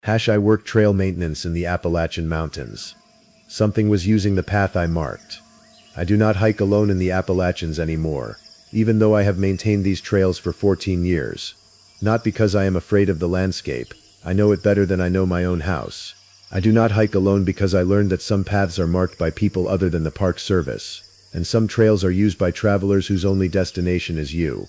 I worked trail maintenance in the Appalachian Mountains. Something was using the path I marked. I do not hike alone in the Appalachians anymore, even though I have maintained these trails for 14 years. Not because I am afraid of the landscape, I know it better than I know my own house. I do not hike alone because I learned that some paths are marked by people other than the Park Service, and some trails are used by travelers whose only destination is you.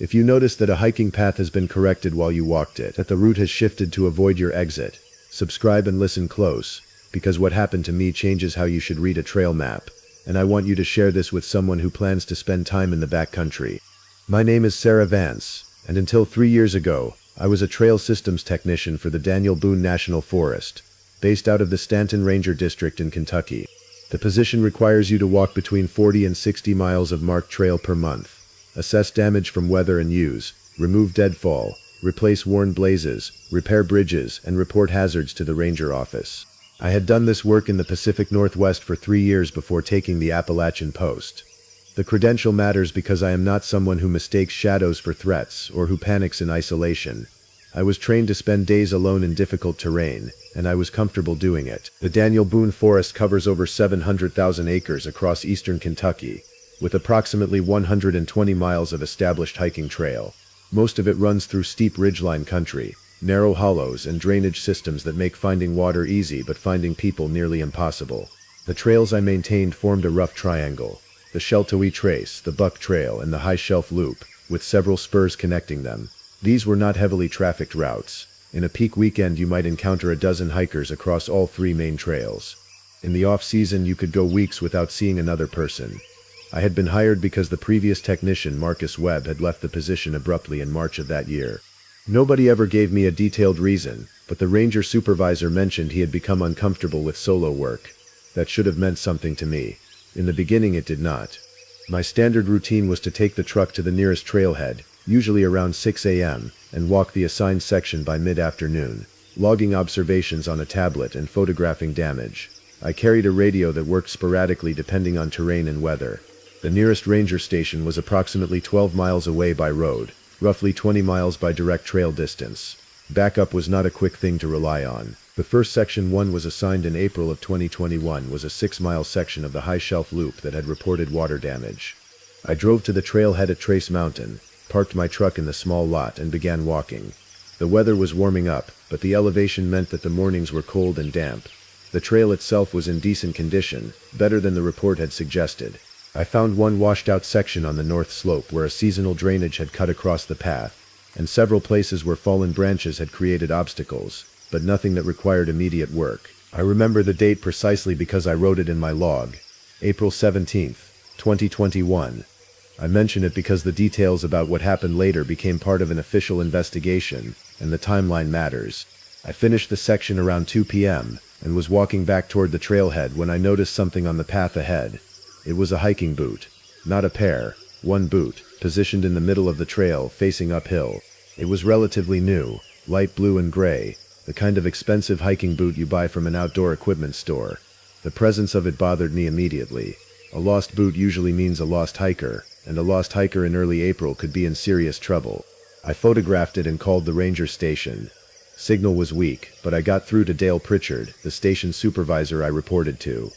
If you notice that a hiking path has been corrected while you walked it, that the route has shifted to avoid your exit, subscribe and listen close, because what happened to me changes how you should read a trail map, and I want you to share this with someone who plans to spend time in the backcountry. My name is Sarah Vance, and until 3 years ago, I was a trail systems technician for the Daniel Boone National Forest, based out of the Stanton Ranger District in Kentucky. The position requires you to walk between 40 and 60 miles of marked trail per month, assess damage from weather and use, remove deadfall, replace worn blazes, repair bridges, and report hazards to the ranger office. I had done this work in the Pacific Northwest for 3 years before taking the Appalachian post. The credential matters because I am not someone who mistakes shadows for threats or who panics in isolation. I was trained to spend days alone in difficult terrain, and I was comfortable doing it. The Daniel Boone Forest covers over 700,000 acres across eastern Kentucky, with approximately 120 miles of established hiking trail. Most of it runs through steep ridgeline country, narrow hollows, and drainage systems that make finding water easy but finding people nearly impossible. The trails I maintained formed a rough triangle: the Sheltowee Trace, the Buck Trail, and the High Shelf Loop, with several spurs connecting them. These were not heavily trafficked routes. In a peak weekend you might encounter a dozen hikers across all 3 main trails. In the off-season you could go weeks without seeing another person. I had been hired because the previous technician, Marcus Webb, had left the position abruptly in March of that year. Nobody ever gave me a detailed reason, but the ranger supervisor mentioned he had become uncomfortable with solo work. That should have meant something to me. In the beginning it did not. My standard routine was to take the truck to the nearest trailhead, usually around 6 a.m., and walk the assigned section by mid-afternoon, logging observations on a tablet and photographing damage. I carried a radio that worked sporadically depending on terrain and weather. The nearest ranger station was approximately 12 miles away by road, roughly 20 miles by direct trail distance. Backup was not a quick thing to rely on. The first section one was assigned in April of 2021 was a 6-mile section of the High Shelf Loop that had reported water damage. I drove to the trailhead at Trace Mountain, parked my truck in the small lot, and began walking. The weather was warming up, but the elevation meant that the mornings were cold and damp. The trail itself was in decent condition, better than the report had suggested. I found one washed-out section on the north slope where a seasonal drainage had cut across the path, and several places where fallen branches had created obstacles, but nothing that required immediate work. I remember the date precisely because I wrote it in my log. April 17th, 2021. I mention it because the details about what happened later became part of an official investigation, and the timeline matters. I finished the section around 2 p.m., and was walking back toward the trailhead when I noticed something on the path ahead. It was a hiking boot. Not a pair, one boot, positioned in the middle of the trail, facing uphill. It was relatively new, light blue and gray, the kind of expensive hiking boot you buy from an outdoor equipment store. The presence of it bothered me immediately. A lost boot usually means a lost hiker, and a lost hiker in early April could be in serious trouble. I photographed it and called the ranger station. Signal was weak, but I got through to Dale Pritchard, the station supervisor I reported to.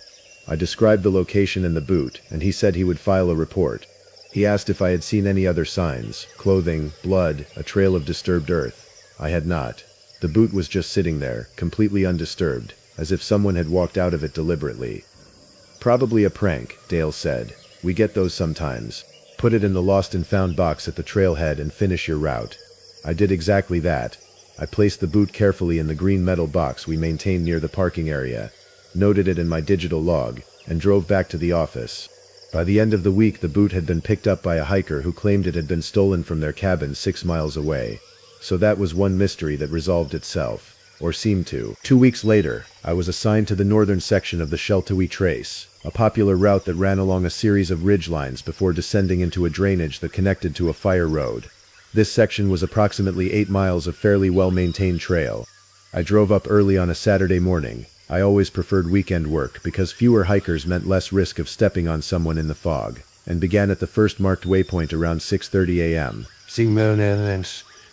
I described the location and the boot, and he said he would file a report. He asked if I had seen any other signs: clothing, blood, a trail of disturbed earth. I had not. The boot was just sitting there, completely undisturbed, as if someone had walked out of it deliberately. Probably a prank, Dale said. We get those sometimes. Put it in the lost and found box at the trailhead and finish your route. I did exactly that. I placed the boot carefully in the green metal box we maintained near the parking area, noted it in my digital log, and drove back to the office. By the end of the week, the boot had been picked up by a hiker who claimed it had been stolen from their cabin 6 miles away. So that was one mystery that resolved itself, or seemed to. 2 weeks later, I was assigned to the northern section of the Sheltowee Trace, a popular route that ran along a series of ridgelines before descending into a drainage that connected to a fire road. This section was approximately 8 miles of fairly well-maintained trail. I drove up early on a Saturday morning. I always preferred weekend work because fewer hikers meant less risk of stepping on someone in the fog, and began at the first marked waypoint around 6:30 a.m.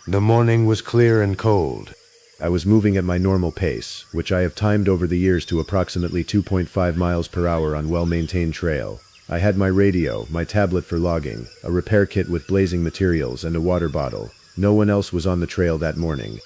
The morning was clear and cold. I was moving at my normal pace, which I have timed over the years to approximately 2.5 miles per hour on well-maintained trail. I had my radio, my tablet for logging, a repair kit with blazing materials, and a water bottle. No one else was on the trail that morning.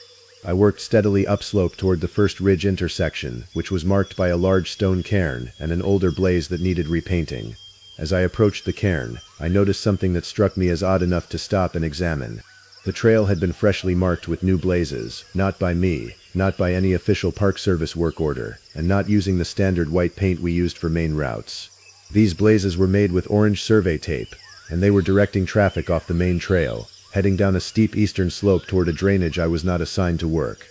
I worked steadily upslope toward the first ridge intersection, which was marked by a large stone cairn and an older blaze that needed repainting. As I approached the cairn, I noticed something that struck me as odd enough to stop and examine. The trail had been freshly marked with new blazes, not by me, not by any official Park Service work order, and not using the standard white paint we used for main routes. These blazes were made with orange survey tape, and they were directing traffic off the main trail, heading down a steep eastern slope toward a drainage I was not assigned to work.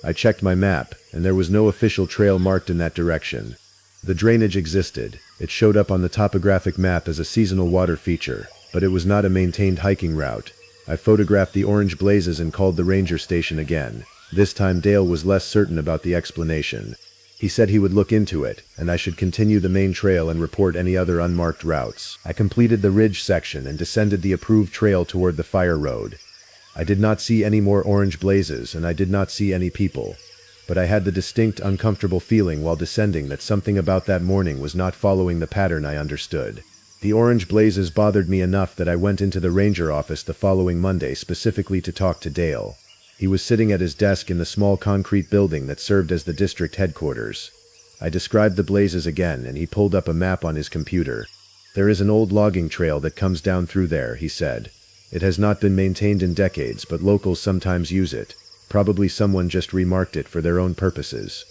I checked my map, and there was no official trail marked in that direction. The drainage existed. It showed up on the topographic map as a seasonal water feature, but it was not a maintained hiking route. I photographed the orange blazes and called the ranger station again. This time Dale was less certain about the explanation. He said he would look into it, and I should continue the main trail and report any other unmarked routes. I completed the ridge section and descended the approved trail toward the fire road. I did not see any more orange blazes, and I did not see any people. But I had the distinct, uncomfortable feeling while descending that something about that morning was not following the pattern I understood. The orange blazes bothered me enough that I went into the ranger office the following Monday specifically to talk to Dale. He was sitting at his desk in the small concrete building that served as the district headquarters. I described the blazes again, and he pulled up a map on his computer. "There is an old logging trail that comes down through there," he said. "It has not been maintained in decades, but locals sometimes use it. Probably someone just remarked it for their own purposes."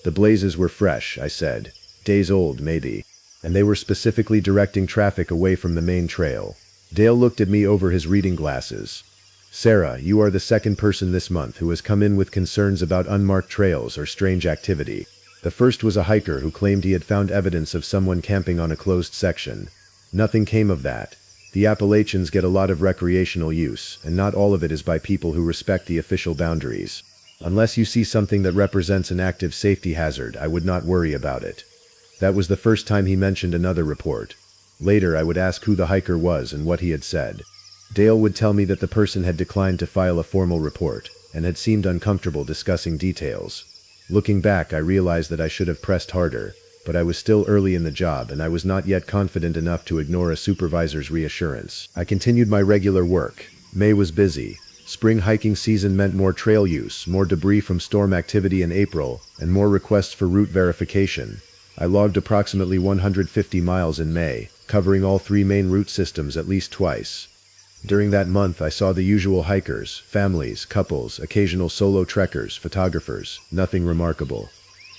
"The blazes were fresh," I said. "Days old, maybe. And they were specifically directing traffic away from the main trail." Dale looked at me over his reading glasses. "Sarah, you are the second person this month who has come in with concerns about unmarked trails or strange activity. The first was a hiker who claimed he had found evidence of someone camping on a closed section. Nothing came of that. The Appalachians get a lot of recreational use, and not all of it is by people who respect the official boundaries. Unless you see something that represents an active safety hazard, I would not worry about it." That was the first time he mentioned another report. Later I would ask who the hiker was and what he had said. Dale would tell me that the person had declined to file a formal report, and had seemed uncomfortable discussing details. Looking back, I realized that I should have pressed harder, but I was still early in the job and I was not yet confident enough to ignore a supervisor's reassurance. I continued my regular work. May was busy. Spring hiking season meant more trail use, more debris from storm activity in April, and more requests for route verification. I logged approximately 150 miles in May, covering all 3 main route systems at least twice. During that month I saw the usual hikers, families, couples, occasional solo trekkers, photographers, nothing remarkable.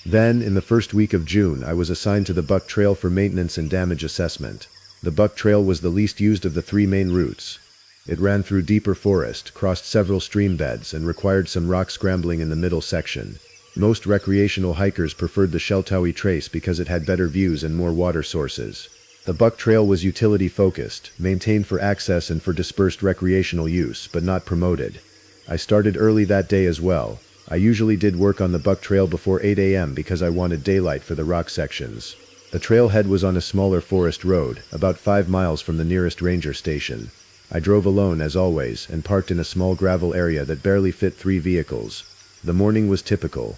Then, in the first week of June, I was assigned to the Buck Trail for maintenance and damage assessment. The Buck Trail was the least used of the 3 main routes. It ran through deeper forest, crossed several stream beds, and required some rock scrambling in the middle section. Most recreational hikers preferred the Sheltowee Trace because it had better views and more water sources. The Buck Trail was utility-focused, maintained for access and for dispersed recreational use, but not promoted. I started early that day as well. I usually did work on the Buck Trail before 8 a.m. because I wanted daylight for the rock sections. The trailhead was on a smaller forest road, about 5 miles from the nearest ranger station. I drove alone, as always, and parked in a small gravel area that barely fit 3 vehicles. The morning was typical.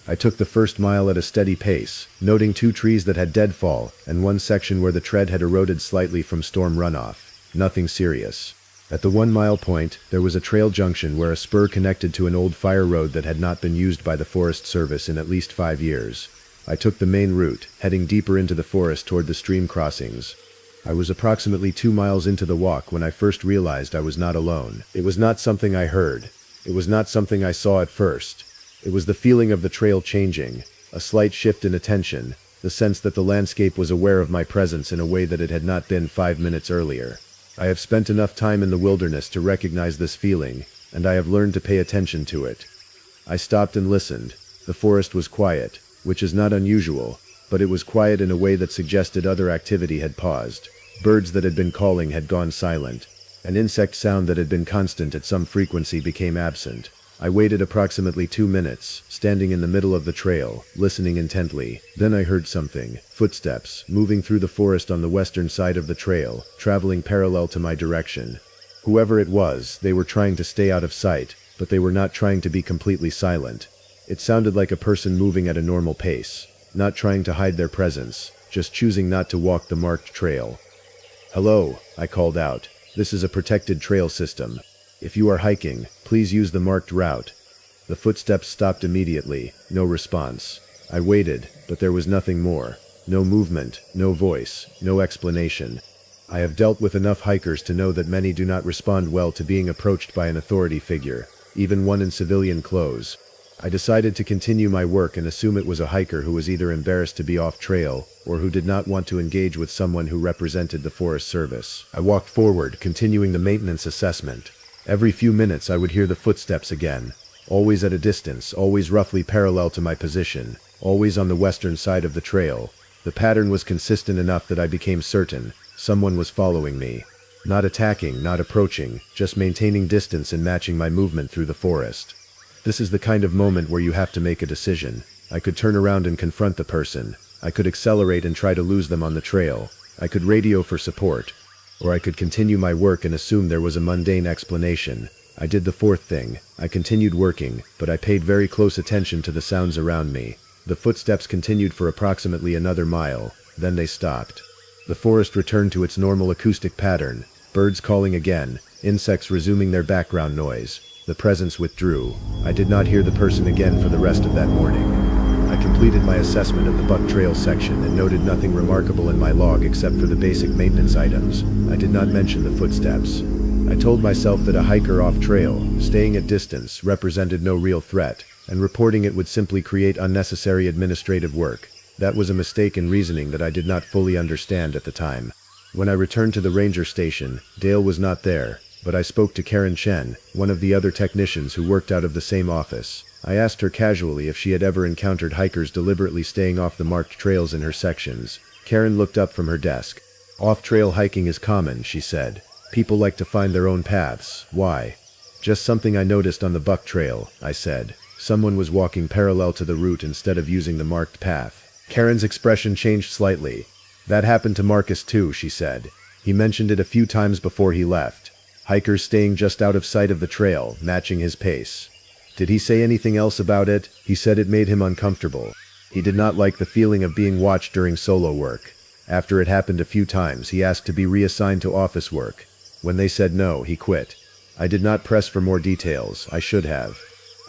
I took the first mile at a steady pace, noting 2 trees that had deadfall, and 1 section where the tread had eroded slightly from storm runoff. Nothing serious. At the 1-mile point, there was a trail junction where a spur connected to an old fire road that had not been used by the Forest Service in at least 5 years. I took the main route, heading deeper into the forest toward the stream crossings. I was approximately 2 miles into the walk when I first realized I was not alone. It was not something I heard. It was not something I saw at first. It was the feeling of the trail changing, a slight shift in attention, the sense that the landscape was aware of my presence in a way that it had not been 5 minutes earlier. I have spent enough time in the wilderness to recognize this feeling, and I have learned to pay attention to it. I stopped and listened. The forest was quiet, which is not unusual, but it was quiet in a way that suggested other activity had paused. Birds that had been calling had gone silent. An insect sound that had been constant at some frequency became absent. I waited approximately 2 minutes, standing in the middle of the trail, listening intently. Then I heard something. Footsteps, moving through the forest on the western side of the trail, traveling parallel to my direction. Whoever it was, they were trying to stay out of sight, but they were not trying to be completely silent. It sounded like a person moving at a normal pace, not trying to hide their presence, just choosing not to walk the marked trail. "Hello," I called out. "This is a protected trail system. If you are hiking, please use the marked route." The footsteps stopped immediately, no response. I waited, but there was nothing more. No movement, no voice, no explanation. I have dealt with enough hikers to know that many do not respond well to being approached by an authority figure, even one in civilian clothes. I decided to continue my work and assume it was a hiker who was either embarrassed to be off trail, or who did not want to engage with someone who represented the Forest Service. I walked forward, continuing the maintenance assessment. Every few minutes I would hear the footsteps again, always at a distance, always roughly parallel to my position, always on the western side of the trail. The pattern was consistent enough that I became certain someone was following me. Not attacking, not approaching, just maintaining distance and matching my movement through the forest. This is the kind of moment where you have to make a decision. I could turn around and confront the person. I could accelerate and try to lose them on the trail. I could radio for support. Or I could continue my work and assume there was a mundane explanation. I did the fourth thing. I continued working, but I paid very close attention to the sounds around me. The footsteps continued for approximately another mile, then they stopped. The forest returned to its normal acoustic pattern, birds calling again, insects resuming their background noise. The presence withdrew. I did not hear the person again for the rest of that morning. I completed my assessment of the Buck Trail section and noted nothing remarkable in my log except for the basic maintenance items. I did not mention the footsteps. I told myself that a hiker off trail, staying at distance, represented no real threat, and reporting it would simply create unnecessary administrative work. That was a mistake in reasoning that I did not fully understand at the time. When I returned to the ranger station, Dale was not there, but I spoke to Karen Chen, one of the other technicians who worked out of the same office. I asked her casually if she had ever encountered hikers deliberately staying off the marked trails in her sections. Karen looked up from her desk. "Off-trail hiking is common," she said. "People like to find their own paths. Why?" "Just something I noticed on the Buck Trail," I said. Someone was walking parallel to the route instead of using the marked path. Karen's expression changed slightly. "That happened to Marcus too," she said. "He mentioned it a few times before he left. Hikers staying just out of sight of the trail, matching his pace." "Did he say anything else about it?" "He said it made him uncomfortable. He did not like the feeling of being watched during solo work. After it happened a few times, he asked to be reassigned to office work. When they said no, he quit." I did not press for more details. I should have.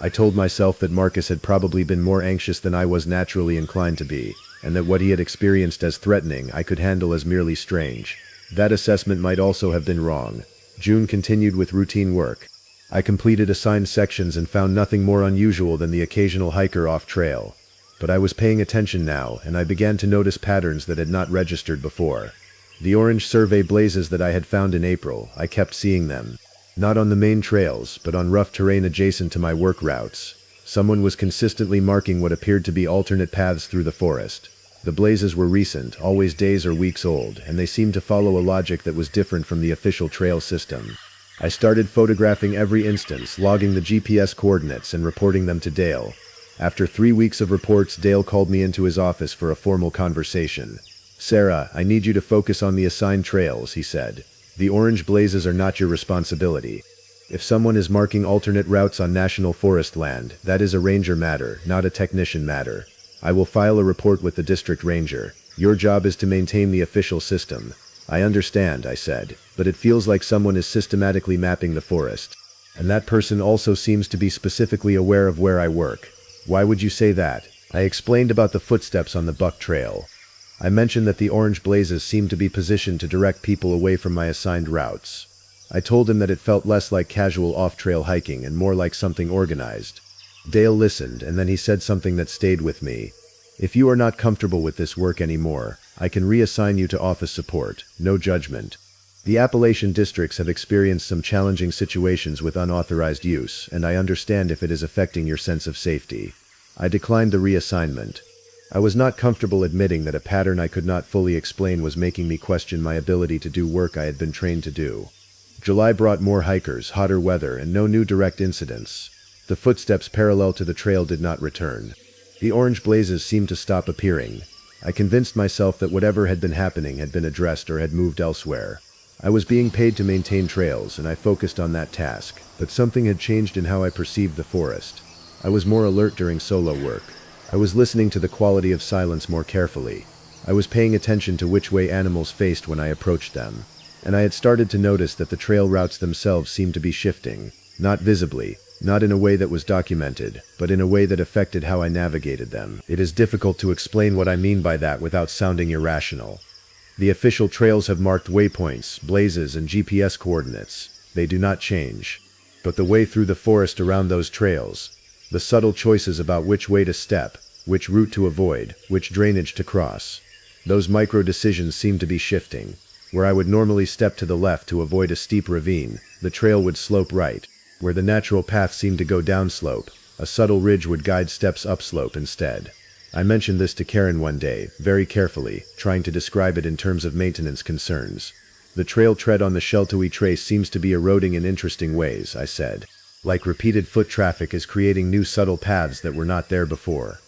I told myself that Marcus had probably been more anxious than I was naturally inclined to be, and that what he had experienced as threatening I could handle as merely strange. That assessment might also have been wrong. June continued with routine work. I completed assigned sections and found nothing more unusual than the occasional hiker off trail. But I was paying attention now, and I began to notice patterns that had not registered before. The orange survey blazes that I had found in April, I kept seeing them. Not on the main trails, but on rough terrain adjacent to my work routes. Someone was consistently marking what appeared to be alternate paths through the forest. The blazes were recent, always days or weeks old, and they seemed to follow a logic that was different from the official trail system. I started photographing every instance, logging the GPS coordinates and reporting them to Dale. After 3 weeks of reports, Dale called me into his office for a formal conversation. "Sarah, I need you to focus on the assigned trails," he said. "The orange blazes are not your responsibility. If someone is marking alternate routes on national forest land, that is a ranger matter, not a technician matter. I will file a report with the district ranger. Your job is to maintain the official system." "I understand," I said, "but it feels like someone is systematically mapping the forest. And that person also seems to be specifically aware of where I work." "Why would you say that?" I explained about the footsteps on the Buck Trail. I mentioned that the orange blazes seemed to be positioned to direct people away from my assigned routes. I told him that it felt less like casual off-trail hiking and more like something organized. Dale listened, and then he said something that stayed with me. "If you are not comfortable with this work anymore, I can reassign you to office support. No judgment. The Appalachian districts have experienced some challenging situations with unauthorized use, and I understand if it is affecting your sense of safety." I declined the reassignment. I was not comfortable admitting that a pattern I could not fully explain was making me question my ability to do work I had been trained to do. July brought more hikers, hotter weather, and no new direct incidents. The footsteps parallel to the trail did not return. The orange blazes seemed to stop appearing. I convinced myself that whatever had been happening had been addressed or had moved elsewhere. I was being paid to maintain trails, and I focused on that task, but something had changed in how I perceived the forest. I was more alert during solo work. I was listening to the quality of silence more carefully. I was paying attention to which way animals faced when I approached them. And I had started to notice that the trail routes themselves seemed to be shifting, not visibly, not in a way that was documented, but in a way that affected how I navigated them. It is difficult to explain what I mean by that without sounding irrational. The official trails have marked waypoints, blazes, and GPS coordinates. They do not change. But the way through the forest around those trails, the subtle choices about which way to step, which route to avoid, which drainage to cross, those micro decisions seem to be shifting. Where I would normally step to the left to avoid a steep ravine, the trail would slope right. Where the natural path seemed to go downslope, a subtle ridge would guide steps upslope instead. I mentioned this to Karen one day, very carefully, trying to describe it in terms of maintenance concerns. The trail tread on the Sheltowee Trace seems to be eroding in interesting ways, I said. Like repeated foot traffic is creating new subtle paths that were not there before.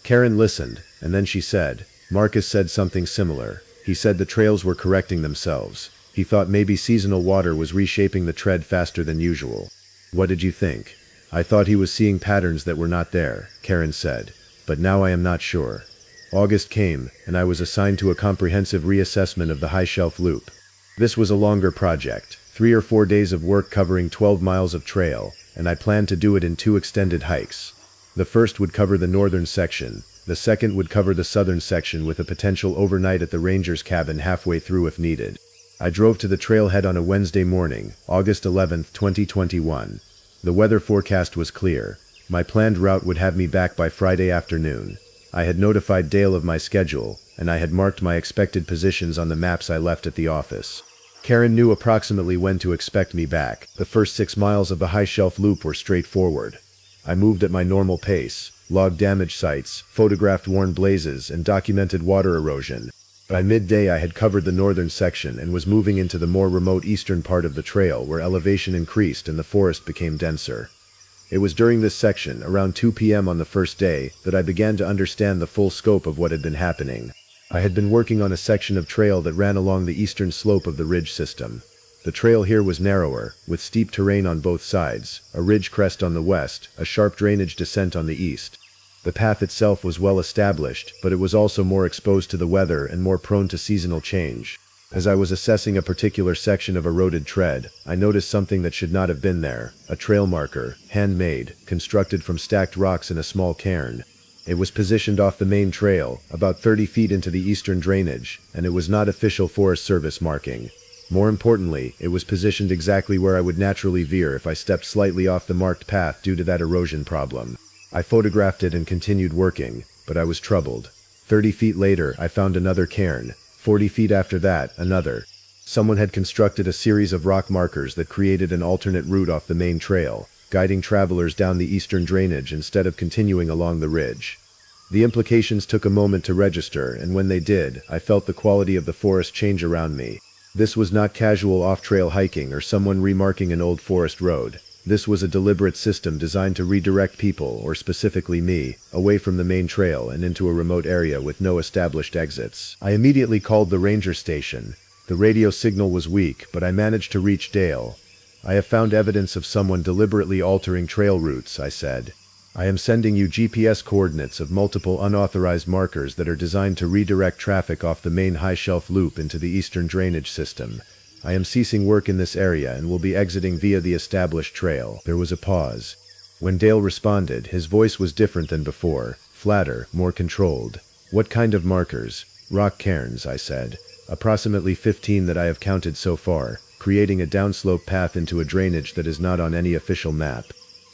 Karen listened, and then she said, Marcus said something similar. He said the trails were correcting themselves. He thought maybe seasonal water was reshaping the tread faster than usual. What did you think? I thought he was seeing patterns that were not there, Karen said. But now I am not sure. August came, and I was assigned to a comprehensive reassessment of the High Shelf Loop. This was a longer project, 3 or 4 days of work covering 12 miles of trail, and I planned to do it in 2 extended hikes. The first would cover the northern section. The second would cover the southern section with a potential overnight at the ranger's cabin halfway through if needed. I drove to the trailhead on a Wednesday morning, August 11, 2021. The weather forecast was clear. My planned route would have me back by Friday afternoon. I had notified Dale of my schedule, and I had marked my expected positions on the maps I left at the office. Karen knew approximately when to expect me back. The first 6 miles of the High Shelf Loop were straightforward. I moved at my normal pace, logged damage sites, photographed worn blazes, and documented water erosion. By midday I had covered the northern section and was moving into the more remote eastern part of the trail where elevation increased and the forest became denser. It was during this section, around 2 p.m. on the first day, that I began to understand the full scope of what had been happening. I had been working on a section of trail that ran along the eastern slope of the ridge system. The trail here was narrower, with steep terrain on both sides, a ridge crest on the west, a sharp drainage descent on the east. The path itself was well established, but it was also more exposed to the weather and more prone to seasonal change. As I was assessing a particular section of eroded tread, I noticed something that should not have been there, a trail marker, handmade, constructed from stacked rocks in a small cairn. It was positioned off the main trail, about 30 feet into the eastern drainage, and it was not official Forest Service marking. More importantly, it was positioned exactly where I would naturally veer if I stepped slightly off the marked path due to that erosion problem. I photographed it and continued working, but I was troubled. 30 feet later, I found another cairn. 40 feet after that, another. Someone had constructed a series of rock markers that created an alternate route off the main trail, guiding travelers down the eastern drainage instead of continuing along the ridge. The implications took a moment to register, and when they did, I felt the quality of the forest change around me. This was not casual off-trail hiking or someone remarking an old forest road. This was a deliberate system designed to redirect people, or specifically me, away from the main trail and into a remote area with no established exits. I immediately called the ranger station. The radio signal was weak, but I managed to reach Dale. I have found evidence of someone deliberately altering trail routes, I said. I am sending you GPS coordinates of multiple unauthorized markers that are designed to redirect traffic off the main High Shelf Loop into the eastern drainage system. I am ceasing work in this area and will be exiting via the established trail. There was a pause. When Dale responded, his voice was different than before, flatter, more controlled. What kind of markers? Rock cairns, I said. Approximately 15 that I have counted so far, creating a downslope path into a drainage that is not on any official map.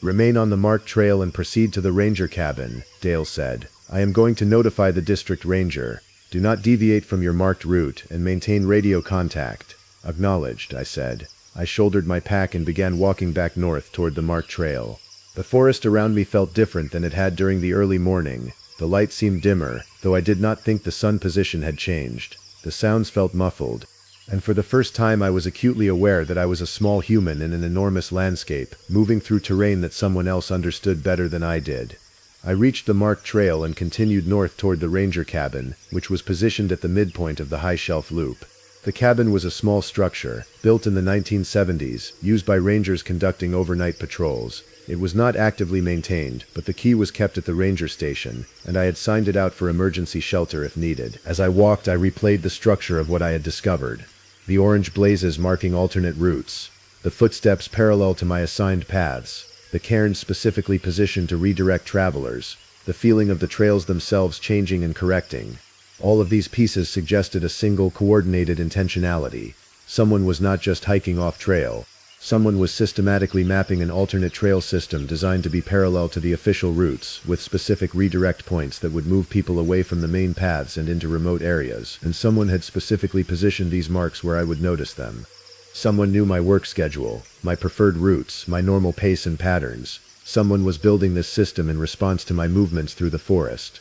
Remain on the marked trail and proceed to the ranger cabin, Dale said. I am going to notify the district ranger. Do not deviate from your marked route and maintain radio contact. Acknowledged, I said. I shouldered my pack and began walking back north toward the marked trail. The forest around me felt different than it had during the early morning. The light seemed dimmer, though I did not think the sun position had changed. The sounds felt muffled, and for the first time I was acutely aware that I was a small human in an enormous landscape, moving through terrain that someone else understood better than I did. I reached the marked trail and continued north toward the ranger cabin, which was positioned at the midpoint of the High Shelf Loop. The cabin was a small structure, built in the 1970s, used by rangers conducting overnight patrols. It was not actively maintained, but the key was kept at the ranger station, and I had signed it out for emergency shelter if needed. As I walked, I replayed the structure of what I had discovered. The orange blazes marking alternate routes. The footsteps parallel to my assigned paths. The cairns specifically positioned to redirect travelers. The feeling of the trails themselves changing and correcting. All of these pieces suggested a single, coordinated intentionality. Someone was not just hiking off trail. Someone was systematically mapping an alternate trail system designed to be parallel to the official routes, with specific redirect points that would move people away from the main paths and into remote areas, and someone had specifically positioned these marks where I would notice them. Someone knew my work schedule, my preferred routes, my normal pace and patterns. Someone was building this system in response to my movements through the forest.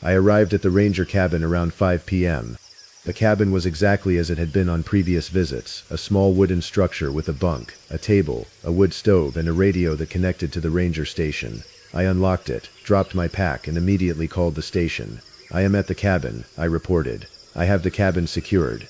I arrived at the ranger cabin around 5 p.m. The cabin was exactly as it had been on previous visits, a small wooden structure with a bunk, a table, a wood stove, and a radio that connected to the ranger station. I unlocked it, dropped my pack, and immediately called the station. "I am at the cabin," I reported. "I have the cabin secured.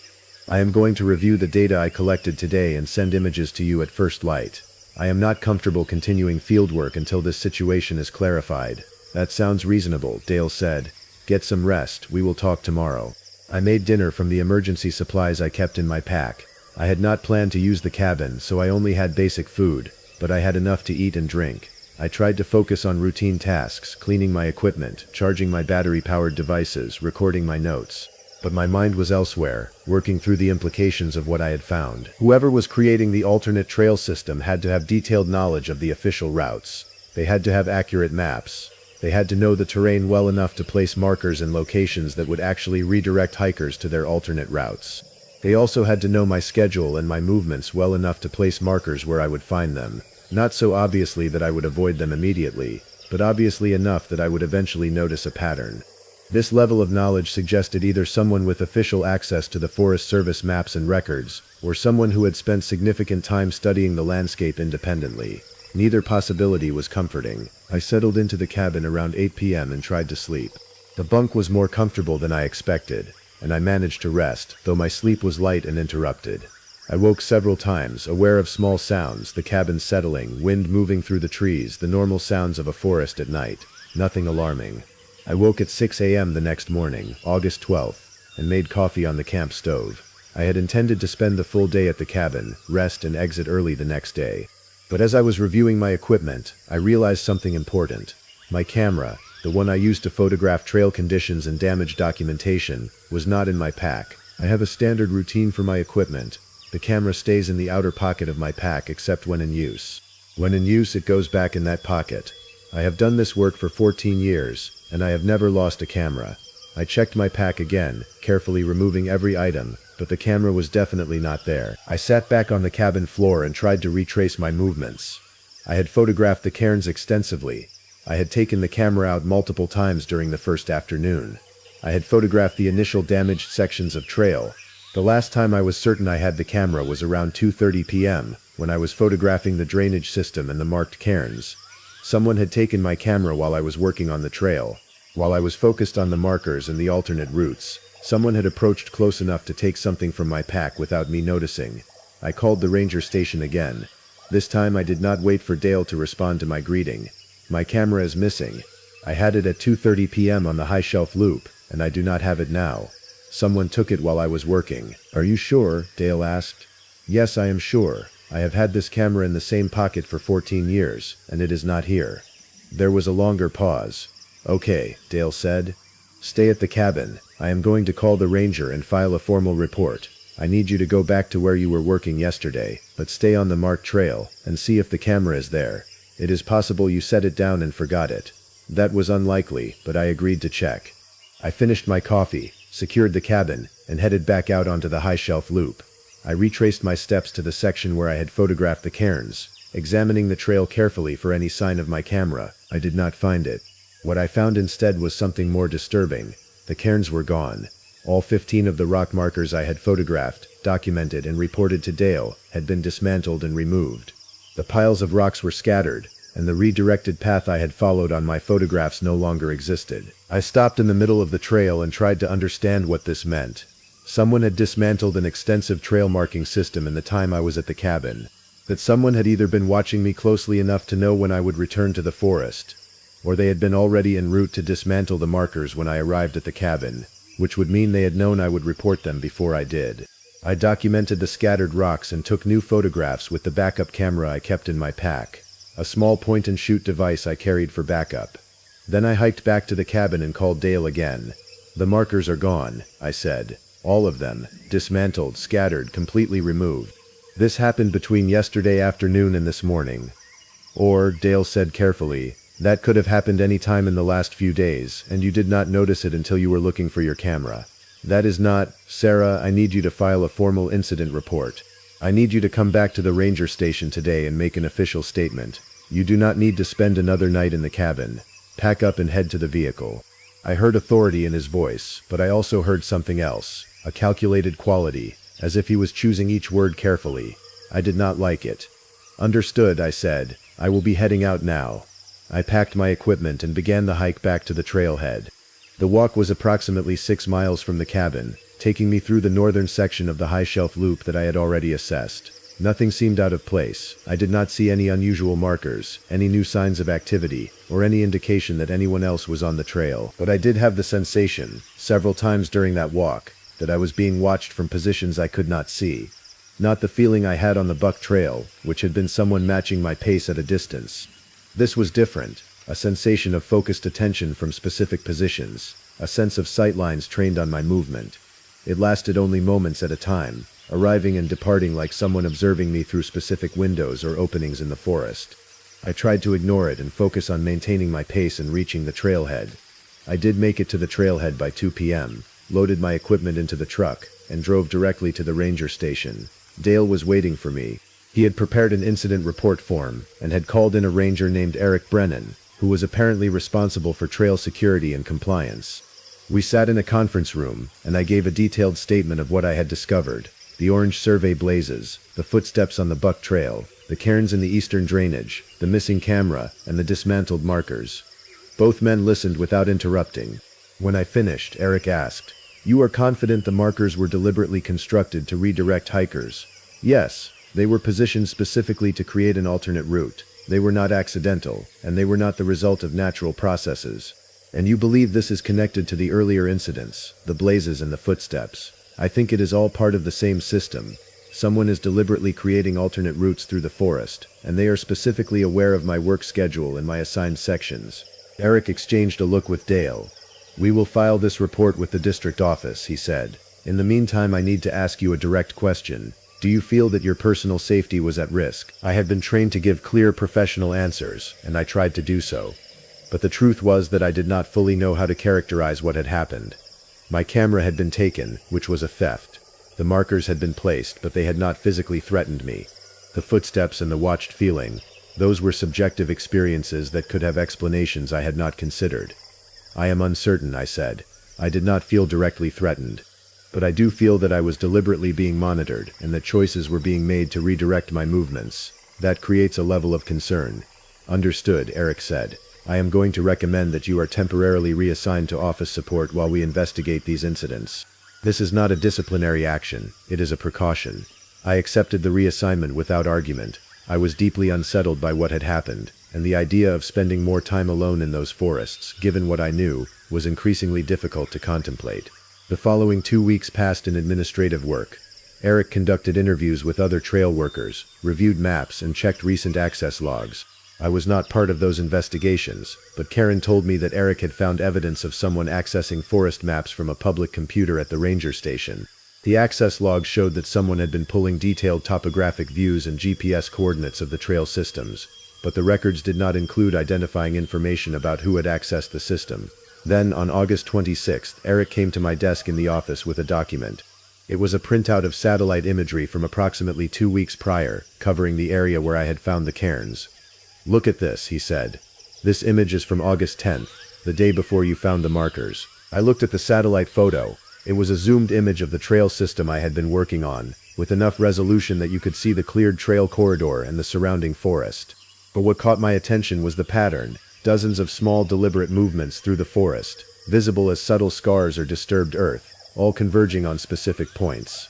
I am going to review the data I collected today and send images to you at first light. I am not comfortable continuing fieldwork until this situation is clarified." "That sounds reasonable," Dale said. "Get some rest, we will talk tomorrow." I made dinner from the emergency supplies I kept in my pack. I had not planned to use the cabin, so I only had basic food, but I had enough to eat and drink. I tried to focus on routine tasks, cleaning my equipment, charging my battery-powered devices, recording my notes. But my mind was elsewhere, working through the implications of what I had found. Whoever was creating the alternate trail system had to have detailed knowledge of the official routes. They had to have accurate maps. They had to know the terrain well enough to place markers in locations that would actually redirect hikers to their alternate routes. They also had to know my schedule and my movements well enough to place markers where I would find them. Not so obviously that I would avoid them immediately, but obviously enough that I would eventually notice a pattern. This level of knowledge suggested either someone with official access to the Forest Service maps and records, or someone who had spent significant time studying the landscape independently. Neither possibility was comforting. I settled into the cabin around 8 p.m. and tried to sleep. The bunk was more comfortable than I expected, and I managed to rest, though my sleep was light and interrupted. I woke several times, aware of small sounds, the cabin settling, wind moving through the trees, the normal sounds of a forest at night. Nothing alarming. I woke at 6 a.m. the next morning, August 12th, and made coffee on the camp stove. I had intended to spend the full day at the cabin, rest and exit early the next day. But as I was reviewing my equipment, I realized something important. My camera, the one I used to photograph trail conditions and damage documentation, was not in my pack. I have a standard routine for my equipment. The camera stays in the outer pocket of my pack except when in use. When in use, it goes back in that pocket. I have done this work for 14 years, and I have never lost a camera. I checked my pack again, carefully removing every item, but the camera was definitely not there. I sat back on the cabin floor and tried to retrace my movements. I had photographed the cairns extensively. I had taken the camera out multiple times during the first afternoon. I had photographed the initial damaged sections of trail. The last time I was certain I had the camera was around 2:30 p.m., when I was photographing the drainage system and the marked cairns. Someone had taken my camera while I was working on the trail. While I was focused on the markers and the alternate routes, someone had approached close enough to take something from my pack without me noticing. I called the ranger station again. This time I did not wait for Dale to respond to my greeting. "My camera is missing. I had it at 2:30 p.m. on the high shelf loop, and I do not have it now. Someone took it while I was working." "Are you sure?" Dale asked. "Yes, I am sure. I have had this camera in the same pocket for 14 years, and it is not here." There was a longer pause. "Okay," Dale said. "Stay at the cabin. I am going to call the ranger and file a formal report. I need you to go back to where you were working yesterday, but stay on the marked trail, and see if the camera is there. It is possible you set it down and forgot it." That was unlikely, but I agreed to check. I finished my coffee, secured the cabin, and headed back out onto the high shelf loop. I retraced my steps to the section where I had photographed the cairns, examining the trail carefully for any sign of my camera. I did not find it. What I found instead was something more disturbing. The cairns were gone. All 15 of the rock markers I had photographed, documented, and reported to Dale had been dismantled and removed. The piles of rocks were scattered, and the redirected path I had followed on my photographs no longer existed. I stopped in the middle of the trail and tried to understand what this meant. Someone had dismantled an extensive trail marking system in the time I was at the cabin. That someone had either been watching me closely enough to know when I would return to the forest, or they had been already en route to dismantle the markers when I arrived at the cabin, which would mean they had known I would report them before I did. I documented the scattered rocks and took new photographs with the backup camera I kept in my pack, a small point-and-shoot device I carried for backup. Then I hiked back to the cabin and called Dale again. "The markers are gone," I said. "All of them, dismantled, scattered, completely removed. This happened between yesterday afternoon and this morning." "Or," Dale said carefully, "that could have happened any time in the last few days, and you did not notice it until you were looking for your camera. That is not, Sarah, I need you to file a formal incident report. I need you to come back to the ranger station today and make an official statement. You do not need to spend another night in the cabin. Pack up and head to the vehicle." I heard authority in his voice, but I also heard something else, a calculated quality, as if he was choosing each word carefully. I did not like it. "Understood," I said. "I will be heading out now." I packed my equipment and began the hike back to the trailhead. The walk was approximately 6 miles from the cabin, taking me through the northern section of the high shelf loop that I had already assessed. Nothing seemed out of place. I did not see any unusual markers, any new signs of activity, or any indication that anyone else was on the trail. But I did have the sensation, several times during that walk, that I was being watched from positions I could not see. Not the feeling I had on the Buck Trail, which had been someone matching my pace at a distance. This was different, a sensation of focused attention from specific positions, a sense of sightlines trained on my movement. It lasted only moments at a time, arriving and departing like someone observing me through specific windows or openings in the forest. I tried to ignore it and focus on maintaining my pace and reaching the trailhead. I did make it to the trailhead by 2 p.m., loaded my equipment into the truck, and drove directly to the ranger station. Dale was waiting for me. He had prepared an incident report form, and had called in a ranger named Eric Brennan, who was apparently responsible for trail security and compliance. We sat in a conference room, and I gave a detailed statement of what I had discovered: the orange survey blazes, the footsteps on the Buck Trail, the cairns in the eastern drainage, the missing camera, and the dismantled markers. Both men listened without interrupting. When I finished, Eric asked, "You are confident the markers were deliberately constructed to redirect hikers?" "Yes, they were positioned specifically to create an alternate route. They were not accidental, and they were not the result of natural processes." "And you believe this is connected to the earlier incidents, the blazes and the footsteps?" "I think it is all part of the same system. Someone is deliberately creating alternate routes through the forest, and they are specifically aware of my work schedule and my assigned sections." Eric exchanged a look with Dale. "We will file this report with the district office," he said. "In the meantime, I need to ask you a direct question. Do you feel that your personal safety was at risk?" I had been trained to give clear professional answers, and I tried to do so. But the truth was that I did not fully know how to characterize what had happened. My camera had been taken, which was a theft. The markers had been placed, but they had not physically threatened me. The footsteps and the watched feeling, those were subjective experiences that could have explanations I had not considered. "I am uncertain," I said. "I did not feel directly threatened. But I do feel that I was deliberately being monitored, and that choices were being made to redirect my movements. That creates a level of concern." "Understood," Eric said. "I am going to recommend that you are temporarily reassigned to office support while we investigate these incidents. This is not a disciplinary action, it is a precaution." I accepted the reassignment without argument. I was deeply unsettled by what had happened, and the idea of spending more time alone in those forests, given what I knew, was increasingly difficult to contemplate. The following 2 weeks passed in administrative work. Eric conducted interviews with other trail workers, reviewed maps, and checked recent access logs. I was not part of those investigations, but Karen told me that Eric had found evidence of someone accessing forest maps from a public computer at the ranger station. The access log showed that someone had been pulling detailed topographic views and GPS coordinates of the trail systems, but the records did not include identifying information about who had accessed the system. Then, on August 26th, Eric came to my desk in the office with a document. It was a printout of satellite imagery from approximately 2 weeks prior, covering the area where I had found the cairns. "Look at this," he said. "This image is from August 10th, the day before you found the markers." I looked at the satellite photo. It was a zoomed image of the trail system I had been working on, with enough resolution that you could see the cleared trail corridor and the surrounding forest. But what caught my attention was the pattern: dozens of small deliberate movements through the forest, visible as subtle scars or disturbed earth. all converging on specific points.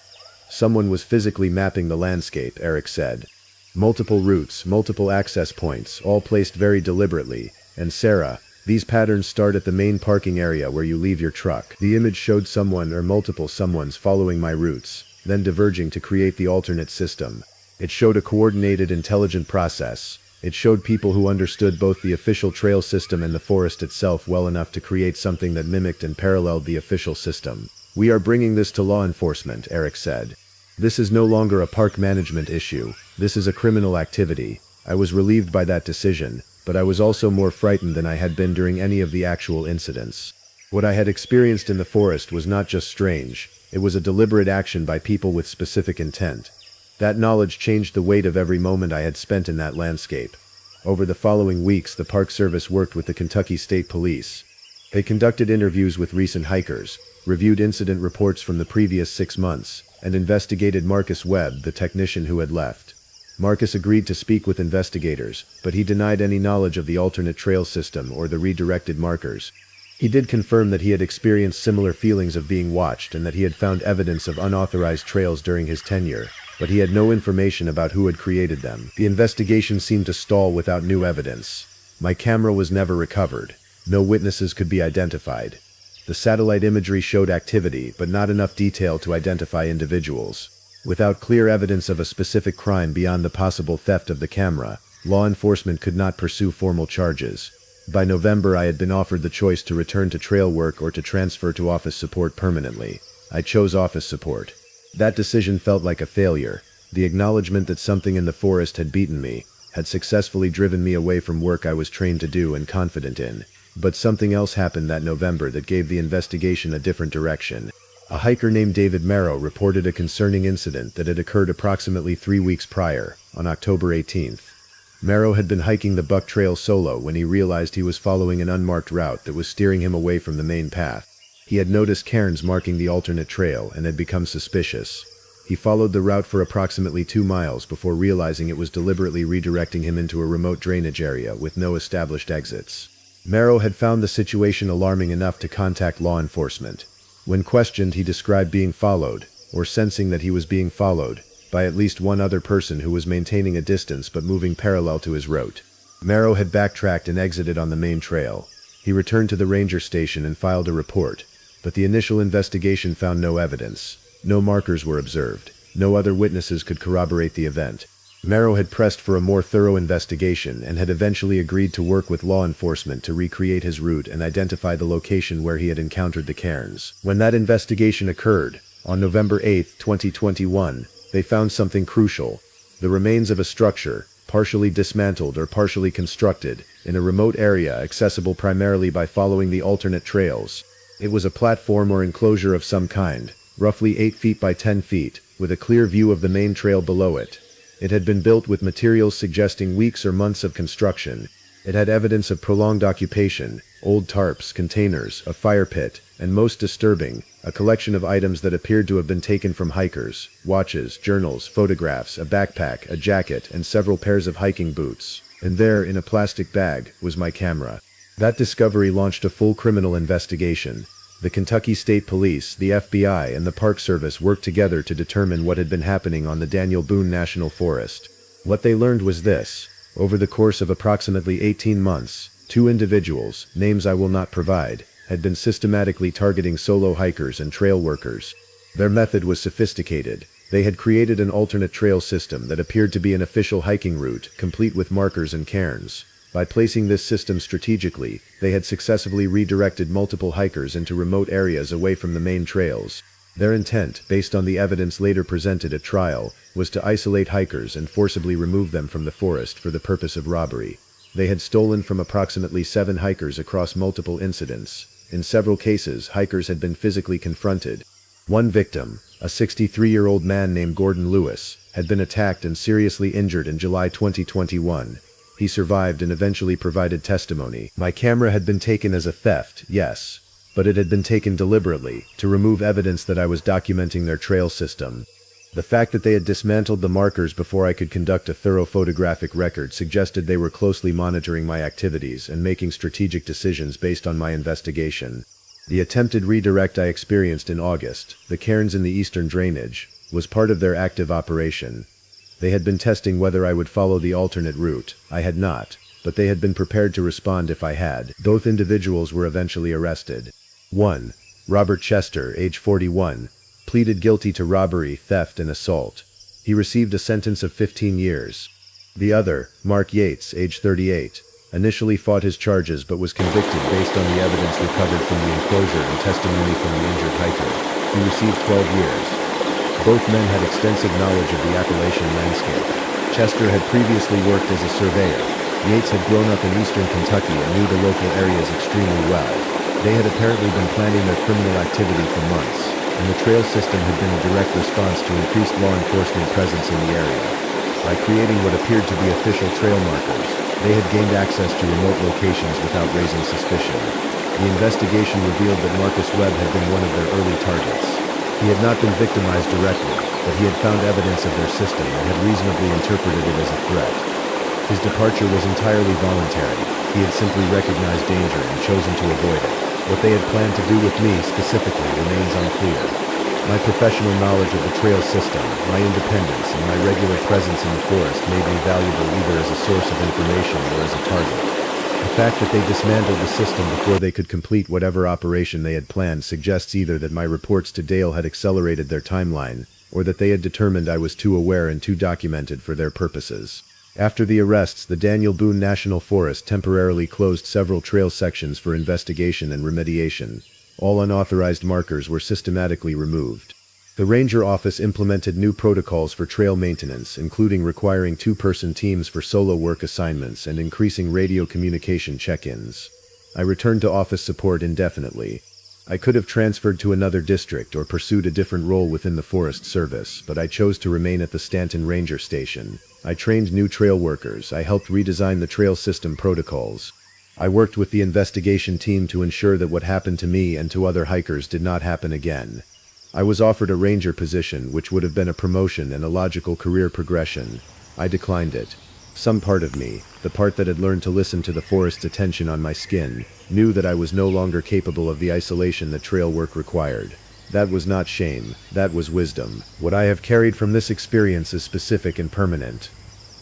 Someone was physically mapping the landscape, Eric said. Multiple routes, multiple access points, all placed very deliberately. And Sarah, these patterns start at the main parking area where you leave your truck. The image showed someone or multiple someones following my routes, then diverging to create the alternate system. It showed a coordinated, intelligent process. It showed people who understood both the official trail system and the forest itself well enough to create something that mimicked and paralleled the official system. We are bringing this to law enforcement, Eric said. This is no longer a park management issue. This is a criminal activity. I was relieved by that decision, but I was also more frightened than I had been during any of the actual incidents. What I had experienced in the forest was not just strange, it was a deliberate action by people with specific intent. That knowledge changed the weight of every moment I had spent in that landscape. Over the following weeks, the Park Service worked with the Kentucky State Police. They conducted interviews with recent hikers, reviewed incident reports from the previous 6 months, and investigated Marcus Webb, the technician who had left. Marcus agreed to speak with investigators, but he denied any knowledge of the alternate trail system or the redirected markers. He did confirm that he had experienced similar feelings of being watched and that he had found evidence of unauthorized trails during his tenure, but he had no information about who had created them. The investigation seemed to stall without new evidence. My camera was never recovered. No witnesses could be identified. The satellite imagery showed activity, but not enough detail to identify individuals. Without clear evidence of a specific crime beyond the possible theft of the camera, law enforcement could not pursue formal charges. By November, I had been offered the choice to return to trail work or to transfer to office support permanently. I chose office support. That decision felt like a failure. The acknowledgement that something in the forest had beaten me, had successfully driven me away from work I was trained to do and confident in. But something else happened that November that gave the investigation a different direction. A hiker named David Merrow reported a concerning incident that had occurred approximately 3 weeks prior, on October 18th. Merrow had been hiking the Buck Trail solo when he realized he was following an unmarked route that was steering him away from the main path. He had noticed cairns marking the alternate trail and had become suspicious. He followed the route for approximately 2 miles before realizing it was deliberately redirecting him into a remote drainage area with no established exits. Merrow had found the situation alarming enough to contact law enforcement. When questioned, he described being followed, or sensing that he was being followed, by at least one other person who was maintaining a distance but moving parallel to his route. Merrow had backtracked and exited on the main trail. He returned to the ranger station and filed a report, but the initial investigation found no evidence. No markers were observed. No other witnesses could corroborate the event. Merrow had pressed for a more thorough investigation and had eventually agreed to work with law enforcement to recreate his route and identify the location where he had encountered the cairns. When that investigation occurred, on November 8, 2021, they found something crucial: the remains of a structure, partially dismantled or partially constructed, in a remote area accessible primarily by following the alternate trails. It was a platform or enclosure of some kind, roughly 8 feet by 10 feet, with a clear view of the main trail below it. It had been built with materials suggesting weeks or months of construction. It had evidence of prolonged occupation, old tarps, containers, a fire pit, and most disturbing, a collection of items that appeared to have been taken from hikers: watches, journals, photographs, a backpack, a jacket, and several pairs of hiking boots. And there, in a plastic bag, was my camera. That discovery launched a full criminal investigation. The Kentucky State Police, the FBI, and the Park Service worked together to determine what had been happening on the Daniel Boone National Forest. What they learned was this: over the course of approximately 18 months, 2 individuals, names I will not provide, had been systematically targeting solo hikers and trail workers. Their method was sophisticated. They had created an alternate trail system that appeared to be an official hiking route, complete with markers and cairns. By placing this system strategically, they had successfully redirected multiple hikers into remote areas away from the main trails. Their intent, based on the evidence later presented at trial, was to isolate hikers and forcibly remove them from the forest for the purpose of robbery. They had stolen from approximately 7 hikers across multiple incidents. In several cases, hikers had been physically confronted. One victim, a 63-year-old man named Gordon Lewis, had been attacked and seriously injured in July 2021. He survived and eventually provided testimony. My camera had been taken as a theft, yes, but it had been taken deliberately, to remove evidence that I was documenting their trail system. The fact that they had dismantled the markers before I could conduct a thorough photographic record suggested they were closely monitoring my activities and making strategic decisions based on my investigation. The attempted redirect I experienced in August, the cairns in the eastern drainage, was part of their active operation. They had been testing whether I would follow the alternate route. I had not, but they had been prepared to respond if I had. Both individuals were eventually arrested. 1. Robert Chester, age 41, pleaded guilty to robbery, theft, and assault. He received a sentence of 15 years. The other, Mark Yates, age 38, initially fought his charges but was convicted based on the evidence recovered from the enclosure and testimony from the injured hiker. He received 12 years. Both men had extensive knowledge of the Appalachian landscape. Chester had previously worked as a surveyor. Yates had grown up in eastern Kentucky and knew the local areas extremely well. They had apparently been planning their criminal activity for months, and the trail system had been a direct response to increased law enforcement presence in the area. By creating what appeared to be official trail markers, they had gained access to remote locations without raising suspicion. The investigation revealed that Marcus Webb had been one of their early targets. He had not been victimized directly, but he had found evidence of their system and had reasonably interpreted it as a threat. His departure was entirely voluntary. He had simply recognized danger and chosen to avoid it. What they had planned to do with me specifically remains unclear. My professional knowledge of the trail system, my independence, and my regular presence in the forest made me valuable either as a source of information or as a target. The fact that they dismantled the system before they could complete whatever operation they had planned suggests either that my reports to Dale had accelerated their timeline, or that they had determined I was too aware and too documented for their purposes. After the arrests, the Daniel Boone National Forest temporarily closed several trail sections for investigation and remediation. All unauthorized markers were systematically removed. The Ranger Office implemented new protocols for trail maintenance, including requiring two-person teams for solo work assignments and increasing radio communication check-ins. I returned to office support indefinitely. I could have transferred to another district or pursued a different role within the Forest Service, but I chose to remain at the Stanton Ranger Station. I trained new trail workers. I helped redesign the trail system protocols. I worked with the investigation team to ensure that what happened to me and to other hikers did not happen again. I was offered a ranger position, which would have been a promotion and a logical career progression. I declined it. Some part of me, the part that had learned to listen to the forest's attention on my skin, knew that I was no longer capable of the isolation that trail work required. That was not shame, that was wisdom. What I have carried from this experience is specific and permanent.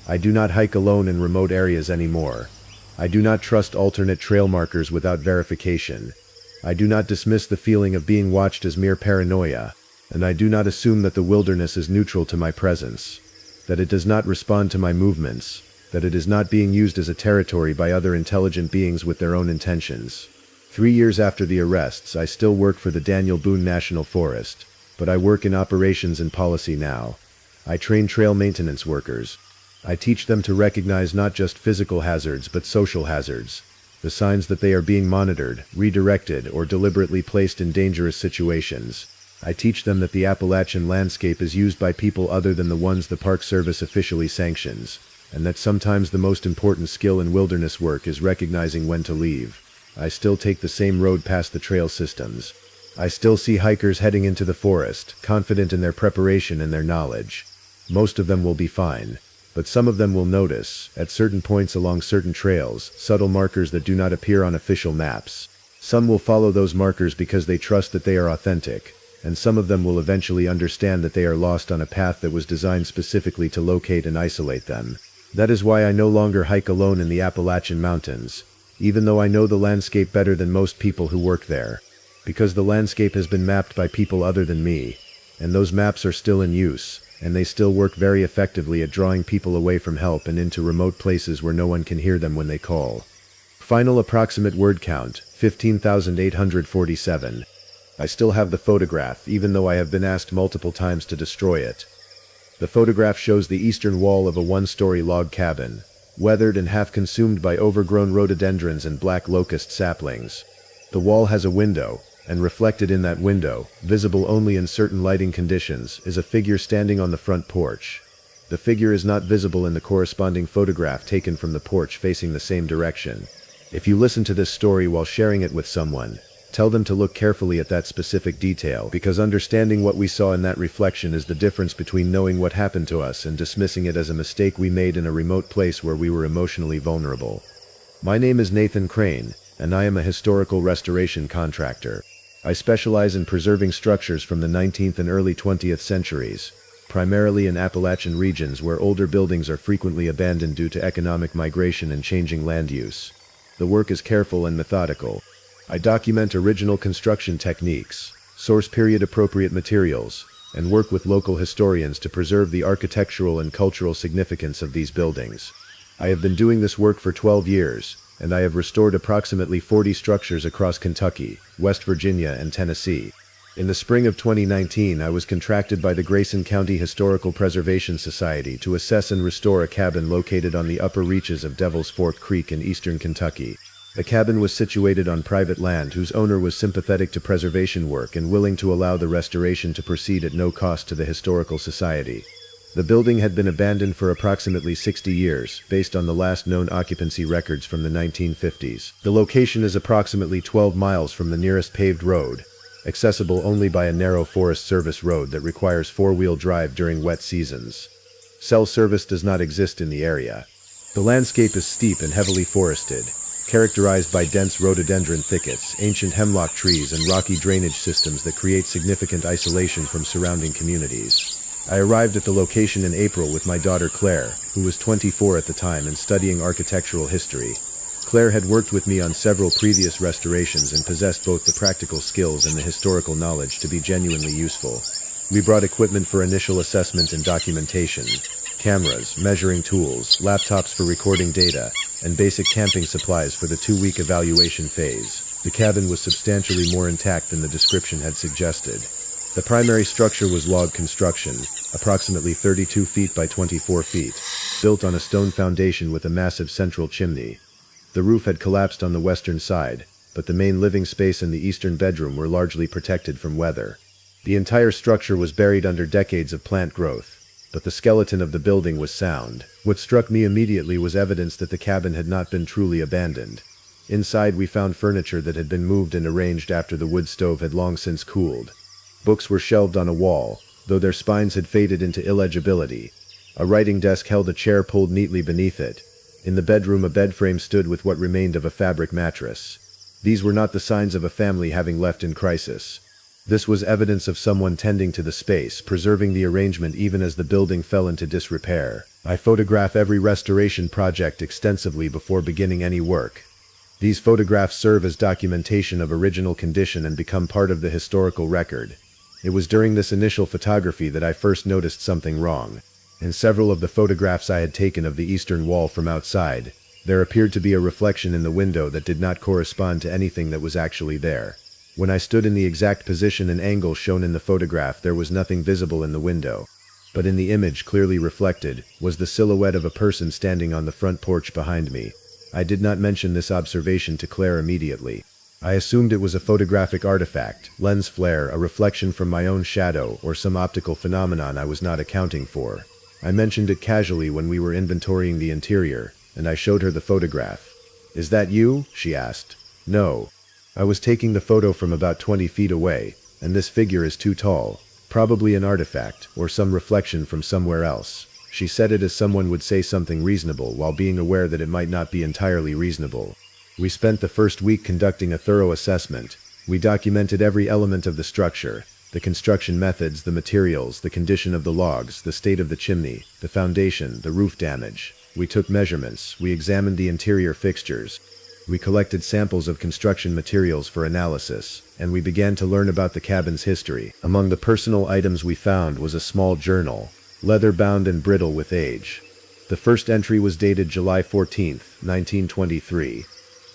I do not hike alone in remote areas anymore. I do not trust alternate trail markers without verification. I do not dismiss the feeling of being watched as mere paranoia, and I do not assume that the wilderness is neutral to my presence, that it does not respond to my movements, that it is not being used as a territory by other intelligent beings with their own intentions. 3 years after the arrests, I still work for the Daniel Boone National Forest, but I work in operations and policy now. I train trail maintenance workers. I teach them to recognize not just physical hazards but social hazards, the signs that they are being monitored, redirected, or deliberately placed in dangerous situations. I teach them that the Appalachian landscape is used by people other than the ones the Park Service officially sanctions, and that sometimes the most important skill in wilderness work is recognizing when to leave. I still take the same road past the trail systems. I still see hikers heading into the forest, confident in their preparation and their knowledge. Most of them will be fine. But some of them will notice, at certain points along certain trails, subtle markers that do not appear on official maps. Some will follow those markers because they trust that they are authentic, and some of them will eventually understand that they are lost on a path that was designed specifically to locate and isolate them. That is why I no longer hike alone in the Appalachian Mountains, even though I know the landscape better than most people who work there. Because the landscape has been mapped by people other than me, and those maps are still in use. And they still work very effectively at drawing people away from help and into remote places where no one can hear them when they call. Final approximate word count, 15,847. I still have the photograph, even though I have been asked multiple times to destroy it. The photograph shows the eastern wall of a one-story log cabin, weathered and half consumed by overgrown rhododendrons and black locust saplings. The wall has a window, and reflected in that window, visible only in certain lighting conditions, is a figure standing on the front porch. The figure is not visible in the corresponding photograph taken from the porch facing the same direction. If you listen to this story while sharing it with someone, tell them to look carefully at that specific detail, because understanding what we saw in that reflection is the difference between knowing what happened to us and dismissing it as a mistake we made in a remote place where we were emotionally vulnerable. My name is Nathan Crane, and I am a historical restoration contractor. I specialize in preserving structures from the 19th and early 20th centuries, primarily in Appalachian regions where older buildings are frequently abandoned due to economic migration and changing land use. The work is careful and methodical. I document original construction techniques, source period-appropriate materials, and work with local historians to preserve the architectural and cultural significance of these buildings. I have been doing this work for 12 years, and I have restored approximately 40 structures across Kentucky, West Virginia, and Tennessee. In the spring of 2019, I was contracted by the Grayson County Historical Preservation Society to assess and restore a cabin located on the upper reaches of Devil's Fork Creek in eastern Kentucky. The cabin was situated on private land whose owner was sympathetic to preservation work and willing to allow the restoration to proceed at no cost to the Historical Society. The building had been abandoned for approximately 60 years, based on the last known occupancy records from the 1950s. The location is approximately 12 miles from the nearest paved road, accessible only by a narrow Forest Service road that requires four-wheel drive during wet seasons. Cell service does not exist in the area. The landscape is steep and heavily forested, characterized by dense rhododendron thickets, ancient hemlock trees, and rocky drainage systems that create significant isolation from surrounding communities. I arrived at the location in April with my daughter Claire, who was 24 at the time and studying architectural history. Claire had worked with me on several previous restorations and possessed both the practical skills and the historical knowledge to be genuinely useful. We brought equipment for initial assessment and documentation, cameras, measuring tools, laptops for recording data, and basic camping supplies for the 2-week evaluation phase. The cabin was substantially more intact than the description had suggested. The primary structure was log construction, approximately 32 feet by 24 feet, built on a stone foundation with a massive central chimney. The roof had collapsed on the western side, but the main living space and the eastern bedroom were largely protected from weather. The entire structure was buried under decades of plant growth, but the skeleton of the building was sound. What struck me immediately was evidence that the cabin had not been truly abandoned. Inside we found furniture that had been moved and arranged after the wood stove had long since cooled. Books were shelved on a wall, though their spines had faded into illegibility. A writing desk held a chair pulled neatly beneath it. In the bedroom a bed frame stood with what remained of a fabric mattress. These were not the signs of a family having left in crisis. This was evidence of someone tending to the space, preserving the arrangement even as the building fell into disrepair. I photograph every restoration project extensively before beginning any work. These photographs serve as documentation of original condition and become part of the historical record. It was during this initial photography that I first noticed something wrong. In several of the photographs I had taken of the eastern wall from outside, there appeared to be a reflection in the window that did not correspond to anything that was actually there. When I stood in the exact position and angle shown in the photograph, there was nothing visible in the window. But in the image, clearly reflected, was the silhouette of a person standing on the front porch behind me. I did not mention this observation to Claire immediately. I assumed it was a photographic artifact, lens flare, a reflection from my own shadow, or some optical phenomenon I was not accounting for. I mentioned it casually when we were inventorying the interior, and I showed her the photograph. "Is that you?" she asked. "No. I was taking the photo from about 20 feet away, and this figure is too tall, probably an artifact, or some reflection from somewhere else." She said it as someone would say something reasonable while being aware that it might not be entirely reasonable. We spent the first week conducting a thorough assessment. We documented every element of the structure, the construction methods, the materials, the condition of the logs, the state of the chimney, the foundation, the roof damage. We took measurements, we examined the interior fixtures. We collected samples of construction materials for analysis, and we began to learn about the cabin's history. Among the personal items we found was a small journal, leather-bound and brittle with age. The first entry was dated July 14, 1923.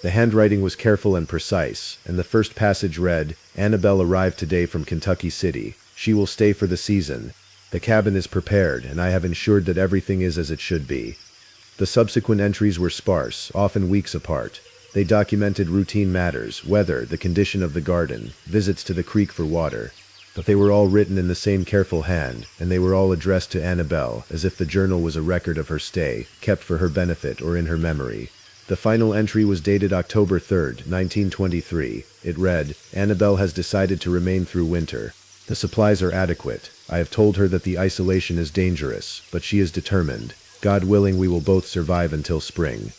The handwriting was careful and precise, and the first passage read, "Annabelle arrived today from Kentucky City. She will stay for the season. The cabin is prepared, and I have ensured that everything is as it should be." The subsequent entries were sparse, often weeks apart. They documented routine matters, weather, the condition of the garden, visits to the creek for water. But they were all written in the same careful hand, and they were all addressed to Annabelle, as if the journal was a record of her stay, kept for her benefit or in her memory. The final entry was dated October 3, 1923. It read, "Annabelle has decided to remain through winter. The supplies are adequate. I have told her that the isolation is dangerous, but she is determined. God willing, we will both survive until spring."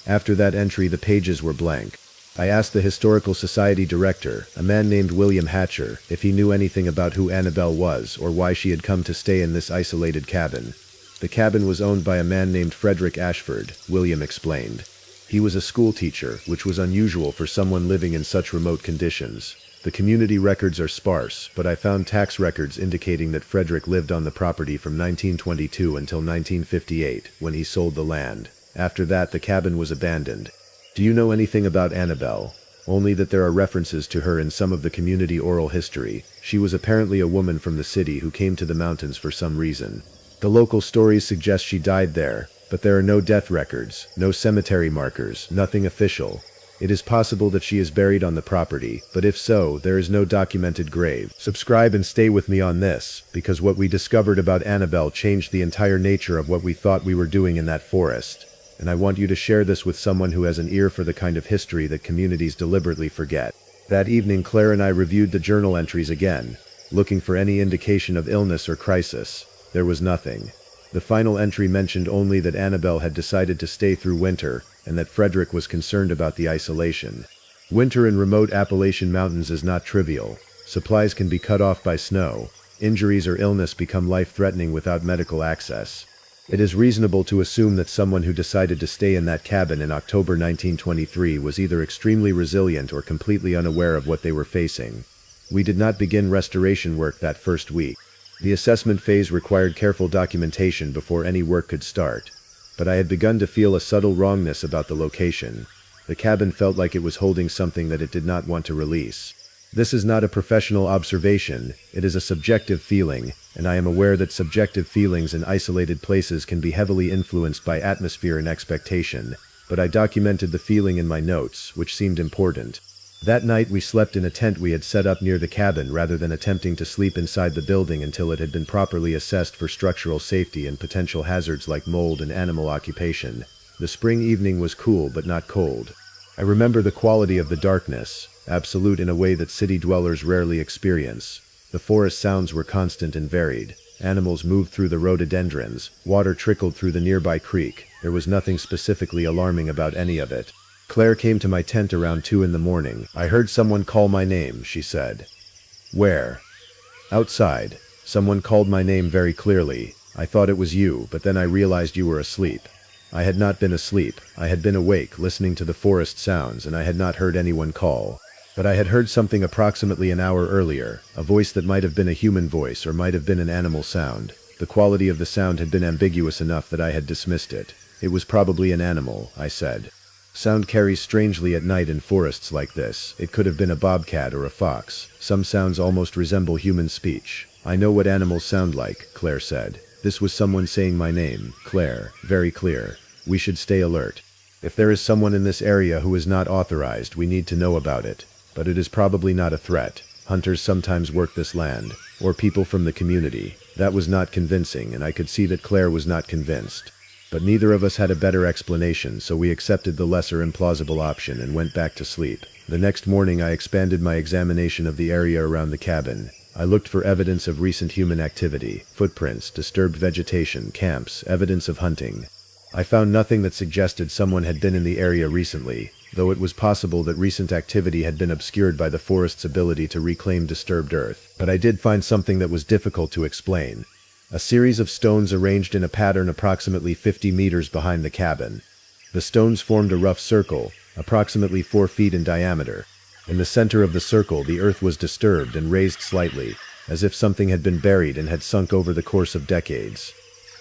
After that entry, the pages were blank. I asked the Historical Society director, a man named William Hatcher, if he knew anything about who Annabelle was or why she had come to stay in this isolated cabin. The cabin was owned by a man named Frederick Ashford, William explained. He was a school teacher, which was unusual for someone living in such remote conditions. The community records are sparse, but I found tax records indicating that Frederick lived on the property from 1922 until 1958, when he sold the land. After that, the cabin was abandoned. Do you know anything about Annabelle? Only that there are references to her in some of the community oral history. She was apparently a woman from the city who came to the mountains for some reason. The local stories suggest she died there, but there are no death records, no cemetery markers, nothing official. It is possible that she is buried on the property, but if so, there is no documented grave. Subscribe and stay with me on this, because what we discovered about Annabelle changed the entire nature of what we thought we were doing in that forest. And I want you to share this with someone who has an ear for the kind of history that communities deliberately forget. That evening, Claire and I reviewed the journal entries again, looking for any indication of illness or crisis. There was nothing. The final entry mentioned only that Annabelle had decided to stay through winter, and that Frederick was concerned about the isolation. Winter in remote Appalachian mountains is not trivial. Supplies can be cut off by snow. Injuries or illness become life-threatening without medical access. It is reasonable to assume that someone who decided to stay in that cabin in October 1923 was either extremely resilient or completely unaware of what they were facing. We did not begin restoration work that first week. The assessment phase required careful documentation before any work could start. But I had begun to feel a subtle wrongness about the location. The cabin felt like it was holding something that it did not want to release. This is not a professional observation, it is a subjective feeling, and I am aware that subjective feelings in isolated places can be heavily influenced by atmosphere and expectation, but I documented the feeling in my notes, which seemed important. That night we slept in a tent we had set up near the cabin rather than attempting to sleep inside the building until it had been properly assessed for structural safety and potential hazards like mold and animal occupation. The spring evening was cool but not cold. I remember the quality of the darkness, absolute in a way that city dwellers rarely experience. The forest sounds were constant and varied. Animals moved through the rhododendrons, water trickled through the nearby creek. There was nothing specifically alarming about any of it. Claire came to my tent around 2 in the morning. "I heard someone call my name," she said. "Where?" "Outside. Someone called my name very clearly. I thought it was you, but then I realized you were asleep." I had not been asleep. I had been awake, listening to the forest sounds, and I had not heard anyone call. But I had heard something approximately an hour earlier, a voice that might have been a human voice or might have been an animal sound. The quality of the sound had been ambiguous enough that I had dismissed it. "It was probably an animal," I said. "Sound carries strangely at night in forests like this. It could have been a bobcat or a fox. Some sounds almost resemble human speech." "I know what animals sound like," Claire said. "This was someone saying my name, Claire, very clear. We should stay alert. If there is someone in this area who is not authorized, we need to know about it. But it is probably not a threat. Hunters sometimes work this land, or people from the community." That was not convincing, and I could see that Claire was not convinced. But neither of us had a better explanation, so we accepted the lesser implausible option and went back to sleep. The next morning I expanded my examination of the area around the cabin. I looked for evidence of recent human activity, footprints, disturbed vegetation, camps, evidence of hunting. I found nothing that suggested someone had been in the area recently, though it was possible that recent activity had been obscured by the forest's ability to reclaim disturbed earth. But I did find something that was difficult to explain. A series of stones arranged in a pattern approximately 50 meters behind the cabin. The stones formed a rough circle, approximately 4 feet in diameter. In the center of the circle, the earth was disturbed and raised slightly, as if something had been buried and had sunk over the course of decades.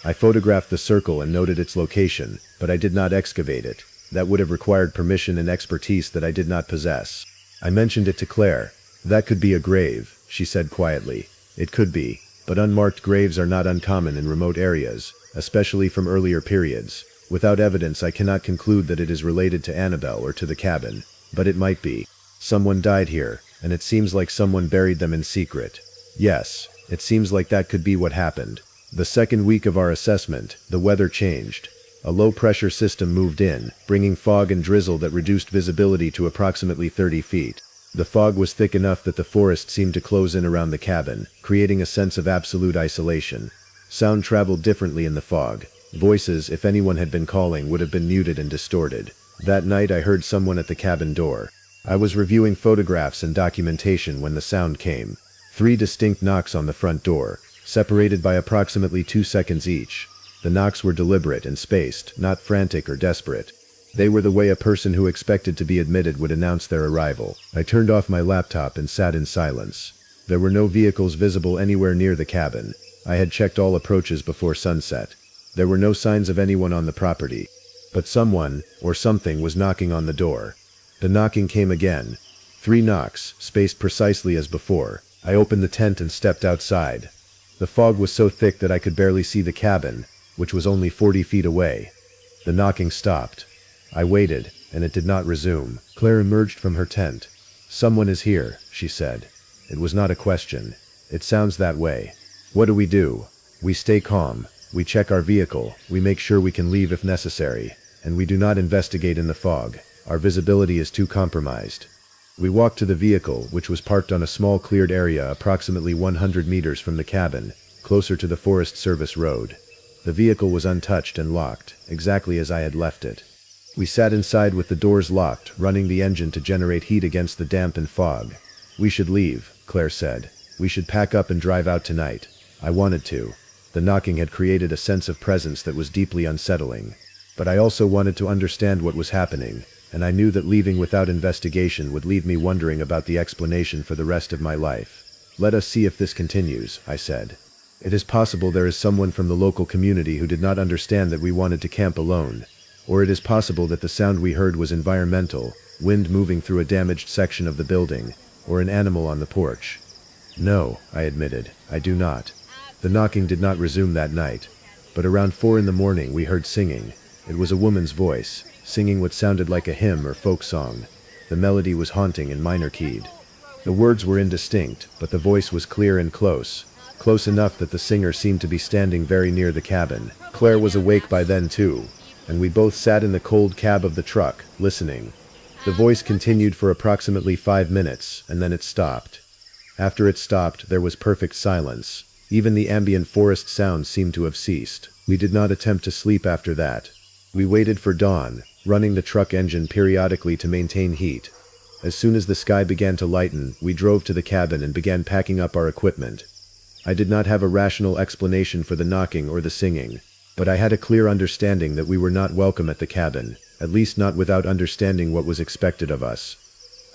I photographed the circle and noted its location, but I did not excavate it. That would have required permission and expertise that I did not possess. I mentioned it to Claire. "That could be a grave," she said quietly. "It could be, but unmarked graves are not uncommon in remote areas, especially from earlier periods. Without evidence, I cannot conclude that it is related to Annabelle or to the cabin, but it might be. Someone died here, and it seems like someone buried them in secret. Yes, it seems like that could be what happened." The second week of our assessment, the weather changed. A low-pressure system moved in, bringing fog and drizzle that reduced visibility to approximately 30 feet. The fog was thick enough that the forest seemed to close in around the cabin, creating a sense of absolute isolation. Sound traveled differently in the fog. Voices, if anyone had been calling, would have been muted and distorted. That night I heard someone at the cabin door. I was reviewing photographs and documentation when the sound came. 3 distinct knocks on the front door, separated by approximately 2 seconds each. The knocks were deliberate and spaced, not frantic or desperate. They were the way a person who expected to be admitted would announce their arrival. I turned off my laptop and sat in silence. There were no vehicles visible anywhere near the cabin. I had checked all approaches before sunset. There were no signs of anyone on the property. But someone, or something, was knocking on the door. The knocking came again. 3 knocks, spaced precisely as before. I opened the tent and stepped outside. The fog was so thick that I could barely see the cabin, which was only 40 feet away. The knocking stopped. I waited, and it did not resume. Claire emerged from her tent. "Someone is here," she said. It was not a question. "It sounds that way." "What do we do?" "We stay calm. We check our vehicle. We make sure we can leave if necessary. And we do not investigate in the fog. Our visibility is too compromised." We walked to the vehicle, which was parked on a small cleared area approximately 100 meters from the cabin, closer to the Forest Service road. The vehicle was untouched and locked, exactly as I had left it. We sat inside with the doors locked, running the engine to generate heat against the damp and fog. "We should leave," Claire said. "We should pack up and drive out tonight." I wanted to. The knocking had created a sense of presence that was deeply unsettling. But I also wanted to understand what was happening, and I knew that leaving without investigation would leave me wondering about the explanation for the rest of my life. "Let us see if this continues," I said. "It is possible there is someone from the local community who did not understand that we wanted to camp alone. Or it is possible that the sound we heard was environmental, wind moving through a damaged section of the building, or an animal on the porch." "No," I admitted, "I do not." The knocking did not resume that night. But around 4 in the morning we heard singing. It was a woman's voice, singing what sounded like a hymn or folk song. The melody was haunting and minor keyed. The words were indistinct, but the voice was clear and close enough that the singer seemed to be standing very near the cabin. Claire was awake by then too, and we both sat in the cold cab of the truck, listening. The voice continued for approximately 5 minutes, and then it stopped. After it stopped, there was perfect silence. Even the ambient forest sounds seemed to have ceased. We did not attempt to sleep after that. We waited for dawn, running the truck engine periodically to maintain heat. As soon as the sky began to lighten, we drove to the cabin and began packing up our equipment. I did not have a rational explanation for the knocking or the singing, but I had a clear understanding that we were not welcome at the cabin, at least not without understanding what was expected of us.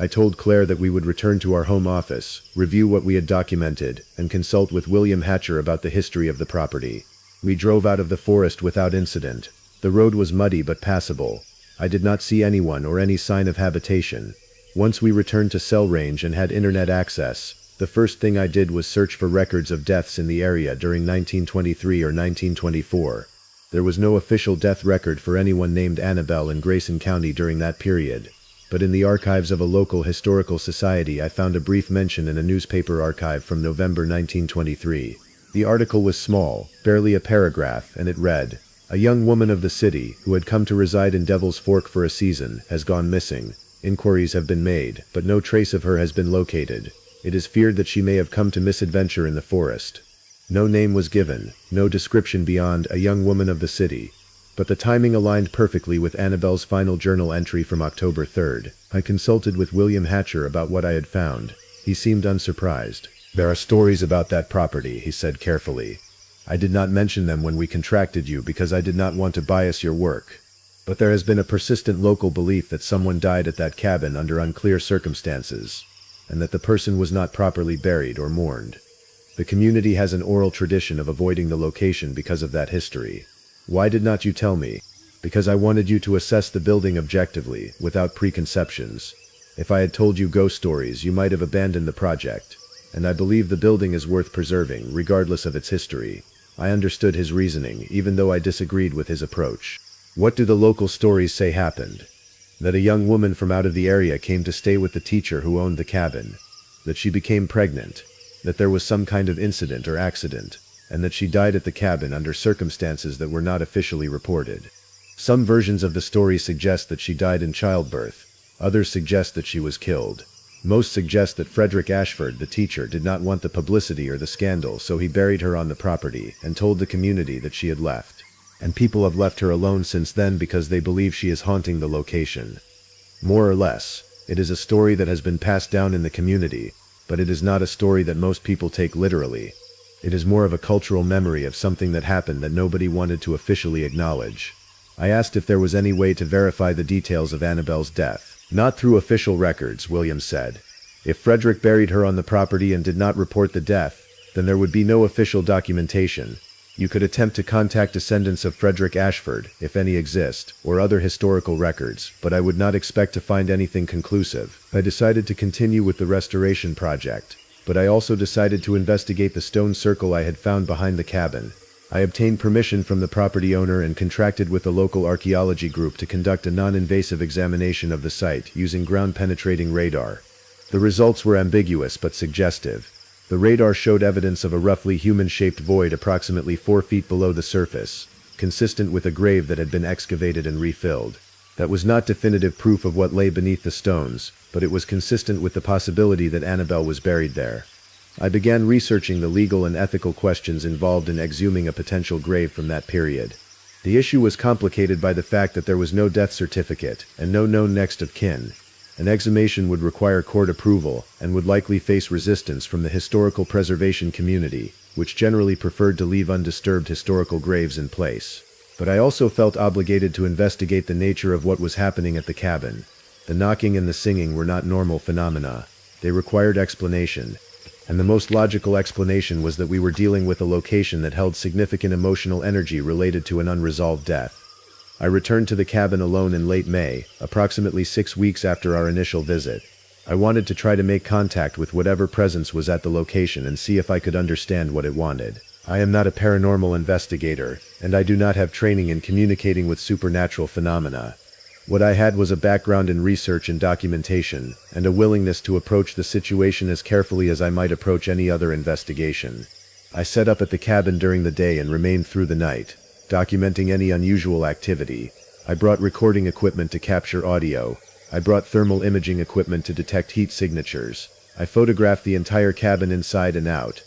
I told Claire that we would return to our home office, review what we had documented, and consult with William Hatcher about the history of the property. We drove out of the forest without incident. The road was muddy but passable. I did not see anyone or any sign of habitation. Once we returned to cell range and had internet access, the first thing I did was search for records of deaths in the area during 1923 or 1924. There was no official death record for anyone named Annabelle in Grayson County during that period. But in the archives of a local historical society I found a brief mention in a newspaper archive from November 1923. The article was small, barely a paragraph, and it read, "A young woman of the city, who had come to reside in Devil's Fork for a season, has gone missing. Inquiries have been made, but no trace of her has been located. It is feared that she may have come to misadventure in the forest." No name was given, no description beyond "a young woman of the city." But the timing aligned perfectly with Annabelle's final journal entry from October 3rd. I consulted with William Hatcher about what I had found. He seemed unsurprised. "There are stories about that property," he said carefully. "I did not mention them when we contracted you because I did not want to bias your work. But there has been a persistent local belief that someone died at that cabin under unclear circumstances, and that the person was not properly buried or mourned. The community has an oral tradition of avoiding the location because of that history. Why did not you tell me?" "Because I wanted you to assess the building objectively, without preconceptions. If I had told you ghost stories, you might have abandoned the project. And I believe the building is worth preserving, regardless of its history." I understood his reasoning, even though I disagreed with his approach. "What do the local stories say happened?" "That a young woman from out of the area came to stay with the teacher who owned the cabin. That she became pregnant. That there was some kind of incident or accident, and that she died at the cabin under circumstances that were not officially reported. Some versions of the story suggest that she died in childbirth. Others suggest that she was killed. Most suggest that Frederick Ashford, the teacher, did not want the publicity or the scandal, so he buried her on the property and told the community that she had left. And people have left her alone since then because they believe she is haunting the location. More or less. It is a story that has been passed down in the community, but it is not a story that most people take literally. It is more of a cultural memory of something that happened that nobody wanted to officially acknowledge. I asked if there was any way to verify the details of Annabelle's death. Not through official records, Williams said. If Frederick buried her on the property and did not report the death, then there would be no official documentation. You could attempt to contact descendants of Frederick Ashford, if any exist, or other historical records, but I would not expect to find anything conclusive. I decided to continue with the restoration project, but I also decided to investigate the stone circle I had found behind the cabin. I obtained permission from the property owner and contracted with a local archaeology group to conduct a non-invasive examination of the site using ground-penetrating radar. The results were ambiguous but suggestive. The radar showed evidence of a roughly human-shaped void approximately 4 feet below the surface, consistent with a grave that had been excavated and refilled. That was not definitive proof of what lay beneath the stones, but it was consistent with the possibility that Annabelle was buried there. I began researching the legal and ethical questions involved in exhuming a potential grave from that period. The issue was complicated by the fact that there was no death certificate and no known next of kin. An exhumation would require court approval and would likely face resistance from the historical preservation community, which generally preferred to leave undisturbed historical graves in place. But I also felt obligated to investigate the nature of what was happening at the cabin. The knocking and the singing were not normal phenomena. They required explanation. And the most logical explanation was that we were dealing with a location that held significant emotional energy related to an unresolved death. I returned to the cabin alone in late May, approximately 6 weeks after our initial visit. I wanted to try to make contact with whatever presence was at the location and see if I could understand what it wanted. I am not a paranormal investigator, and I do not have training in communicating with supernatural phenomena. What I had was a background in research and documentation, and a willingness to approach the situation as carefully as I might approach any other investigation. I set up at the cabin during the day and remained through the night, documenting any unusual activity. I brought recording equipment to capture audio. I brought thermal imaging equipment to detect heat signatures. I photographed the entire cabin inside and out.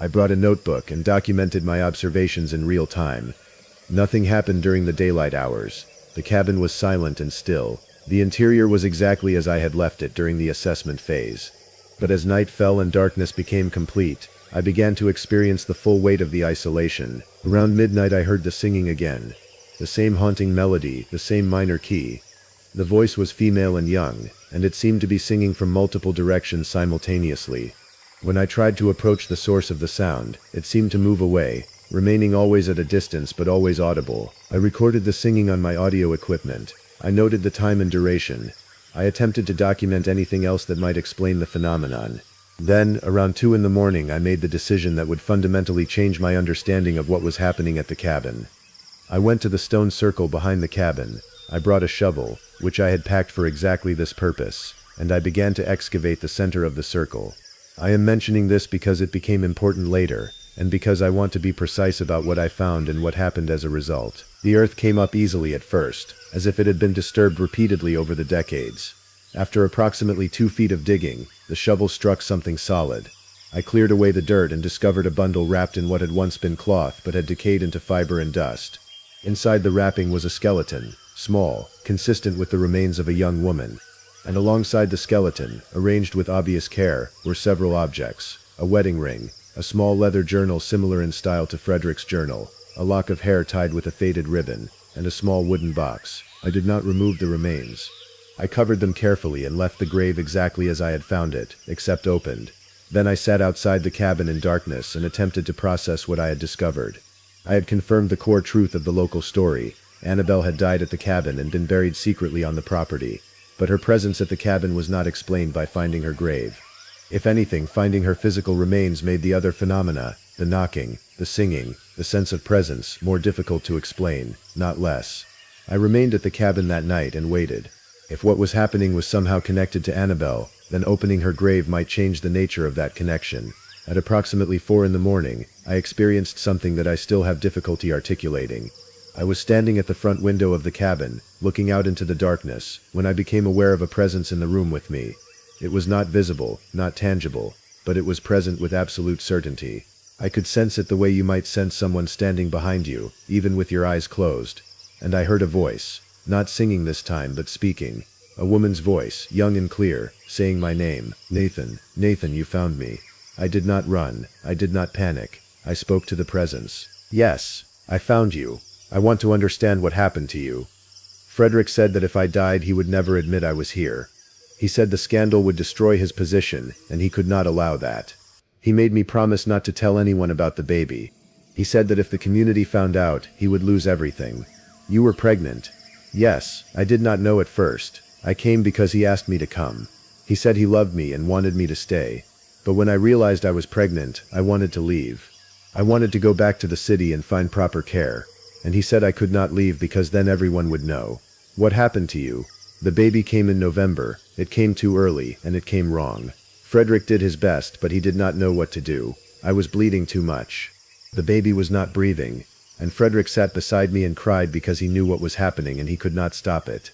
I brought a notebook and documented my observations in real time. Nothing happened during the daylight hours. The cabin was silent and still. The interior was exactly as I had left it during the assessment phase. But as night fell and darkness became complete, I began to experience the full weight of the isolation. Around midnight I heard the singing again. The same haunting melody, the same minor key. The voice was female and young, and it seemed to be singing from multiple directions simultaneously. When I tried to approach the source of the sound, it seemed to move away, remaining always at a distance but always audible. I recorded the singing on my audio equipment. I noted the time and duration. I attempted to document anything else that might explain the phenomenon. Then, around 2 in the morning, I made the decision that would fundamentally change my understanding of what was happening at the cabin. I went to the stone circle behind the cabin. I brought a shovel, which I had packed for exactly this purpose, and I began to excavate the center of the circle. I am mentioning this because it became important later, and because I want to be precise about what I found and what happened as a result. The earth came up easily at first, as if it had been disturbed repeatedly over the decades. After approximately 2 feet of digging, the shovel struck something solid. I cleared away the dirt and discovered a bundle wrapped in what had once been cloth but had decayed into fiber and dust. Inside the wrapping was a skeleton, small, consistent with the remains of a young woman. And alongside the skeleton, arranged with obvious care, were several objects: a wedding ring, a small leather journal similar in style to Frederick's journal, a lock of hair tied with a faded ribbon, and a small wooden box. I did not remove the remains. I covered them carefully and left the grave exactly as I had found it, except opened. Then I sat outside the cabin in darkness and attempted to process what I had discovered. I had confirmed the core truth of the local story. Annabelle had died at the cabin and been buried secretly on the property. But her presence at the cabin was not explained by finding her grave. If anything, finding her physical remains made the other phenomena, the knocking, the singing, the sense of presence, more difficult to explain, not less. I remained at the cabin that night and waited. If what was happening was somehow connected to Annabelle, then opening her grave might change the nature of that connection. At approximately 4 in the morning, I experienced something that I still have difficulty articulating. I was standing at the front window of the cabin, looking out into the darkness, when I became aware of a presence in the room with me. It was not visible, not tangible, but it was present with absolute certainty. I could sense it the way you might sense someone standing behind you, even with your eyes closed. And I heard a voice, not singing this time but speaking. A woman's voice, young and clear, saying my name. Nathan, Nathan, you found me. I did not run. I did not panic. I spoke to the presence. Yes, I found you. I want to understand what happened to you. Frederick said that if I died, he would never admit I was here. He said the scandal would destroy his position, and he could not allow that. He made me promise not to tell anyone about the baby. He said that if the community found out, he would lose everything. You were pregnant. Yes, I did not know at first. I came because he asked me to come. He said he loved me and wanted me to stay. But when I realized I was pregnant, I wanted to leave. I wanted to go back to the city and find proper care. And he said I could not leave because then everyone would know. What happened to you? The baby came in November. It came too early, and it came wrong. Frederick did his best, but he did not know what to do. I was bleeding too much. The baby was not breathing, and Frederick sat beside me and cried because he knew what was happening and he could not stop it.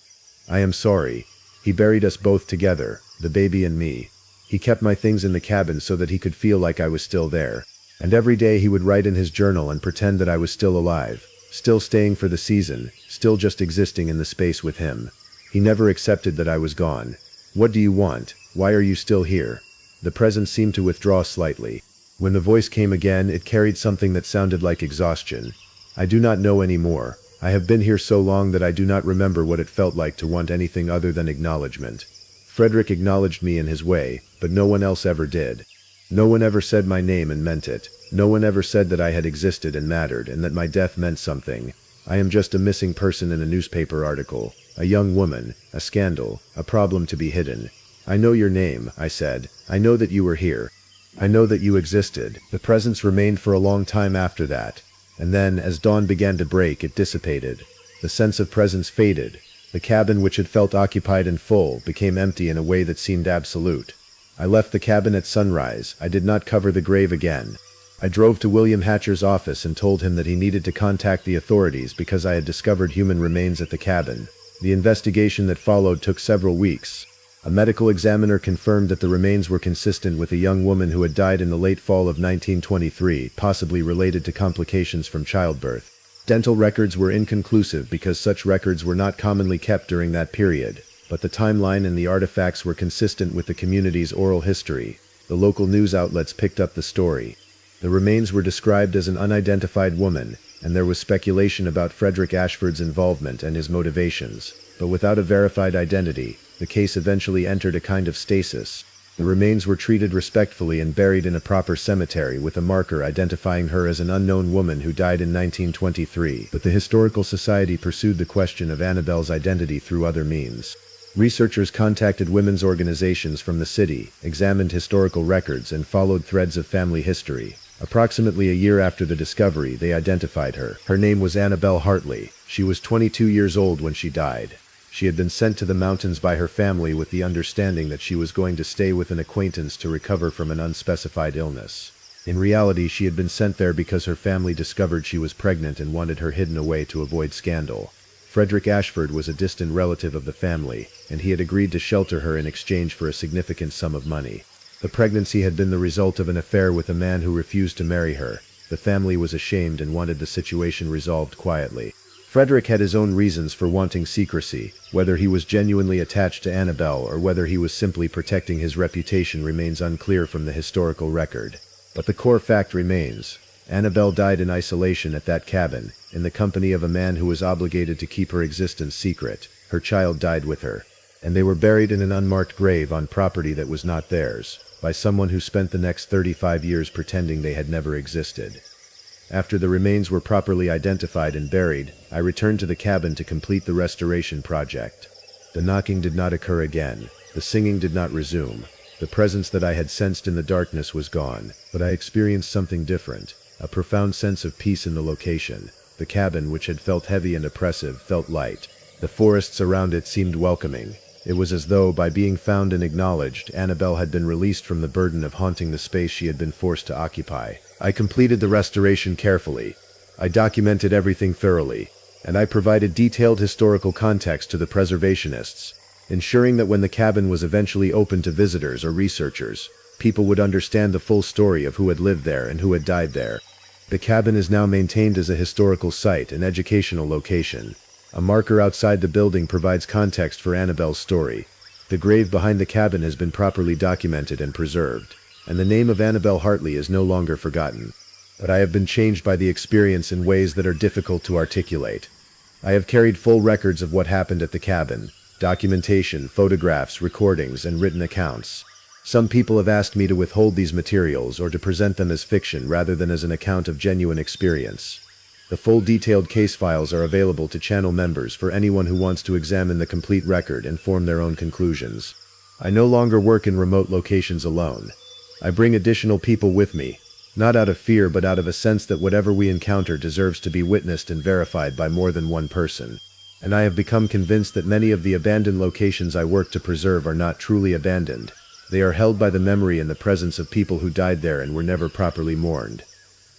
I am sorry. He buried us both together, the baby and me. He kept my things in the cabin so that he could feel like I was still there. And every day he would write in his journal and pretend that I was still alive, still staying for the season, still just existing in the space with him. He never accepted that I was gone. What do you want? Why are you still here? The presence seemed to withdraw slightly. When the voice came again, it carried something that sounded like exhaustion. I do not know anymore. I have been here so long that I do not remember what it felt like to want anything other than acknowledgement. Frederick acknowledged me in his way, but no one else ever did. No one ever said my name and meant it. No one ever said that I had existed and mattered and that my death meant something. I am just a missing person in a newspaper article. A young woman, a scandal, a problem to be hidden. I know your name, I said. I know that you were here. I know that you existed. The presence remained for a long time after that. And then, as dawn began to break, it dissipated. The sense of presence faded. The cabin, which had felt occupied and full, became empty in a way that seemed absolute. I left the cabin at sunrise. I did not cover the grave again. I drove to William Hatcher's office and told him that he needed to contact the authorities because I had discovered human remains at the cabin. The investigation that followed took several weeks. A medical examiner confirmed that the remains were consistent with a young woman who had died in the late fall of 1923, possibly related to complications from childbirth. Dental records were inconclusive because such records were not commonly kept during that period, but the timeline and the artifacts were consistent with the community's oral history. The local news outlets picked up the story. The remains were described as an unidentified woman, and there was speculation about Frederick Ashford's involvement and his motivations, but without a verified identity, the case eventually entered a kind of stasis. The remains were treated respectfully and buried in a proper cemetery with a marker identifying her as an unknown woman who died in 1923, but the Historical Society pursued the question of Annabelle's identity through other means. Researchers contacted women's organizations from the city, examined historical records, and followed threads of family history. Approximately a year after the discovery, they identified her. Her name was Annabelle Hartley. She was 22 years old when she died. She had been sent to the mountains by her family with the understanding that she was going to stay with an acquaintance to recover from an unspecified illness. In reality, she had been sent there because her family discovered she was pregnant and wanted her hidden away to avoid scandal. Frederick Ashford was a distant relative of the family, and he had agreed to shelter her in exchange for a significant sum of money. The pregnancy had been the result of an affair with a man who refused to marry her. The family was ashamed and wanted the situation resolved quietly. Frederick had his own reasons for wanting secrecy. Whether he was genuinely attached to Annabelle or whether he was simply protecting his reputation remains unclear from the historical record. But the core fact remains. Annabelle died in isolation at that cabin, in the company of a man who was obligated to keep her existence secret. Her child died with her. And they were buried in an unmarked grave on property that was not theirs, by someone who spent the next 35 years pretending they had never existed. After the remains were properly identified and buried, I returned to the cabin to complete the restoration project. The knocking did not occur again. The singing did not resume. The presence that I had sensed in the darkness was gone, but I experienced something different, a profound sense of peace in the location. The cabin, which had felt heavy and oppressive, felt light. The forests around it seemed welcoming. It was as though, by being found and acknowledged, Annabelle had been released from the burden of haunting the space she had been forced to occupy. I completed the restoration carefully. I documented everything thoroughly, and I provided detailed historical context to the preservationists, ensuring that when the cabin was eventually open to visitors or researchers, people would understand the full story of who had lived there and who had died there. The cabin is now maintained as a historical site and educational location. A marker outside the building provides context for Annabelle's story. The grave behind the cabin has been properly documented and preserved, and the name of Annabelle Hartley is no longer forgotten. But I have been changed by the experience in ways that are difficult to articulate. I have carried full records of what happened at the cabin, documentation, photographs, recordings, and written accounts. Some people have asked me to withhold these materials or to present them as fiction rather than as an account of genuine experience. The full detailed case files are available to channel members for anyone who wants to examine the complete record and form their own conclusions. I no longer work in remote locations alone. I bring additional people with me, not out of fear but out of a sense that whatever we encounter deserves to be witnessed and verified by more than one person. And I have become convinced that many of the abandoned locations I work to preserve are not truly abandoned. They are held by the memory and the presence of people who died there and were never properly mourned.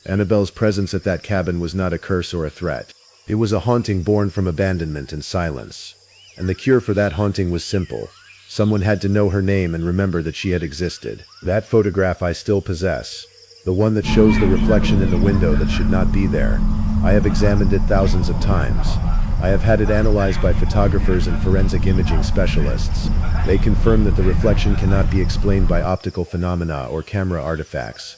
Annabelle's presence at that cabin was not a curse or a threat. It was a haunting born from abandonment and silence. And the cure for that haunting was simple. Someone had to know her name and remember that she had existed. That photograph I still possess. The one that shows the reflection in the window that should not be there. I have examined it thousands of times. I have had it analyzed by photographers and forensic imaging specialists. They confirm that the reflection cannot be explained by optical phenomena or camera artifacts.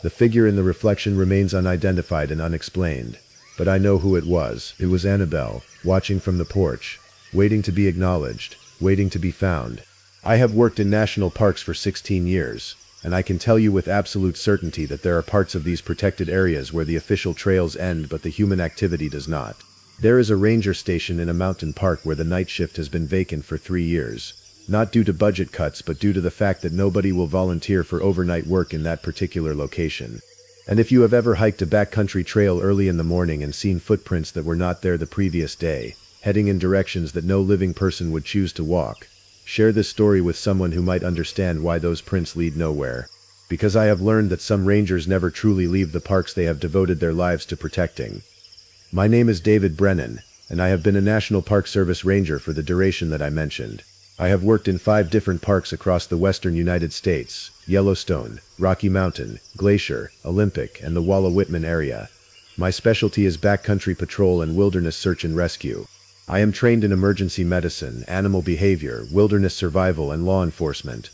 The figure in the reflection remains unidentified and unexplained. But I know who it was. It was Annabelle, watching from the porch, waiting to be acknowledged, waiting to be found. I have worked in national parks for 16 years, and I can tell you with absolute certainty that there are parts of these protected areas where the official trails end but the human activity does not. There is a ranger station in a mountain park where the night shift has been vacant for 3 years. Not due to budget cuts but due to the fact that nobody will volunteer for overnight work in that particular location. And if you have ever hiked a backcountry trail early in the morning and seen footprints that were not there the previous day, heading in directions that no living person would choose to walk, share this story with someone who might understand why those prints lead nowhere. Because I have learned that some rangers never truly leave the parks they have devoted their lives to protecting. My name is David Brennan, and I have been a National Park Service ranger for the duration that I mentioned. I have worked in 5 different parks across the western United States: Yellowstone, Rocky Mountain, Glacier, Olympic, and the Walla-Whitman area. My specialty is backcountry patrol and wilderness search and rescue. I am trained in emergency medicine, animal behavior, wilderness survival, and law enforcement.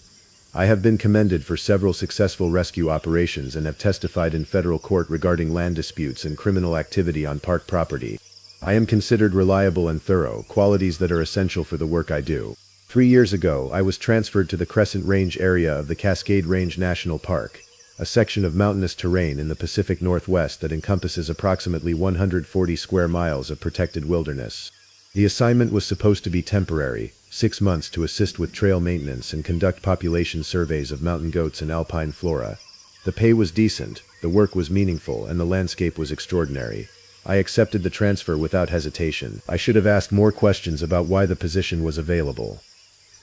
I have been commended for several successful rescue operations and have testified in federal court regarding land disputes and criminal activity on park property. I am considered reliable and thorough, qualities that are essential for the work I do. 3 years ago, I was transferred to the Crescent Range area of the Cascade Range National Park, a section of mountainous terrain in the Pacific Northwest that encompasses approximately 140 square miles of protected wilderness. The assignment was supposed to be temporary, 6 months to assist with trail maintenance and conduct population surveys of mountain goats and alpine flora. The pay was decent, the work was meaningful, and the landscape was extraordinary. I accepted the transfer without hesitation. I should have asked more questions about why the position was available.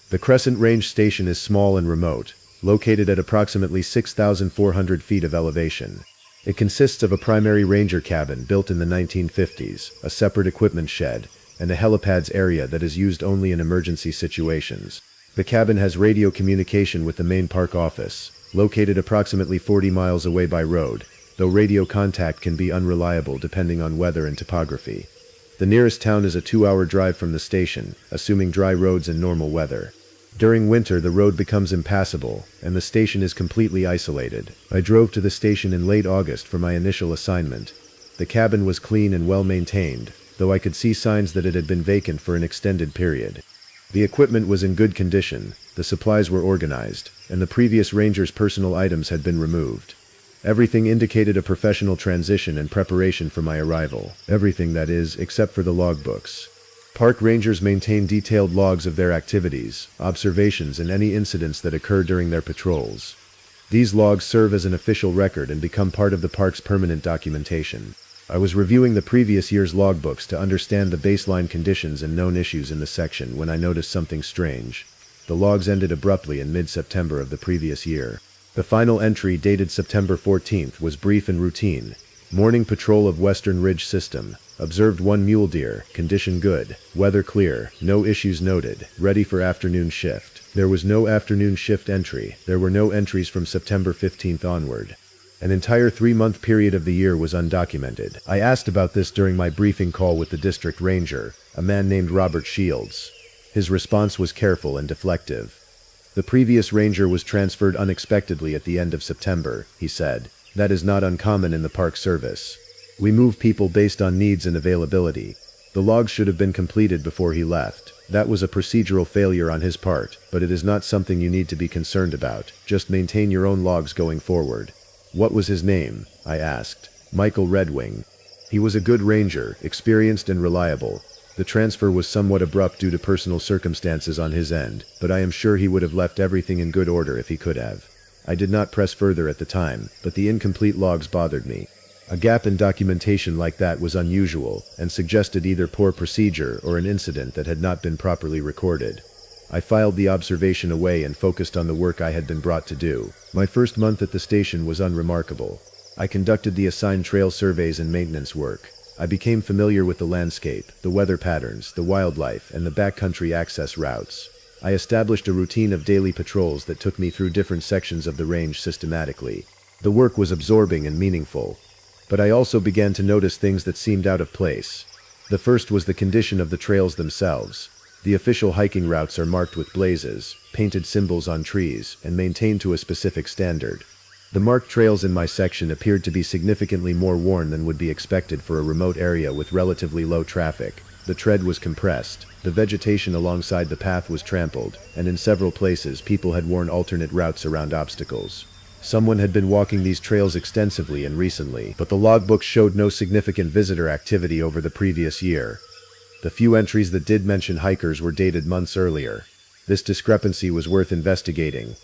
The Crescent Range Station is small and remote, located at approximately 6,400 feet of elevation. It consists of a primary ranger cabin built in the 1950s, a separate equipment shed, and a helipads area that is used only in emergency situations. The cabin has radio communication with the main park office, located approximately 40 miles away by road, though radio contact can be unreliable depending on weather and topography. The nearest town is a 2-hour drive from the station, assuming dry roads and normal weather. During winter the road becomes impassable, and the station is completely isolated. I drove to the station in late August for my initial assignment. The cabin was clean and well maintained, though I could see signs that it had been vacant for an extended period. The equipment was in good condition, the supplies were organized, and the previous ranger's personal items had been removed. Everything indicated a professional transition and preparation for my arrival. Everything, that is, except for the logbooks. Park rangers maintain detailed logs of their activities, observations, and any incidents that occur during their patrols. These logs serve as an official record and become part of the park's permanent documentation. I was reviewing the previous year's logbooks to understand the baseline conditions and known issues in the section when I noticed something strange. The logs ended abruptly in mid-September of the previous year. The final entry, dated September 14th, was brief and routine. Morning patrol of Western Ridge System. Observed 1 mule deer, condition good, weather clear, no issues noted, ready for afternoon shift. There was no afternoon shift entry. There were no entries from September 15th onward. An entire 3-month period of the year was undocumented. I asked about this during my briefing call with the district ranger, a man named Robert Shields. His response was careful and deflective. The previous ranger was transferred unexpectedly at the end of September, he said. That is not uncommon in the Park Service. We move people based on needs and availability. The logs should have been completed before he left. That was a procedural failure on his part, but it is not something you need to be concerned about. Just maintain your own logs going forward. What was his name? I asked. Michael Redwing. He was a good ranger, experienced and reliable. The transfer was somewhat abrupt due to personal circumstances on his end, but I am sure he would have left everything in good order if he could have. I did not press further at the time, but the incomplete logs bothered me. A gap in documentation like that was unusual, and suggested either poor procedure or an incident that had not been properly recorded. I filed the observation away and focused on the work I had been brought to do. My first month at the station was unremarkable. I conducted the assigned trail surveys and maintenance work. I became familiar with the landscape, the weather patterns, the wildlife, and the backcountry access routes. I established a routine of daily patrols that took me through different sections of the range systematically. The work was absorbing and meaningful. But I also began to notice things that seemed out of place. The first was the condition of the trails themselves. The official hiking routes are marked with blazes, painted symbols on trees, and maintained to a specific standard. The marked trails in my section appeared to be significantly more worn than would be expected for a remote area with relatively low traffic. The tread was compressed, the vegetation alongside the path was trampled, and in several places people had worn alternate routes around obstacles. Someone had been walking these trails extensively and recently, but the logbooks showed no significant visitor activity over the previous year. The few entries that did mention hikers were dated months earlier. This discrepancy was worth investigating.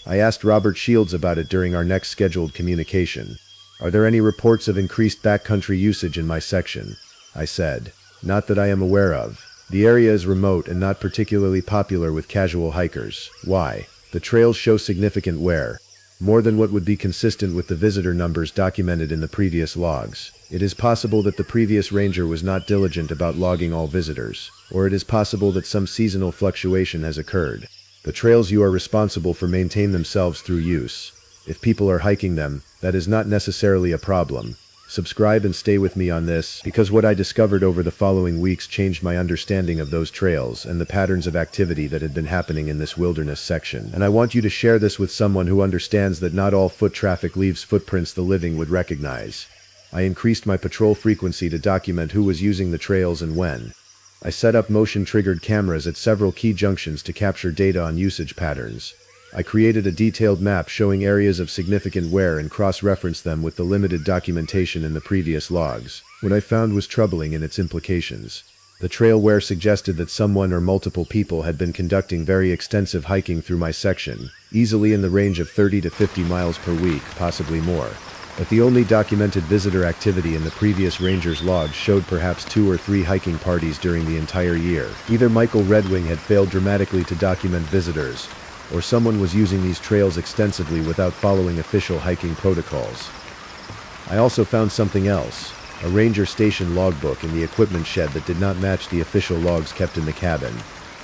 I asked Robert Shields about it during our next scheduled communication. Are there any reports of increased backcountry usage in my section? I said. Not that I am aware of. The area is remote and not particularly popular with casual hikers. Why? The trails show significant wear. More than what would be consistent with the visitor numbers documented in the previous logs. It is possible that the previous ranger was not diligent about logging all visitors, or it is possible that some seasonal fluctuation has occurred. The trails you are responsible for maintain themselves through use. If people are hiking them, that is not necessarily a problem. Subscribe and stay with me on this, because what I discovered over the following weeks changed my understanding of those trails and the patterns of activity that had been happening in this wilderness section. And I want you to share this with someone who understands that not all foot traffic leaves footprints the living would recognize. I increased my patrol frequency to document who was using the trails and when. I set up motion-triggered cameras at several key junctions to capture data on usage patterns. I created a detailed map showing areas of significant wear and cross-referenced them with the limited documentation in the previous logs. What I found was troubling in its implications. The trail wear suggested that someone or multiple people had been conducting very extensive hiking through my section, easily in the range of 30 to 50 miles per week, possibly more. But the only documented visitor activity in the previous ranger's logs showed perhaps 2 or 3 hiking parties during the entire year. Either Michael Redwing had failed dramatically to document visitors, or someone was using these trails extensively without following official hiking protocols. I also found something else, a ranger station logbook in the equipment shed that did not match the official logs kept in the cabin.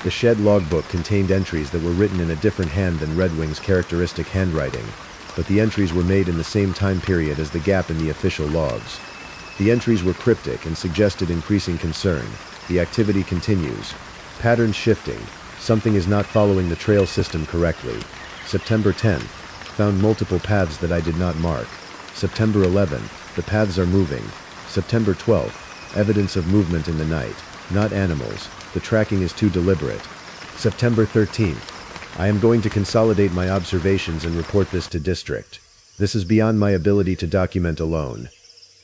The shed logbook contained entries that were written in a different hand than Redwing's characteristic handwriting, but the entries were made in the same time period as the gap in the official logs. The entries were cryptic and suggested increasing concern. The activity continues. Patterns shifting. Something is not following the trail system correctly. September 10th. Found multiple paths that I did not mark. September 11th. The paths are moving. September 12th. Evidence of movement in the night. Not animals. The tracking is too deliberate. September 13th. I am going to consolidate my observations and report this to district. This is beyond my ability to document alone.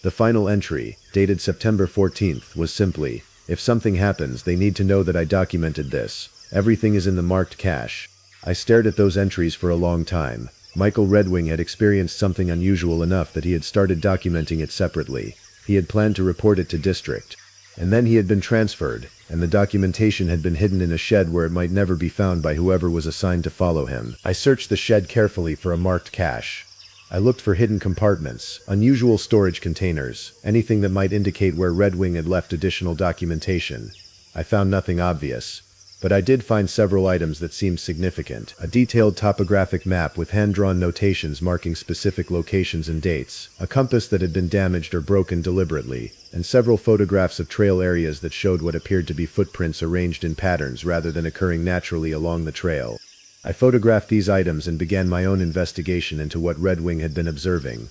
The final entry, dated September 14th, was simply, if something happens, they need to know that I documented this. Everything is in the marked cache. I stared at those entries for a long time. Michael Redwing had experienced something unusual enough that he had started documenting it separately. He had planned to report it to district. And then he had been transferred, and the documentation had been hidden in a shed where it might never be found by whoever was assigned to follow him. I searched the shed carefully for a marked cache. I looked for hidden compartments, unusual storage containers, anything that might indicate where Redwing had left additional documentation. I found nothing obvious. But I did find several items that seemed significant. A detailed topographic map with hand-drawn notations marking specific locations and dates, a compass that had been damaged or broken deliberately, and several photographs of trail areas that showed what appeared to be footprints arranged in patterns rather than occurring naturally along the trail. I photographed these items and began my own investigation into what Redwing had been observing.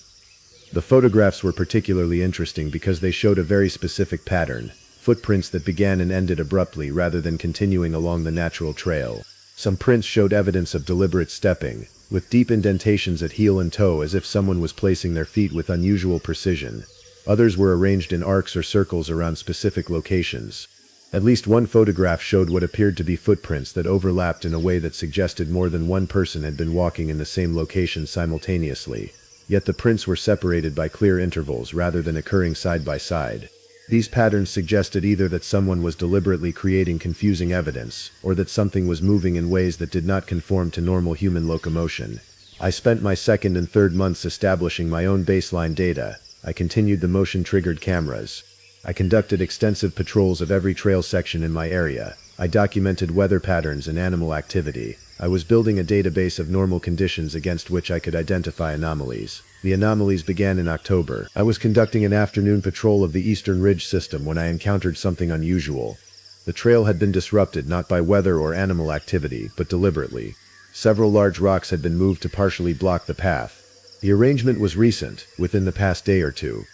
The photographs were particularly interesting because they showed a very specific pattern. Footprints that began and ended abruptly rather than continuing along the natural trail. Some prints showed evidence of deliberate stepping, with deep indentations at heel and toe as if someone was placing their feet with unusual precision. Others were arranged in arcs or circles around specific locations. At least one photograph showed what appeared to be footprints that overlapped in a way that suggested more than one person had been walking in the same location simultaneously. Yet the prints were separated by clear intervals rather than occurring side by side. These patterns suggested either that someone was deliberately creating confusing evidence, or that something was moving in ways that did not conform to normal human locomotion. I spent my second and third months establishing my own baseline data. I continued the motion-triggered cameras. I conducted extensive patrols of every trail section in my area. I documented weather patterns and animal activity. I was building a database of normal conditions against which I could identify anomalies. The anomalies began in October. I was conducting an afternoon patrol of the Eastern Ridge system when I encountered something unusual. The trail had been disrupted not by weather or animal activity, but deliberately. Several large rocks had been moved to partially block the path. The arrangement was recent, within the past day or two.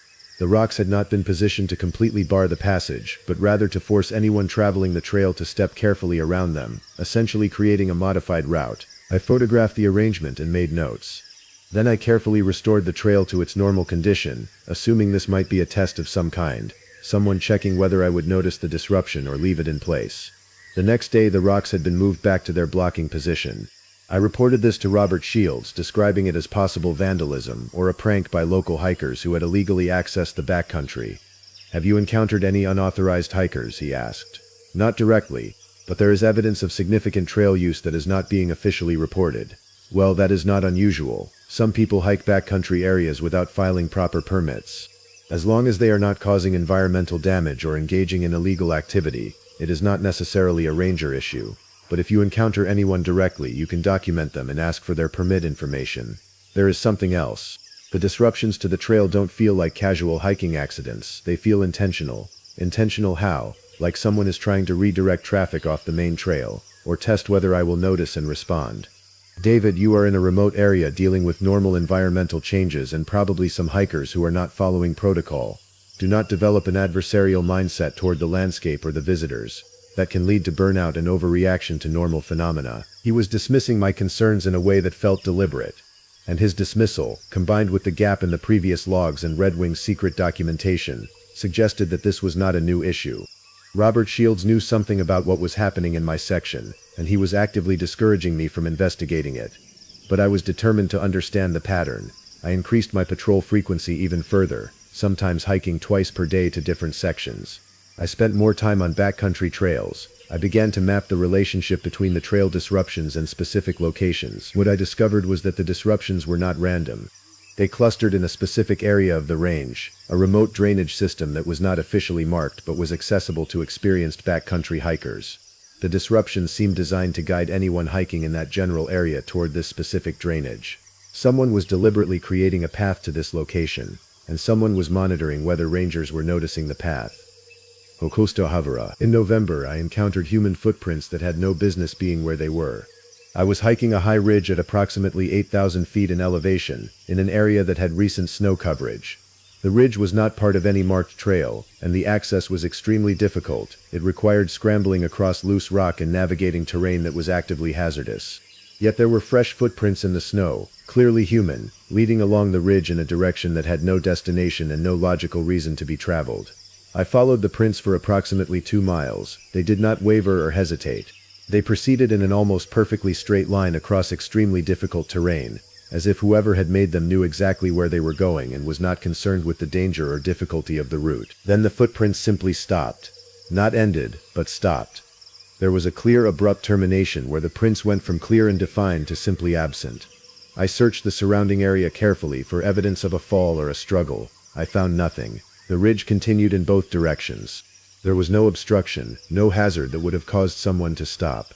The rocks had not been positioned to completely bar the passage, but rather to force anyone traveling the trail to step carefully around them, essentially creating a modified route. I photographed the arrangement and made notes. Then I carefully restored the trail to its normal condition, assuming this might be a test of some kind, someone checking whether I would notice the disruption or leave it in place. The next day the rocks had been moved back to their blocking position. I reported this to Robert Shields, describing it as possible vandalism or a prank by local hikers who had illegally accessed the backcountry. "Have you encountered any unauthorized hikers?" he asked. "Not directly, but there is evidence of significant trail use that is not being officially reported." "Well, that is not unusual. Some people hike backcountry areas without filing proper permits. As long as they are not causing environmental damage or engaging in illegal activity, it is not necessarily a ranger issue. But if you encounter anyone directly, you can document them and ask for their permit information. There is something else. The disruptions to the trail don't feel like casual hiking accidents, they feel intentional. Intentional how? Like someone is trying to redirect traffic off the main trail, or test whether I will notice and respond. David, you are in a remote area dealing with normal environmental changes and probably some hikers who are not following protocol. Do not develop an adversarial mindset toward the landscape or the visitors. That can lead to burnout and overreaction to normal phenomena. He was dismissing my concerns in a way that felt deliberate. And his dismissal, combined with the gap in the previous logs and Redwing's secret documentation, suggested that this was not a new issue. Robert Shields knew something about what was happening in my section, and he was actively discouraging me from investigating it. But I was determined to understand the pattern. I increased my patrol frequency even further, sometimes hiking twice per day to different sections. I spent more time on backcountry trails. I began to map the relationship between the trail disruptions and specific locations. What I discovered was that the disruptions were not random. They clustered in a specific area of the range, a remote drainage system that was not officially marked but was accessible to experienced backcountry hikers. The disruptions seemed designed to guide anyone hiking in that general area toward this specific drainage. Someone was deliberately creating a path to this location, and someone was monitoring whether rangers were noticing the path. Hokosto Havara. In November, I encountered human footprints that had no business being where they were. I was hiking a high ridge at approximately 8,000 feet in elevation, in an area that had recent snow coverage. The ridge was not part of any marked trail, and the access was extremely difficult. It required scrambling across loose rock and navigating terrain that was actively hazardous. Yet there were fresh footprints in the snow, clearly human, leading along the ridge in a direction that had no destination and no logical reason to be traveled. I followed the prints for approximately 2 miles. They did not waver or hesitate. They proceeded in an almost perfectly straight line across extremely difficult terrain, as if whoever had made them knew exactly where they were going and was not concerned with the danger or difficulty of the route. Then the footprints simply stopped. Not ended, but stopped. There was a clear, abrupt termination where the prints went from clear and defined to simply absent. I searched the surrounding area carefully for evidence of a fall or a struggle. I found nothing. The ridge continued in both directions. There was no obstruction, no hazard that would have caused someone to stop.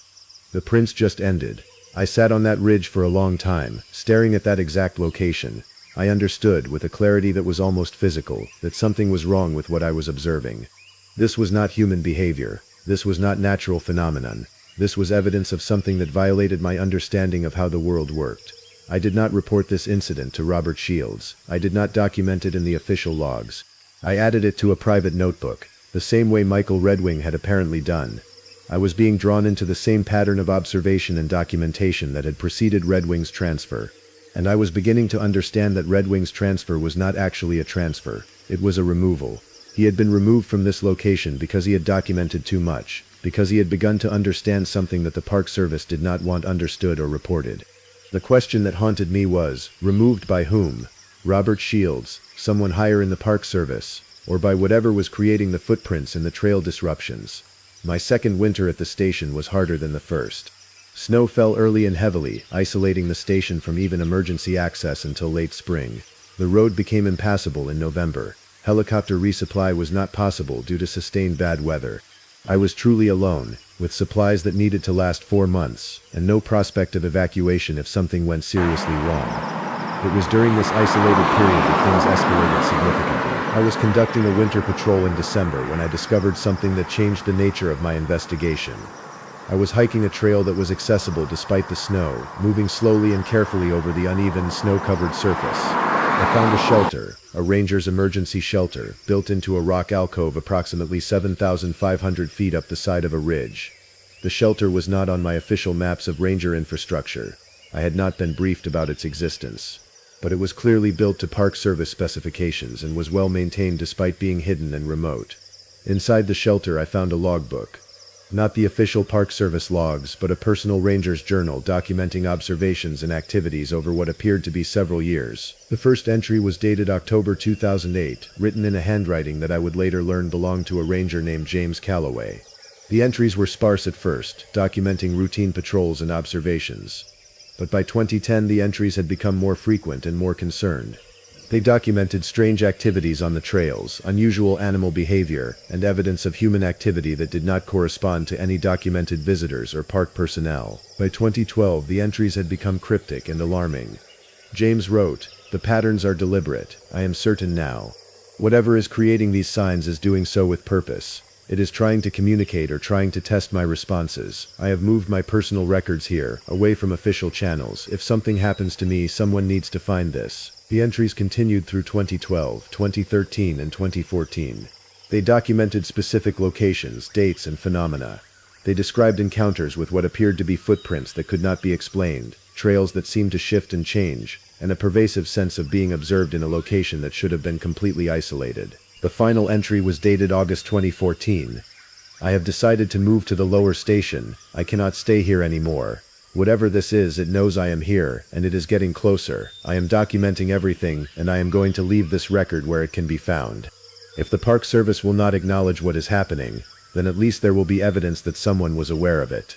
The prints just ended. I sat on that ridge for a long time, staring at that exact location. I understood, with a clarity that was almost physical, that something was wrong with what I was observing. This was not human behavior. This was not natural phenomenon. This was evidence of something that violated my understanding of how the world worked. I did not report this incident to Robert Shields. I did not document it in the official logs. I added it to a private notebook, the same way Michael Redwing had apparently done. I was being drawn into the same pattern of observation and documentation that had preceded Redwing's transfer. And I was beginning to understand that Redwing's transfer was not actually a transfer. It was a removal. He had been removed from this location because he had documented too much, because he had begun to understand something that the Park Service did not want understood or reported. The question that haunted me was, removed by whom? Robert Shields, someone higher in the Park Service, or by whatever was creating the footprints in the trail disruptions. My second winter at the station was harder than the first. Snow fell early and heavily, isolating the station from even emergency access until late spring. The road became impassable in November. Helicopter resupply was not possible due to sustained bad weather. I was truly alone, with supplies that needed to last 4 months, and no prospect of evacuation if something went seriously wrong. It was during this isolated period that things escalated significantly. I was conducting a winter patrol in December when I discovered something that changed the nature of my investigation. I was hiking a trail that was accessible despite the snow, moving slowly and carefully over the uneven, snow-covered surface. I found a shelter, a ranger's emergency shelter, built into a rock alcove approximately 7,500 feet up the side of a ridge. The shelter was not on my official maps of ranger infrastructure. I had not been briefed about its existence. But it was clearly built to Park Service specifications and was well maintained despite being hidden and remote. Inside the shelter I found a logbook. Not the official Park Service logs, but a personal ranger's journal documenting observations and activities over what appeared to be several years. The first entry was dated October 2008, written in a handwriting that I would later learn belonged to a ranger named James Calloway. The entries were sparse at first, documenting routine patrols and observations. But by 2010 the entries had become more frequent and more concerned. They documented strange activities on the trails, unusual animal behavior, and evidence of human activity that did not correspond to any documented visitors or park personnel. By 2012, the entries had become cryptic and alarming. James wrote, "The patterns are deliberate, I am certain now. Whatever is creating these signs is doing so with purpose. It is trying to communicate or trying to test my responses. I have moved my personal records here, away from official channels. If something happens to me, someone needs to find this." The entries continued through 2012, 2013, and 2014. They documented specific locations, dates, and phenomena. They described encounters with what appeared to be footprints that could not be explained, trails that seemed to shift and change, and a pervasive sense of being observed in a location that should have been completely isolated. The final entry was dated August 2014. "I have decided to move to the lower station. I cannot stay here anymore. Whatever this is, it knows I am here, and it is getting closer. I am documenting everything, and I am going to leave this record where it can be found. If the Park Service will not acknowledge what is happening, then at least there will be evidence that someone was aware of it."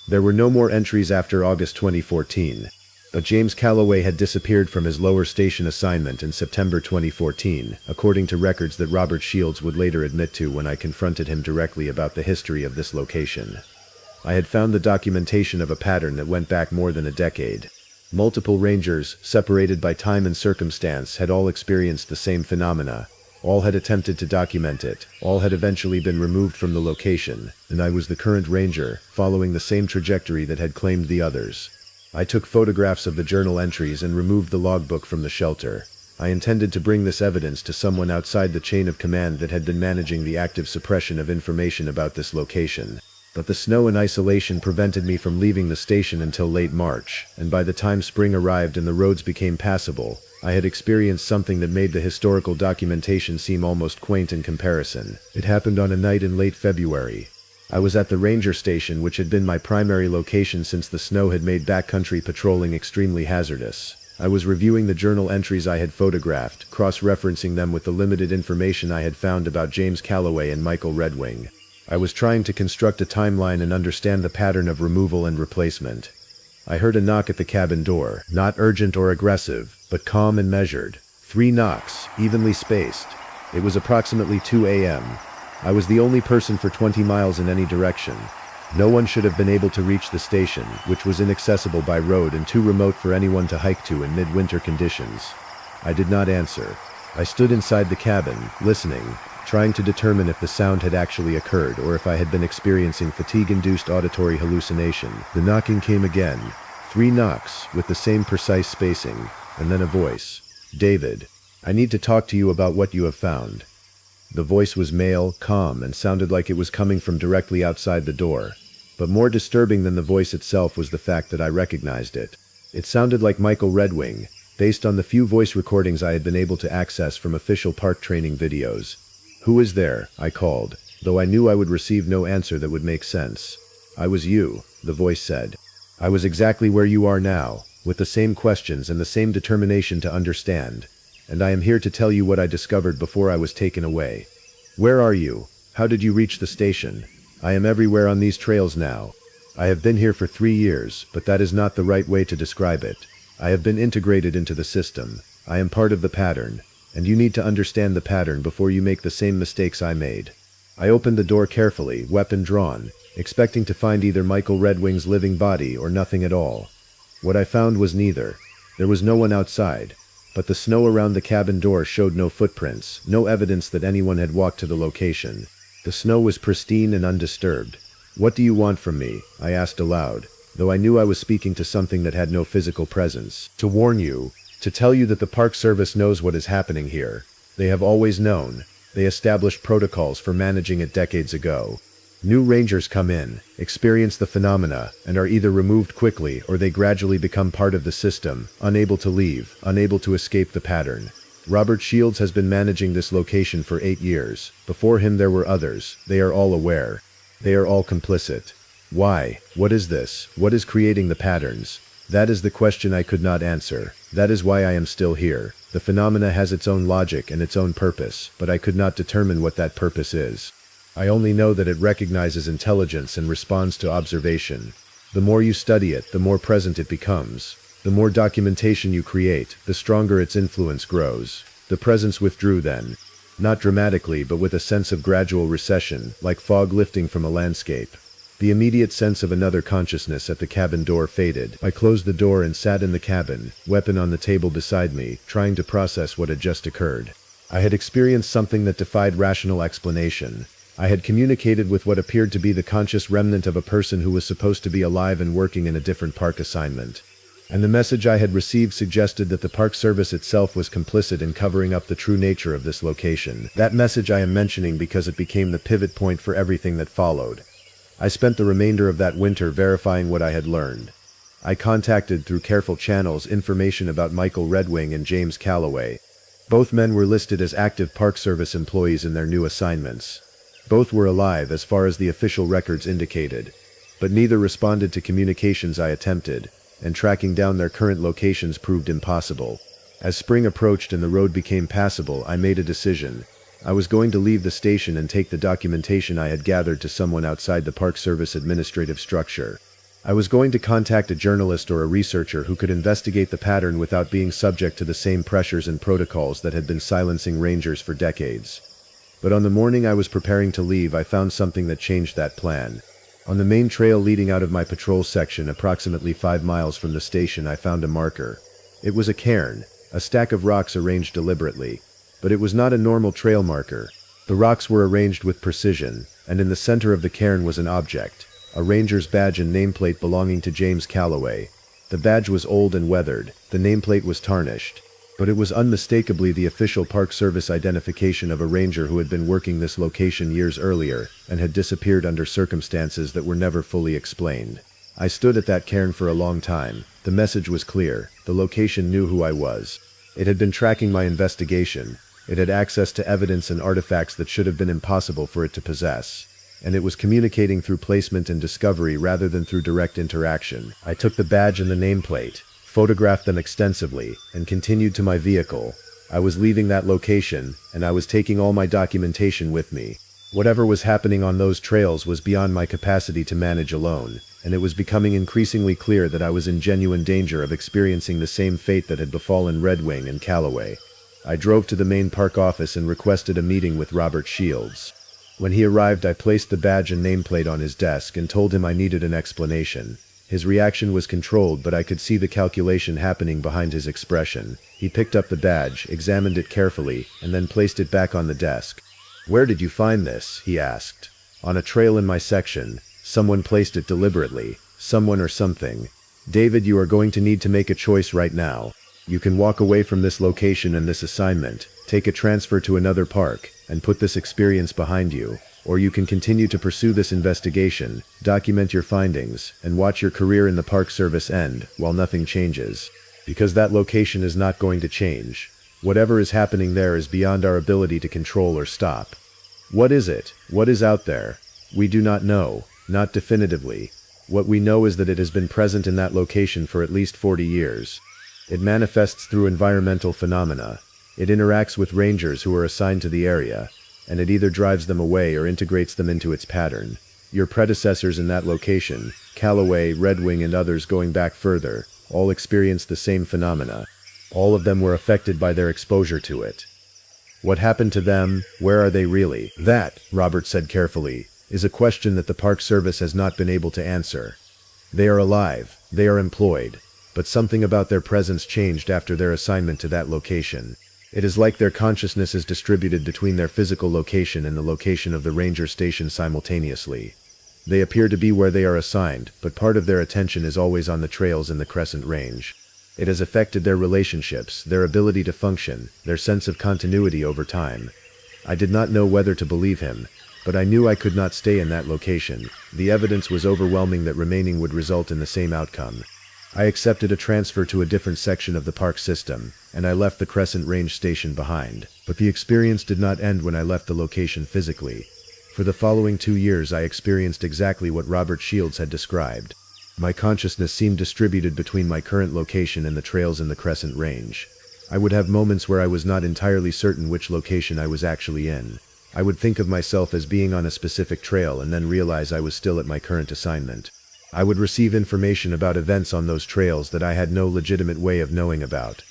There were no more entries after August 2014. But James Calloway had disappeared from his lower station assignment in September 2014, according to records that Robert Shields would later admit to when I confronted him directly about the history of this location. I had found the documentation of a pattern that went back more than a decade. Multiple rangers, separated by time and circumstance, had all experienced the same phenomena. All had attempted to document it. All had eventually been removed from the location, and I was the current ranger, following the same trajectory that had claimed the others. I took photographs of the journal entries and removed the logbook from the shelter. I intended to bring this evidence to someone outside the chain of command that had been managing the active suppression of information about this location. But the snow and isolation prevented me from leaving the station until late March, and by the time spring arrived and the roads became passable, I had experienced something that made the historical documentation seem almost quaint in comparison. It happened on a night in late February. I was at the ranger station, which had been my primary location since the snow had made backcountry patrolling extremely hazardous. I was reviewing the journal entries I had photographed, cross-referencing them with the limited information I had found about James Calloway and Michael Redwing. I was trying to construct a timeline and understand the pattern of removal and replacement. I heard a knock at the cabin door, not urgent or aggressive, but calm and measured. 3 knocks, evenly spaced. It was approximately 2 a.m. I was the only person for 20 miles in any direction. No one should have been able to reach the station, which was inaccessible by road and too remote for anyone to hike to in midwinter conditions. I did not answer. I stood inside the cabin, listening, trying to determine if the sound had actually occurred or if I had been experiencing fatigue-induced auditory hallucination. The knocking came again. 3 knocks, with the same precise spacing, and then a voice. "David, I need to talk to you about what you have found." The voice was male, calm, and sounded like it was coming from directly outside the door. But more disturbing than the voice itself was the fact that I recognized it. It sounded like Michael Redwing, based on the few voice recordings I had been able to access from official park training videos. "Who is there?" I called, though I knew I would receive no answer that would make sense. "I was you," the voice said. "I was exactly where you are now, with the same questions and the same determination to understand. And I am here to tell you what I discovered before I was taken away." "Where are you? How did you reach the station?" "I am everywhere on these trails now. I have been here for 3 years, but that is not the right way to describe it. I have been integrated into the system. I am part of the pattern, and you need to understand the pattern before you make the same mistakes I made." I opened the door carefully, weapon drawn, expecting to find either Michael Redwing's living body or nothing at all. What I found was neither. There was no one outside, but the snow around the cabin door showed no footprints, no evidence that anyone had walked to the location. The snow was pristine and undisturbed. "What do you want from me?" I asked aloud, though I knew I was speaking to something that had no physical presence. "To warn you, to tell you that the Park Service knows what is happening here. They have always known. They established protocols for managing it decades ago. New rangers come in, experience the phenomena, and are either removed quickly or they gradually become part of the system, unable to leave, unable to escape the pattern. Robert Shields has been managing this location for 8 years. Before him there were others. They are all aware. They are all complicit. Why? What is this? What is creating the patterns? That is the question I could not answer. That is why I am still here. The phenomena has its own logic and its own purpose, but I could not determine what that purpose is. I only know that it recognizes intelligence and responds to observation. The more you study it, the more present it becomes. The more documentation you create, the stronger its influence grows. The presence withdrew then. Not dramatically, but with a sense of gradual recession, like fog lifting from a landscape. The immediate sense of another consciousness at the cabin door faded. I closed the door and sat in the cabin, weapon on the table beside me, trying to process what had just occurred. I had experienced something that defied rational explanation. I had communicated with what appeared to be the conscious remnant of a person who was supposed to be alive and working in a different park assignment. And the message I had received suggested that the Park Service itself was complicit in covering up the true nature of this location. That message I am mentioning because it became the pivot point for everything that followed. I spent the remainder of that winter verifying what I had learned. I contacted through careful channels information about Michael Redwing and James Calloway. Both men were listed as active Park Service employees in their new assignments. Both were alive as far as the official records indicated, but neither responded to communications I attempted, and tracking down their current locations proved impossible. As spring approached and the road became passable, I made a decision. I was going to leave the station and take the documentation I had gathered to someone outside the Park Service administrative structure. I was going to contact a journalist or a researcher who could investigate the pattern without being subject to the same pressures and protocols that had been silencing rangers for decades. But on the morning I was preparing to leave, I found something that changed that plan. On the main trail leading out of my patrol section, approximately 5 miles from the station, I found a marker. It was a cairn, a stack of rocks arranged deliberately. But it was not a normal trail marker. The rocks were arranged with precision, and in the center of the cairn was an object, a ranger's badge and nameplate belonging to James Calloway. The badge was old and weathered, the nameplate was tarnished, but it was unmistakably the official Park Service identification of a ranger who had been working this location years earlier and had disappeared under circumstances that were never fully explained. I stood at that cairn for a long time. The message was clear. The location knew who I was. It had been tracking my investigation. It had access to evidence and artifacts that should have been impossible for it to possess. And it was communicating through placement and discovery rather than through direct interaction. I took the badge and the nameplate, photographed them extensively, and continued to my vehicle. I was leaving that location, and I was taking all my documentation with me. Whatever was happening on those trails was beyond my capacity to manage alone, and it was becoming increasingly clear that I was in genuine danger of experiencing the same fate that had befallen Redwing and Calloway. I drove to the main park office and requested a meeting with Robert Shields. When he arrived, I placed the badge and nameplate on his desk and told him I needed an explanation. His reaction was controlled, but I could see the calculation happening behind his expression. He picked up the badge, examined it carefully, and then placed it back on the desk. "Where did you find this?" he asked. "On a trail in my section. Someone placed it deliberately. Someone or something. David, you are going to need to make a choice right now. You can walk away from this location and this assignment, take a transfer to another park, and put this experience behind you. Or you can continue to pursue this investigation, document your findings, and watch your career in the Park Service end while nothing changes. Because that location is not going to change. Whatever is happening there is beyond our ability to control or stop." "What is it? What is out there?" "We do not know, not definitively. What we know is that it has been present in that location for at least 40 years. It manifests through environmental phenomena. It interacts with rangers who are assigned to the area, and it either drives them away or integrates them into its pattern. Your predecessors in that location, Calloway, Redwing, and others going back further, all experienced the same phenomena. All of them were affected by their exposure to it. What happened to them? Where are they really?" "That," Robert said carefully, "is a question that the Park Service has not been able to answer. They are alive, they are employed, but something about their presence changed after their assignment to that location. It is like their consciousness is distributed between their physical location and the location of the ranger station simultaneously. They appear to be where they are assigned, but part of their attention is always on the trails in the Crescent Range. It has affected their relationships, their ability to function, their sense of continuity over time. I did not know whether to believe him, but I knew I could not stay in that location. The evidence was overwhelming that remaining would result in the same outcome. I accepted a transfer to a different section of the park system, and I left the Crescent Range station behind. But the experience did not end when I left the location physically. For the following 2 years I experienced exactly what Robert Shields had described. My consciousness seemed distributed between my current location and the trails in the Crescent Range. I would have moments where I was not entirely certain which location I was actually in. I would think of myself as being on a specific trail and then realize I was still at my current assignment. I would receive information about events on those trails that I had no legitimate way of knowing about.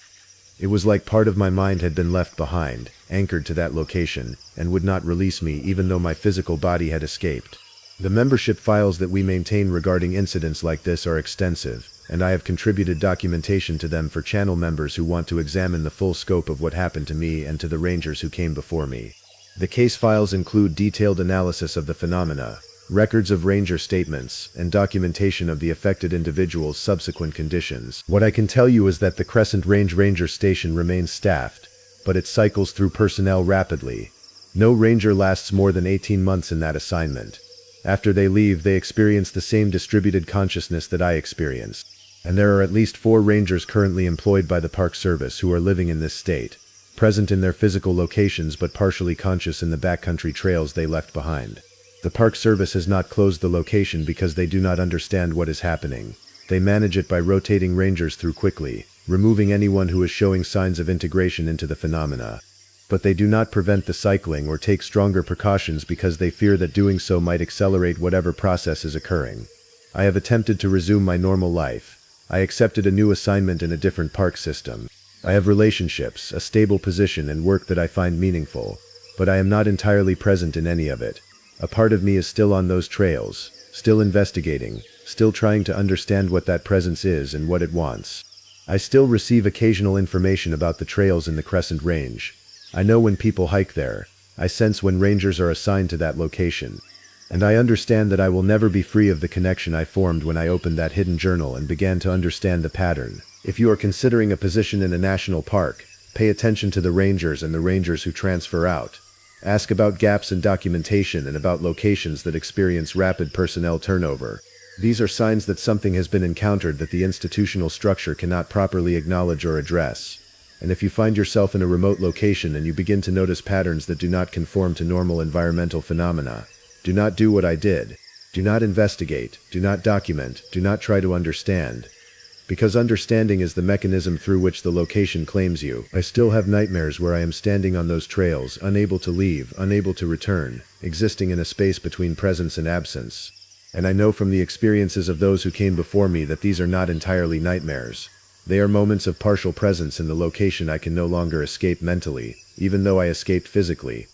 It was like part of my mind had been left behind, anchored to that location, and would not release me even though my physical body had escaped. The membership files that we maintain regarding incidents like this are extensive, and I have contributed documentation to them for channel members who want to examine the full scope of what happened to me and to the rangers who came before me. The case files include detailed analysis of the phenomena, records of ranger statements, and documentation of the affected individual's subsequent conditions. What I can tell you is that the Crescent Range Ranger Station remains staffed, but it cycles through personnel rapidly. No ranger lasts more than 18 months in that assignment. After they leave, they experience the same distributed consciousness that I experienced. And there are at least 4 rangers currently employed by the Park Service who are living in this state, present in their physical locations but partially conscious in the backcountry trails they left behind. The Park Service has not closed the location because they do not understand what is happening. They manage it by rotating rangers through quickly, removing anyone who is showing signs of integration into the phenomena. But they do not prevent the cycling or take stronger precautions because they fear that doing so might accelerate whatever process is occurring. I have attempted to resume my normal life. I accepted a new assignment in a different park system. I have relationships, a stable position, and work that I find meaningful. But I am not entirely present in any of it. A part of me is still on those trails, still investigating, still trying to understand what that presence is and what it wants. I still receive occasional information about the trails in the Crescent Range. I know when people hike there. I sense when rangers are assigned to that location. And I understand that I will never be free of the connection I formed when I opened that hidden journal and began to understand the pattern. If you are considering a position in a national park, pay attention to the rangers and the rangers who transfer out. Ask about gaps in documentation and about locations that experience rapid personnel turnover. These are signs that something has been encountered that the institutional structure cannot properly acknowledge or address. And if you find yourself in a remote location and you begin to notice patterns that do not conform to normal environmental phenomena, do not do what I did. Do not investigate, do not document, do not try to understand. Because understanding is the mechanism through which the location claims you. I still have nightmares where I am standing on those trails, unable to leave, unable to return, existing in a space between presence and absence. And I know from the experiences of those who came before me that these are not entirely nightmares. They are moments of partial presence in the location I can no longer escape mentally, even though I escaped physically.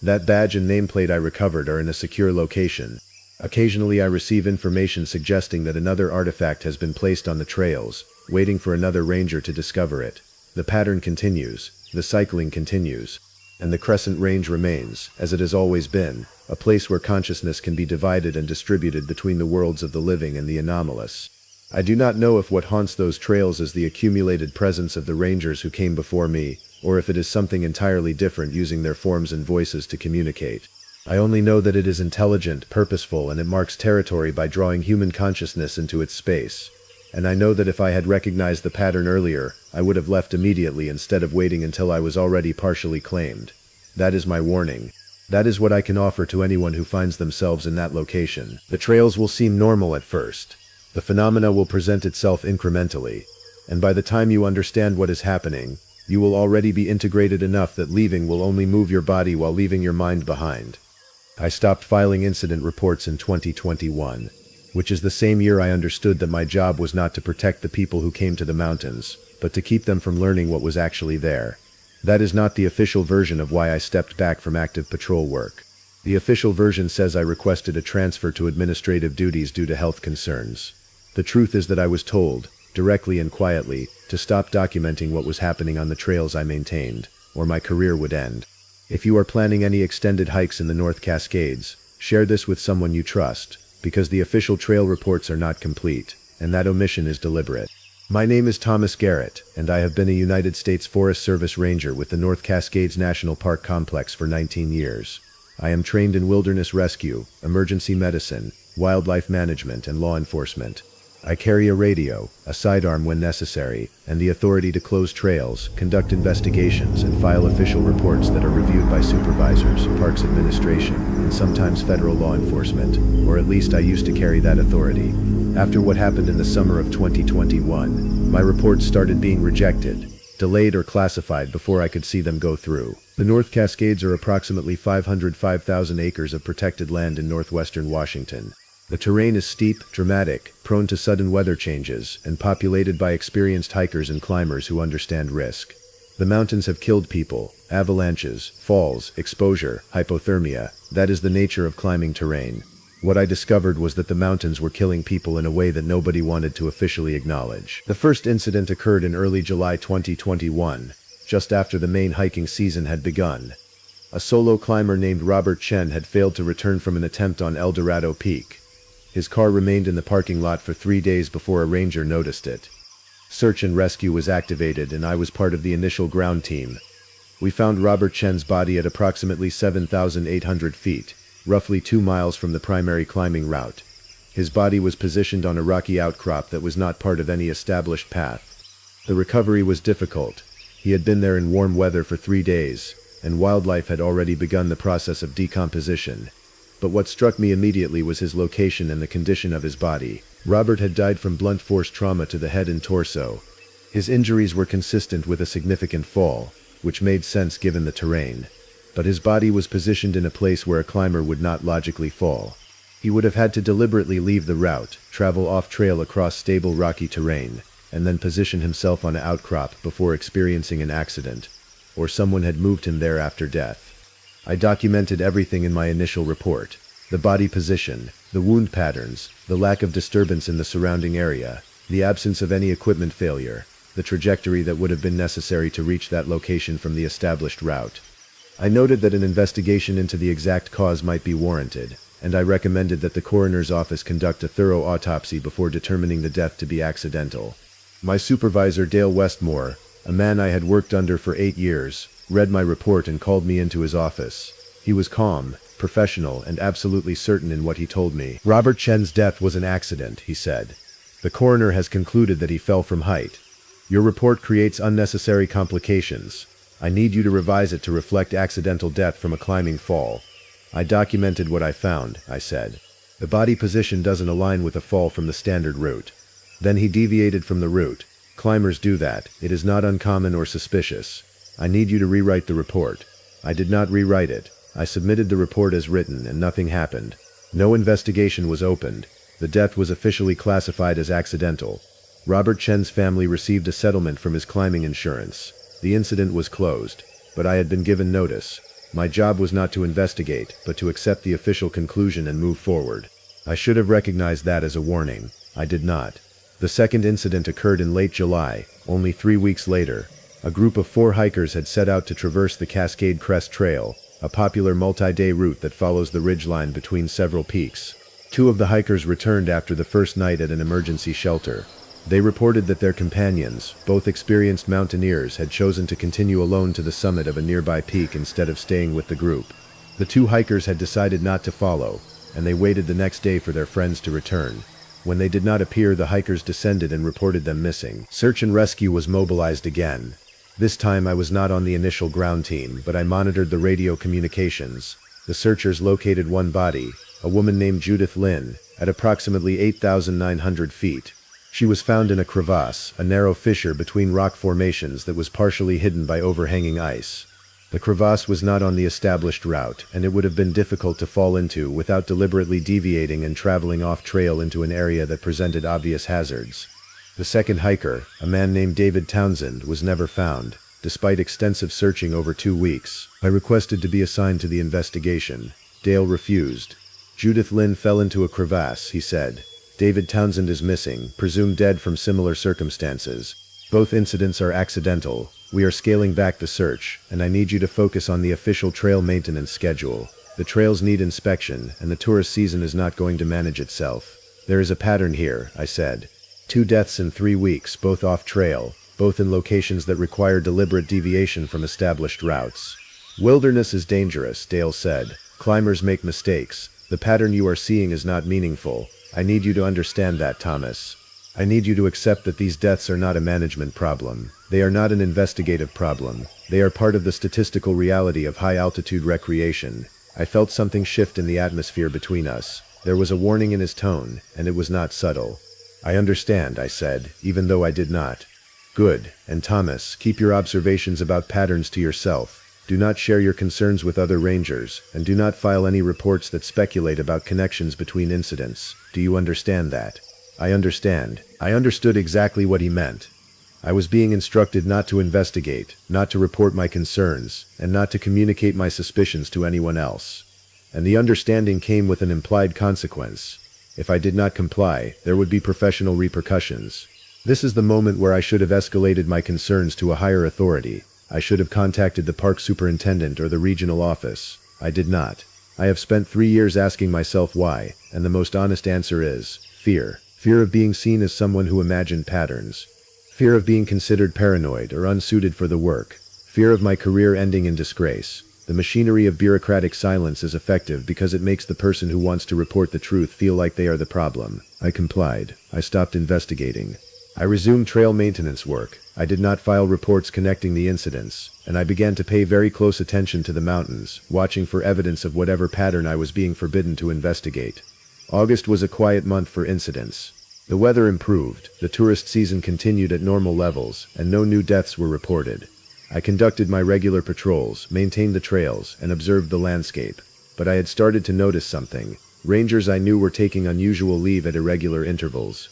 That badge and nameplate I recovered are in a secure location. Occasionally I receive information suggesting that another artifact has been placed on the trails, waiting for another ranger to discover it. The pattern continues, the cycling continues, and the Crescent Range remains, as it has always been, a place where consciousness can be divided and distributed between the worlds of the living and the anomalous. I do not know if what haunts those trails is the accumulated presence of the rangers who came before me, or if it is something entirely different using their forms and voices to communicate. I only know that it is intelligent, purposeful, and it marks territory by drawing human consciousness into its space. And I know that if I had recognized the pattern earlier, I would have left immediately instead of waiting until I was already partially claimed. That is my warning. That is what I can offer to anyone who finds themselves in that location. The trails will seem normal at first. The phenomena will present itself incrementally. And by the time you understand what is happening, you will already be integrated enough that leaving will only move your body while leaving your mind behind. I stopped filing incident reports in 2021, which is the same year I understood that my job was not to protect the people who came to the mountains, but to keep them from learning what was actually there. That is not the official version of why I stepped back from active patrol work. The official version says I requested a transfer to administrative duties due to health concerns. The truth is that I was told, directly and quietly, to stop documenting what was happening on the trails I maintained, or my career would end. If you are planning any extended hikes in the North Cascades, share this with someone you trust, because the official trail reports are not complete, and that omission is deliberate. My name is Thomas Garrett, and I have been a United States Forest Service Ranger with the North Cascades National Park Complex for 19 years. I am trained in wilderness rescue, emergency medicine, wildlife management, and law enforcement. I carry a radio, a sidearm when necessary, and the authority to close trails, conduct investigations, and file official reports that are reviewed by supervisors, parks administration, and sometimes federal law enforcement, or at least I used to carry that authority. After what happened in the summer of 2021, my reports started being rejected, delayed or classified before I could see them go through. The North Cascades are approximately 505,000 acres of protected land in northwestern Washington. The terrain is steep, dramatic, prone to sudden weather changes, and populated by experienced hikers and climbers who understand risk. The mountains have killed people, avalanches, falls, exposure, hypothermia. That is the nature of climbing terrain. What I discovered was that the mountains were killing people in a way that nobody wanted to officially acknowledge. The first incident occurred in early July 2021, just after the main hiking season had begun. A solo climber named Robert Chen had failed to return from an attempt on El Dorado Peak. His car remained in the parking lot for 3 days before a ranger noticed it. Search and rescue was activated, and I was part of the initial ground team. We found Robert Chen's body at approximately 7,800 feet, roughly 2 miles from the primary climbing route. His body was positioned on a rocky outcrop that was not part of any established path. The recovery was difficult. He had been there in warm weather for 3 days, and wildlife had already begun the process of decomposition. But what struck me immediately was his location and the condition of his body. Robert had died from blunt force trauma to the head and torso. His injuries were consistent with a significant fall, which made sense given the terrain. But his body was positioned in a place where a climber would not logically fall. He would have had to deliberately leave the route, travel off-trail across stable rocky terrain, and then position himself on an outcrop before experiencing an accident, or someone had moved him there after death. I documented everything in my initial report: the body position, the wound patterns, the lack of disturbance in the surrounding area, the absence of any equipment failure, the trajectory that would have been necessary to reach that location from the established route. I noted that an investigation into the exact cause might be warranted, and I recommended that the coroner's office conduct a thorough autopsy before determining the death to be accidental. My supervisor, Dale Westmore, a man I had worked under for 8 years, read my report and called me into his office. He was calm, professional, and absolutely certain in what he told me. Robert Chen's death was an accident, he said. The coroner has concluded that he fell from height. Your report creates unnecessary complications. I need you to revise it to reflect accidental death from a climbing fall. I documented what I found, I said. The body position doesn't align with a fall from the standard route. Then he deviated from the route. Climbers do that. It is not uncommon or suspicious. I need you to rewrite the report. I did not rewrite it. I submitted the report as written, and nothing happened. No investigation was opened. The death was officially classified as accidental. Robert Chen's family received a settlement from his climbing insurance. The incident was closed, but I had been given notice. My job was not to investigate, but to accept the official conclusion and move forward. I should have recognized that as a warning. I did not. The second incident occurred in late July, only 3 weeks later. A group of 4 hikers had set out to traverse the Cascade Crest Trail, a popular multi-day route that follows the ridgeline between several peaks. 2 of the hikers returned after the first night at an emergency shelter. They reported that their companions, both experienced mountaineers, had chosen to continue alone to the summit of a nearby peak instead of staying with the group. The 2 hikers had decided not to follow, and they waited the next day for their friends to return. When they did not appear, the hikers descended and reported them missing. Search and rescue was mobilized again. This time I was not on the initial ground team, but I monitored the radio communications. The searchers located one body, a woman named Judith Lynn, at approximately 8,900 feet. She was found in a crevasse, a narrow fissure between rock formations that was partially hidden by overhanging ice. The crevasse was not on the established route, and it would have been difficult to fall into without deliberately deviating and traveling off-trail into an area that presented obvious hazards. The second hiker, a man named David Townsend, was never found, despite extensive searching over 2 weeks. I requested to be assigned to the investigation. Dale refused. Judith Lynn fell into a crevasse, he said. David Townsend is missing, presumed dead from similar circumstances. Both incidents are accidental. We are scaling back the search, and I need you to focus on the official trail maintenance schedule. The trails need inspection, and the tourist season is not going to manage itself. There is a pattern here, I said. 2 deaths in 3 weeks, both off-trail, both in locations that require deliberate deviation from established routes. Wilderness is dangerous, Dale said. Climbers make mistakes. The pattern you are seeing is not meaningful. I need you to understand that, Thomas. I need you to accept that these deaths are not a management problem. They are not an investigative problem. They are part of the statistical reality of high-altitude recreation. I felt something shift in the atmosphere between us. There was a warning in his tone, and it was not subtle. I understand, I said, even though I did not. Good. And Thomas, keep your observations about patterns to yourself. Do not share your concerns with other rangers, and do not file any reports that speculate about connections between incidents. Do you understand that? I understand. I understood exactly what he meant. I was being instructed not to investigate, not to report my concerns, and not to communicate my suspicions to anyone else. And the understanding came with an implied consequence. If I did not comply, there would be professional repercussions. This is the moment where I should have escalated my concerns to a higher authority. I should have contacted the park superintendent or the regional office. I did not. I have spent 3 years asking myself why, and the most honest answer is fear. Fear of being seen as someone who imagined patterns. Fear of being considered paranoid or unsuited for the work. Fear of my career ending in disgrace. The machinery of bureaucratic silence is effective because it makes the person who wants to report the truth feel like they are the problem. I complied. I stopped investigating. I resumed trail maintenance work. I did not file reports connecting the incidents, and I began to pay very close attention to the mountains, watching for evidence of whatever pattern I was being forbidden to investigate. August was a quiet month for incidents. The weather improved, the tourist season continued at normal levels, and no new deaths were reported. I conducted my regular patrols, maintained the trails, and observed the landscape. But I had started to notice something. Rangers I knew were taking unusual leave at irregular intervals.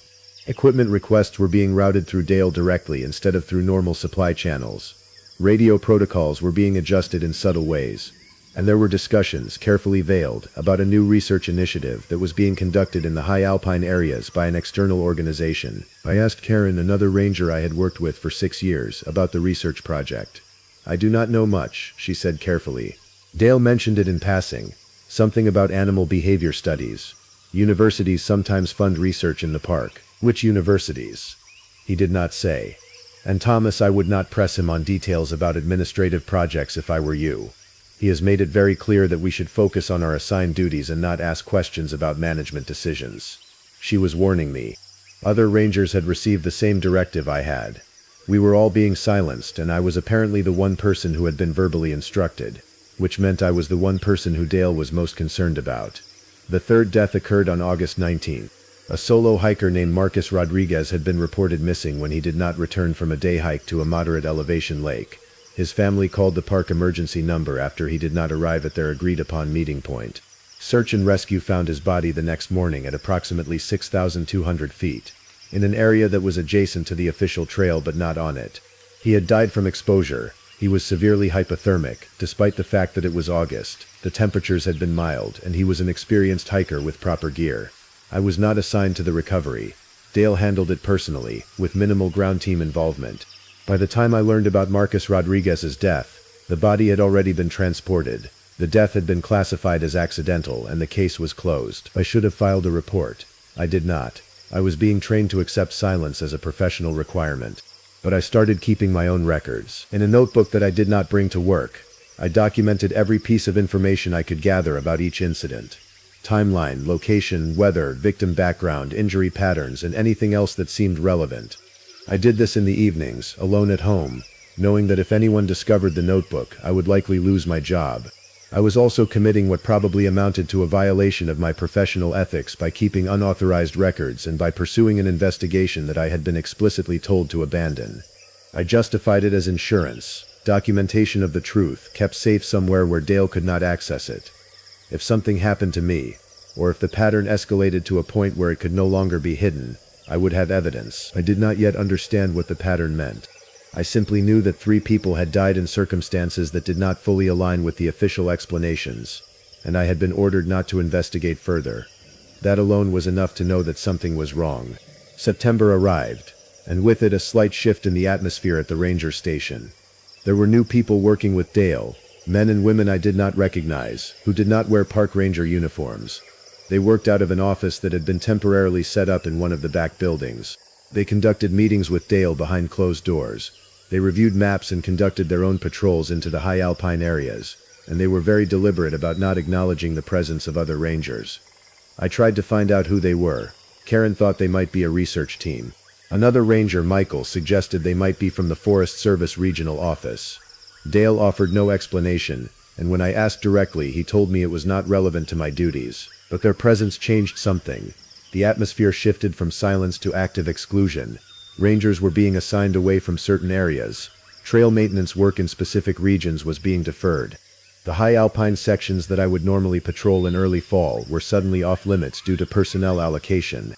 Equipment requests were being routed through Dale directly instead of through normal supply channels. Radio protocols were being adjusted in subtle ways. And there were discussions, carefully veiled, about a new research initiative that was being conducted in the high alpine areas by an external organization. I asked Karen, another ranger I had worked with for 6 years, about the research project. I do not know much, she said carefully. Dale mentioned it in passing. Something about animal behavior studies. Universities sometimes fund research in the park. Which universities? He did not say. And Thomas, I would not press him on details about administrative projects if I were you. He has made it very clear that we should focus on our assigned duties and not ask questions about management decisions. She was warning me. Other rangers had received the same directive I had. We were all being silenced, and I was apparently the one person who had been verbally instructed, which meant I was the one person who Dale was most concerned about. The third death occurred on August 19th. A solo hiker named Marcus Rodriguez had been reported missing when he did not return from a day hike to a moderate elevation lake. His family called the park emergency number after he did not arrive at their agreed-upon meeting point. Search and rescue found his body the next morning at approximately 6,200 feet, in an area that was adjacent to the official trail but not on it. He had died from exposure, He was severely hypothermic, despite the fact that it was August. The temperatures had been mild, and he was an experienced hiker with proper gear. I was not assigned to the recovery. Dale handled it personally, with minimal ground team involvement. By the time I learned about Marcus Rodriguez's death, the body had already been transported. The death had been classified as accidental, and the case was closed. I should have filed a report. I did not. I was being trained to accept silence as a professional requirement. But I started keeping my own records. In a notebook that I did not bring to work, I documented every piece of information I could gather about each incident. Timeline, location, weather, victim background, injury patterns, and anything else that seemed relevant. I did this in the evenings, alone at home, knowing that if anyone discovered the notebook, I would likely lose my job. I was also committing what probably amounted to a violation of my professional ethics by keeping unauthorized records and by pursuing an investigation that I had been explicitly told to abandon. I justified it as insurance, documentation of the truth, kept safe somewhere where Dale could not access it. If something happened to me, or if the pattern escalated to a point where it could no longer be hidden, I would have evidence. I did not yet understand what the pattern meant. I simply knew that 3 people had died in circumstances that did not fully align with the official explanations, and I had been ordered not to investigate further. That alone was enough to know that something was wrong. September arrived, and with it a slight shift in the atmosphere at the ranger station. There were new people working with Dale, men and women I did not recognize, who did not wear park ranger uniforms. They worked out of an office that had been temporarily set up in one of the back buildings. They conducted meetings with Dale behind closed doors. They reviewed maps and conducted their own patrols into the high alpine areas, and they were very deliberate about not acknowledging the presence of other rangers. I tried to find out who they were. Karen thought they might be a research team. Another ranger, Michael, suggested they might be from the Forest Service regional office. Dale offered no explanation, and when I asked directly, he told me it was not relevant to my duties. But their presence changed something. The atmosphere shifted from silence to active exclusion. Rangers were being assigned away from certain areas. Trail maintenance work in specific regions was being deferred. The high alpine sections that I would normally patrol in early fall were suddenly off limits due to personnel allocation.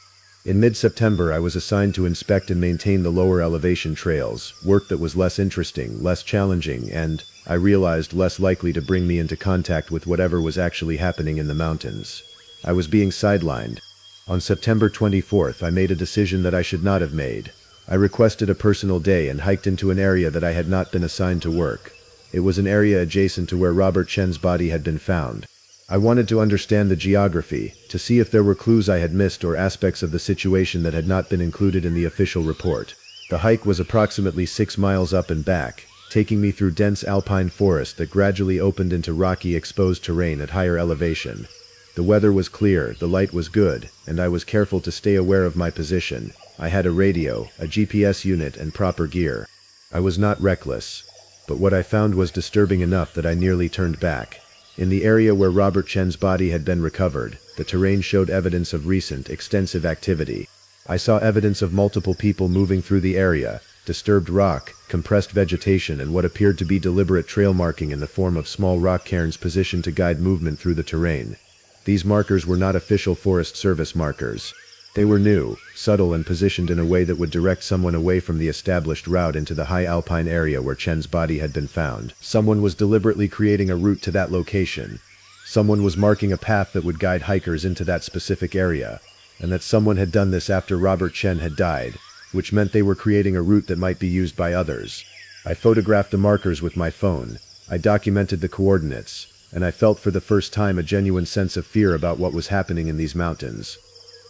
In mid-September, I was assigned to inspect and maintain the lower elevation trails, work that was less interesting, less challenging, and, I realized, less likely to bring me into contact with whatever was actually happening in the mountains. I was being sidelined. On September 24th, I made a decision that I should not have made. I requested a personal day and hiked into an area that I had not been assigned to work. It was an area adjacent to where Robert Chen's body had been found. I wanted to understand the geography, to see if there were clues I had missed or aspects of the situation that had not been included in the official report. The hike was approximately 6 miles up and back, taking me through dense alpine forest that gradually opened into rocky, exposed terrain at higher elevation. The weather was clear, the light was good, and I was careful to stay aware of my position. I had a radio, a GPS unit, and proper gear. I was not reckless, but what I found was disturbing enough that I nearly turned back. In the area where Robert Chen's body had been recovered, the terrain showed evidence of recent, extensive activity. I saw evidence of multiple people moving through the area, disturbed rock, compressed vegetation, and what appeared to be deliberate trail marking in the form of small rock cairns positioned to guide movement through the terrain. These markers were not official Forest Service markers. They were new, subtle, and positioned in a way that would direct someone away from the established route into the high alpine area where Chen's body had been found. Someone was deliberately creating a route to that location. Someone was marking a path that would guide hikers into that specific area, and that someone had done this after Robert Chen had died, which meant they were creating a route that might be used by others. I photographed the markers with my phone. I documented the coordinates, and I felt for the first time a genuine sense of fear about what was happening in these mountains.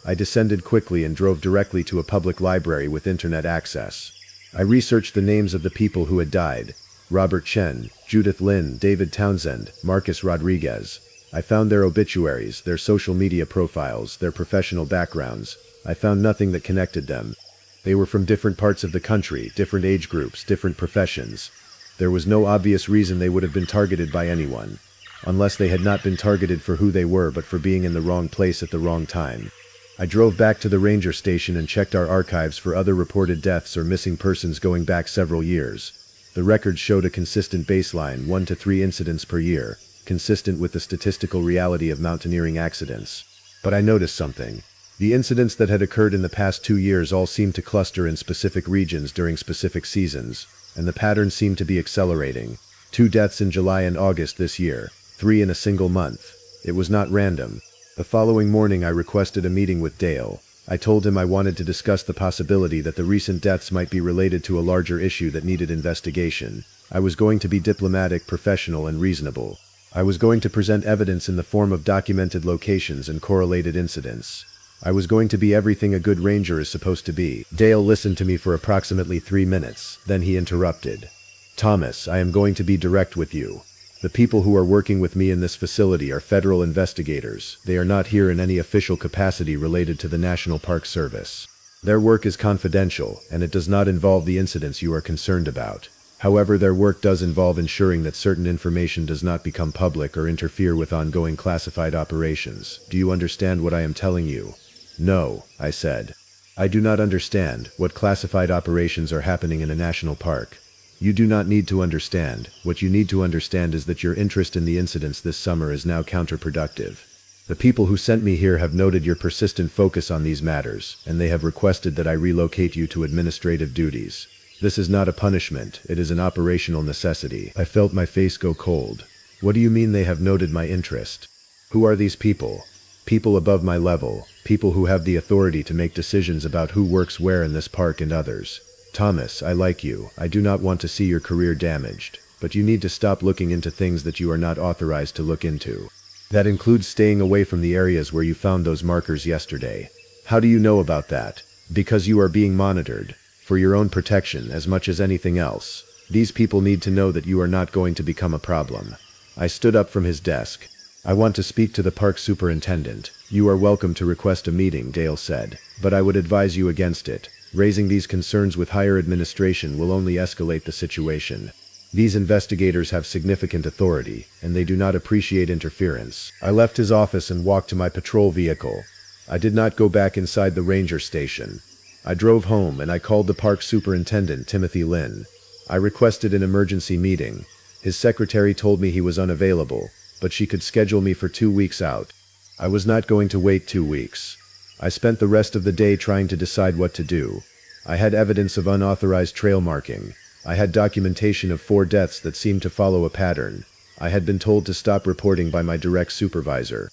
I descended quickly and drove directly to a public library with internet access. I researched the names of the people who had died: Robert Chen, Judith Lin, David Townsend, Marcus Rodriguez. I found their obituaries, their social media profiles, their professional backgrounds. I found nothing that connected them. They were from different parts of the country, different age groups, different professions. There was no obvious reason they would have been targeted by anyone, unless they had not been targeted for who they were but for being in the wrong place at the wrong time. I drove back to the ranger station and checked our archives for other reported deaths or missing persons going back several years. The records showed a consistent baseline, 1 to 3 incidents per year, consistent with the statistical reality of mountaineering accidents. But I noticed something. The incidents that had occurred in the past 2 years all seemed to cluster in specific regions during specific seasons. and the pattern seemed to be accelerating. 2 deaths in July and August this year, 3 in a single month. It was not random. The following morning I requested a meeting with Dale. I told him I wanted to discuss the possibility that the recent deaths might be related to a larger issue that needed investigation. I was going to be diplomatic, professional, and reasonable. I was going to present evidence in the form of documented locations and correlated incidents. I was going to be everything a good ranger is supposed to be. Dale listened to me for approximately 3 minutes, then he interrupted. Thomas, I am going to be direct with you. The people who are working with me in this facility are federal investigators. They are not here in any official capacity related to the National Park Service. Their work is confidential, and it does not involve the incidents you are concerned about. However, their work does involve ensuring that certain information does not become public or interfere with ongoing classified operations. Do you understand what I am telling you? No, I said. I do not understand what classified operations are happening in a national park. You do not need to understand. What you need to understand is that your interest in the incidents this summer is now counterproductive. The people who sent me here have noted your persistent focus on these matters, and they have requested that I relocate you to administrative duties. This is not a punishment, it is an operational necessity. I felt my face go cold. What do you mean they have noted my interest? Who are these people? People above my level, people who have the authority to make decisions about who works where in this park and others. Thomas, I like you. I do not want to see your career damaged, but you need to stop looking into things that you are not authorized to look into. That includes staying away from the areas where you found those markers yesterday. How do you know about that? Because you are being monitored. For your own protection as much as anything else. These people need to know that you are not going to become a problem. I stood up from his desk. I want to speak to the park superintendent. You are welcome to request a meeting, Dale said, but I would advise you against it. Raising these concerns with higher administration will only escalate the situation. These investigators have significant authority, and they do not appreciate interference. I left his office and walked to my patrol vehicle. I did not go back inside the ranger station. I drove home and I called the park superintendent, Timothy Lin. I requested an emergency meeting. His secretary told me he was unavailable, but she could schedule me for 2 weeks out. I was not going to wait 2 weeks. I spent the rest of the day trying to decide what to do. I had evidence of unauthorized trail marking. I had documentation of 4 deaths that seemed to follow a pattern. I had been told to stop reporting by my direct supervisor.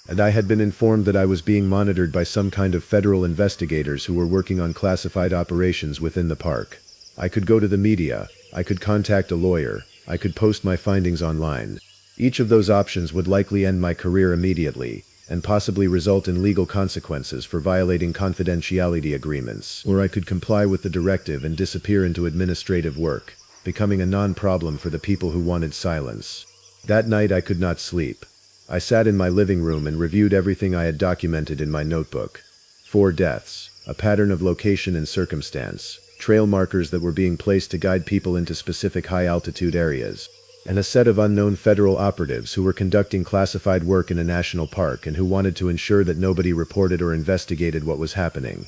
And I had been informed that I was being monitored by some kind of federal investigators who were working on classified operations within the park. I could go to the media, I could contact a lawyer, I could post my findings online. Each of those options would likely end my career immediately, and possibly result in legal consequences for violating confidentiality agreements. Or I could comply with the directive and disappear into administrative work, becoming a non-problem for the people who wanted silence. That night I could not sleep. I sat in my living room and reviewed everything I had documented in my notebook. 4 deaths, a pattern of location and circumstance, trail markers that were being placed to guide people into specific high-altitude areas, and a set of unknown federal operatives who were conducting classified work in a national park and who wanted to ensure that nobody reported or investigated what was happening.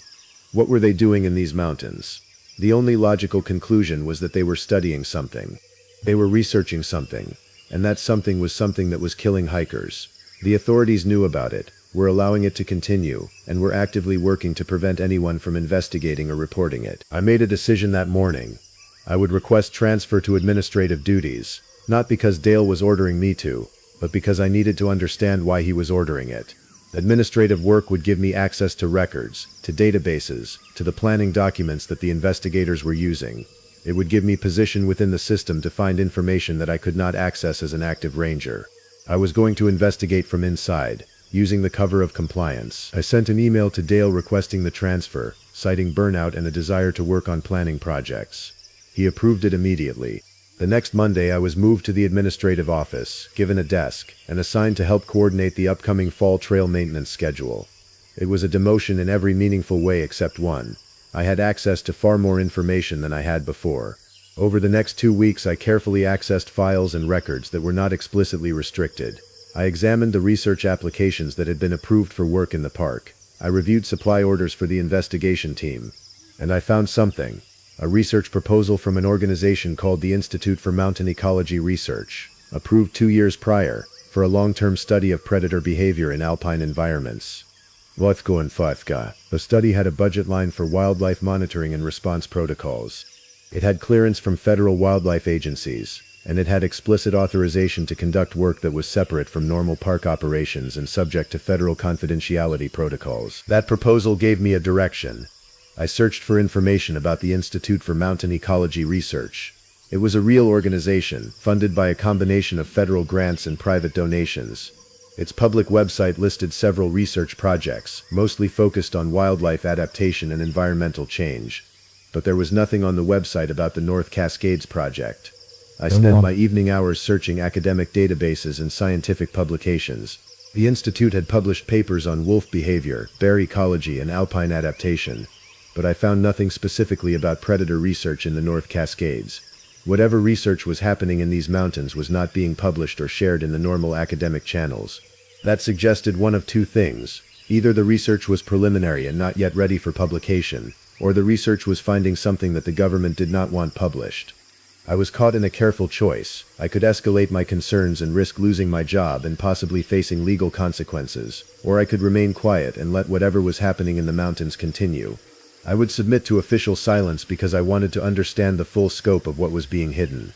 What were they doing in these mountains? The only logical conclusion was that they were studying something. They were researching something. And that something was something that was killing hikers. The authorities knew about it, were allowing it to continue, and were actively working to prevent anyone from investigating or reporting it. I made a decision that morning. I would request transfer to administrative duties, not because Dale was ordering me to, but because I needed to understand why he was ordering it. Administrative work would give me access to records, to databases, to the planning documents that the investigators were using. It would give me position within the system to find information that I could not access as an active ranger. I was going to investigate from inside, using the cover of compliance. I sent an email to Dale requesting the transfer, citing burnout and a desire to work on planning projects. He approved it immediately. The next Monday I was moved to the administrative office, given a desk, and assigned to help coordinate the upcoming fall trail maintenance schedule. It was a demotion in every meaningful way except one. I had access to far more information than I had before. Over the next 2 weeks I carefully accessed files and records that were not explicitly restricted. I examined the research applications that had been approved for work in the park. I reviewed supply orders for the investigation team. And I found something. A research proposal from an organization called the Institute for Mountain Ecology Research, approved 2 years prior, for a long-term study of predator behavior in alpine environments. The study had a budget line for wildlife monitoring and response protocols. It had clearance from federal wildlife agencies, and it had explicit authorization to conduct work that was separate from normal park operations and subject to federal confidentiality protocols. That proposal gave me a direction. I searched for information about the Institute for Mountain Ecology Research. It was a real organization, funded by a combination of federal grants and private donations. Its public website listed several research projects, mostly focused on wildlife adaptation and environmental change. But there was nothing on the website about the North Cascades project. I spent my evening hours searching academic databases and scientific publications. The Institute had published papers on wolf behavior, bear ecology, and alpine adaptation, but I found nothing specifically about predator research in the North Cascades. Whatever research was happening in these mountains was not being published or shared in the normal academic channels. That suggested one of two things. Either the research was preliminary and not yet ready for publication, or the research was finding something that the government did not want published. I was caught in a careful choice. I could escalate my concerns and risk losing my job and possibly facing legal consequences, or I could remain quiet and let whatever was happening in the mountains continue. I would submit to official silence because I wanted to understand the full scope of what was being hidden.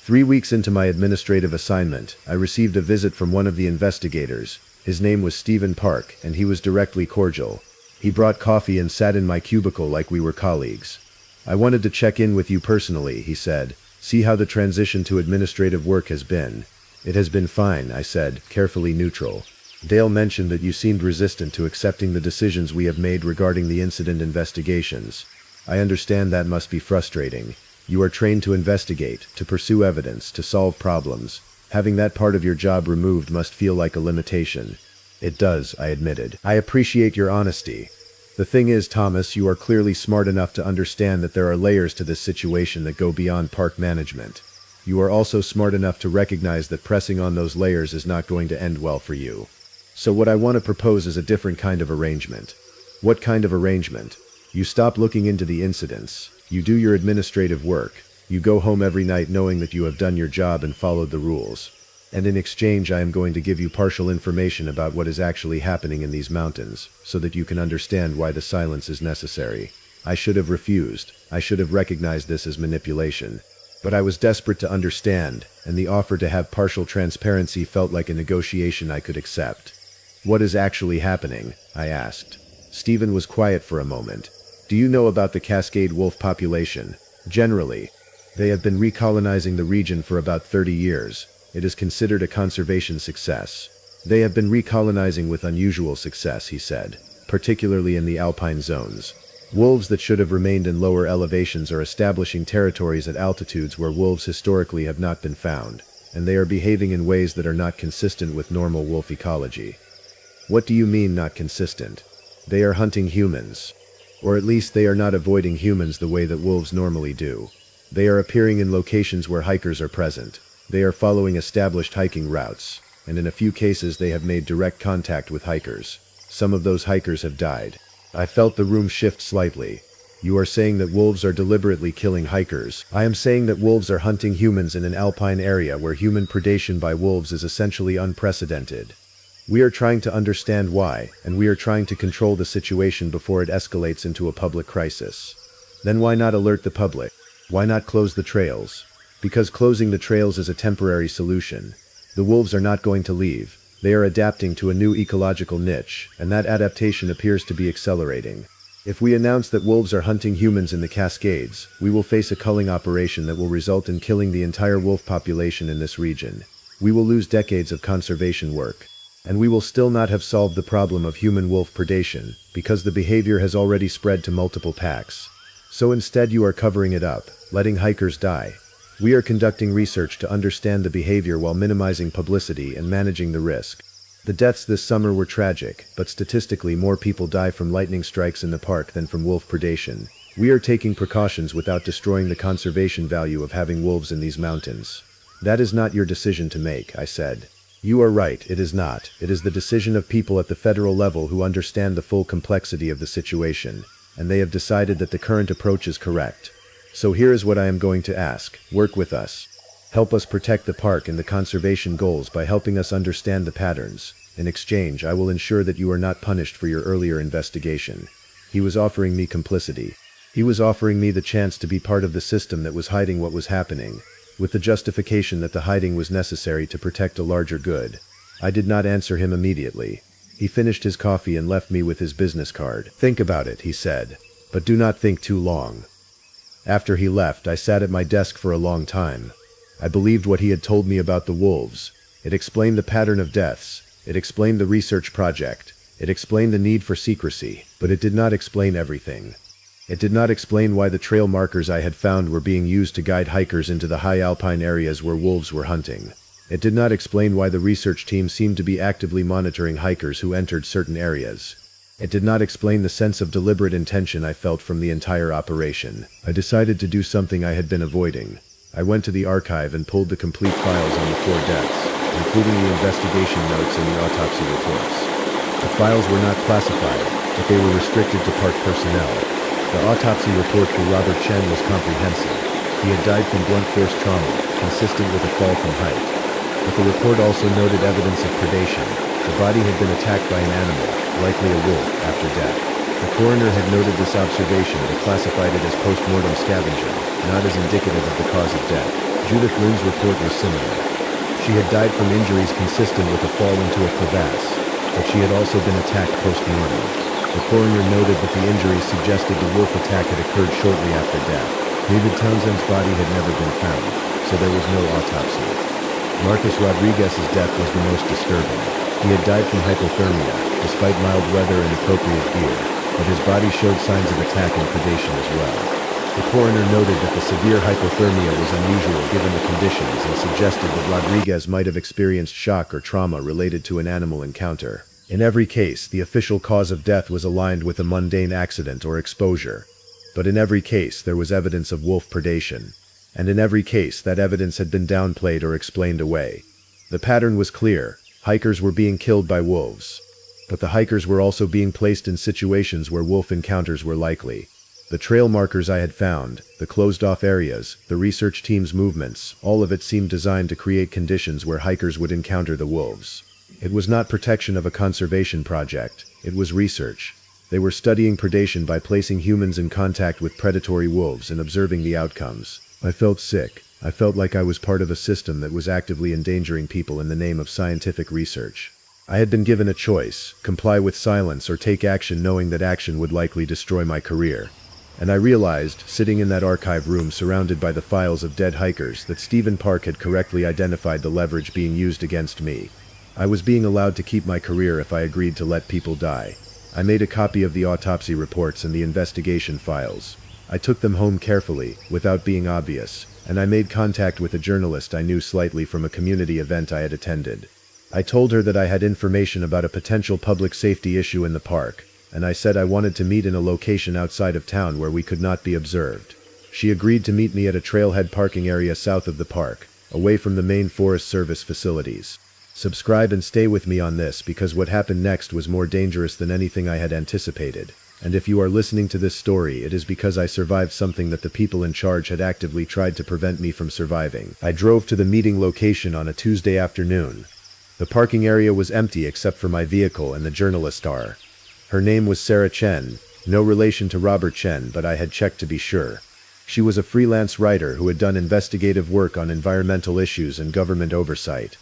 3 weeks into my administrative assignment, I received a visit from one of the investigators. His name was Stephen Park, and he was directly cordial. He brought coffee and sat in my cubicle like we were colleagues. "I wanted to check in with you personally," he said. "See how the transition to administrative work has been." "It has been fine," I said, carefully neutral. "Dale mentioned that you seemed resistant to accepting the decisions we have made regarding the incident investigations. I understand that must be frustrating. You are trained to investigate, to pursue evidence, to solve problems. Having that part of your job removed must feel like a limitation." "It does," I admitted. "I appreciate your honesty. The thing is, Thomas, you are clearly smart enough to understand that there are layers to this situation that go beyond park management. You are also smart enough to recognize that pressing on those layers is not going to end well for you. So what I want to propose is a different kind of arrangement." "What kind of arrangement?" "You stop looking into the incidents. You do your administrative work. You go home every night knowing that you have done your job and followed the rules. And in exchange I am going to give you partial information about what is actually happening in these mountains, so that you can understand why the silence is necessary." I should have refused. I should have recognized this as manipulation. But I was desperate to understand, and the offer to have partial transparency felt like a negotiation I could accept. "What is actually happening?" I asked. Stephen was quiet for a moment. "Do you know about the Cascade wolf population? Generally, they have been recolonizing the region for about 30 years. It is considered a conservation success. They have been recolonizing with unusual success," he said, "particularly in the alpine zones. Wolves that should have remained in lower elevations are establishing territories at altitudes where wolves historically have not been found, and they are behaving in ways that are not consistent with normal wolf ecology." "What do you mean, not consistent?" "They are hunting humans. Or at least they are not avoiding humans the way that wolves normally do. They are appearing in locations where hikers are present. They are following established hiking routes, and in a few cases they have made direct contact with hikers. Some of those hikers have died." I felt the room shift slightly. "You are saying that wolves are deliberately killing hikers." "I am saying that wolves are hunting humans in an alpine area where human predation by wolves is essentially unprecedented. We are trying to understand why, and we are trying to control the situation before it escalates into a public crisis." "Then why not alert the public? Why not close the trails?" "Because closing the trails is a temporary solution. The wolves are not going to leave. They are adapting to a new ecological niche, and that adaptation appears to be accelerating. If we announce that wolves are hunting humans in the Cascades, we will face a culling operation that will result in killing the entire wolf population in this region. We will lose decades of conservation work. And we will still not have solved the problem of human-wolf predation, because the behavior has already spread to multiple packs. So instead you are covering it up, letting hikers die. We are conducting research to understand the behavior while minimizing publicity and managing the risk. The deaths this summer were tragic, but statistically more people die from lightning strikes in the park than from wolf predation. We are taking precautions without destroying the conservation value of having wolves in these mountains." "That is not your decision to make," I said. "You are right, it is not. It is the decision of people at the federal level who understand the full complexity of the situation, and they have decided that the current approach is correct. So here is what I am going to ask. Work with us. Help us protect the park and the conservation goals by helping us understand the patterns. In exchange, I will ensure that you are not punished for your earlier investigation." He was offering me complicity. He was offering me the chance to be part of the system that was hiding what was happening, with the justification that the hiding was necessary to protect a larger good. I did not answer him immediately. He finished his coffee and left me with his business card. "Think about it," he said, "but do not think too long." After he left, I sat at my desk for a long time. I believed what he had told me about the wolves. It explained the pattern of deaths. It explained the research project. It explained the need for secrecy, but it did not explain everything. It did not explain why the trail markers I had found were being used to guide hikers into the high alpine areas where wolves were hunting. It did not explain why the research team seemed to be actively monitoring hikers who entered certain areas. It did not explain the sense of deliberate intention I felt from the entire operation. I decided to do something I had been avoiding. I went to the archive and pulled the complete files on the 4 deaths, including the investigation notes and the autopsy reports. The files were not classified, but they were restricted to park personnel. The autopsy report for Robert Chen was comprehensive. He had died from blunt force trauma, consistent with a fall from height. But the report also noted evidence of predation. The body had been attacked by an animal, likely a wolf, after death. The coroner had noted this observation but classified it as post-mortem scavenging, not as indicative of the cause of death. Judith Lynn's report was similar. She had died from injuries consistent with a fall into a crevasse, but she had also been attacked post-mortem. The coroner noted that the injuries suggested the wolf attack had occurred shortly after death. David Townsend's body had never been found, so there was no autopsy. Marcus Rodriguez's death was the most disturbing. He had died from hypothermia, despite mild weather and appropriate gear, but his body showed signs of attack and predation as well. The coroner noted that the severe hypothermia was unusual given the conditions and suggested that Rodriguez might have experienced shock or trauma related to an animal encounter. In every case, the official cause of death was aligned with a mundane accident or exposure. But in every case, there was evidence of wolf predation. And in every case, that evidence had been downplayed or explained away. The pattern was clear. Hikers were being killed by wolves. But the hikers were also being placed in situations where wolf encounters were likely. The trail markers I had found, the closed-off areas, the research team's movements, all of it seemed designed to create conditions where hikers would encounter the wolves. It was not protection of a conservation project, it was research. They were studying predation by placing humans in contact with predatory wolves and observing the outcomes. I felt sick. I felt like I was part of a system that was actively endangering people in the name of scientific research. I had been given a choice, comply with silence or take action knowing that action would likely destroy my career. And I realized, sitting in that archive room surrounded by the files of dead hikers, that Stephen Park had correctly identified the leverage being used against me. I was being allowed to keep my career if I agreed to let people die. I made a copy of the autopsy reports and the investigation files. I took them home carefully, without being obvious, and I made contact with a journalist I knew slightly from a community event I had attended. I told her that I had information about a potential public safety issue in the park, and I said I wanted to meet in a location outside of town where we could not be observed. She agreed to meet me at a trailhead parking area south of the park, away from the main Forest Service facilities. Subscribe and stay with me on this because what happened next was more dangerous than anything I had anticipated. And if you are listening to this story, it is because I survived something that the people in charge had actively tried to prevent me from surviving. I drove to the meeting location on a Tuesday afternoon. The parking area was empty except for my vehicle and the journalist star. Her name was Sarah Chen, no relation to Robert Chen, but I had checked to be sure. She was a freelance writer who had done investigative work on environmental issues and government oversight.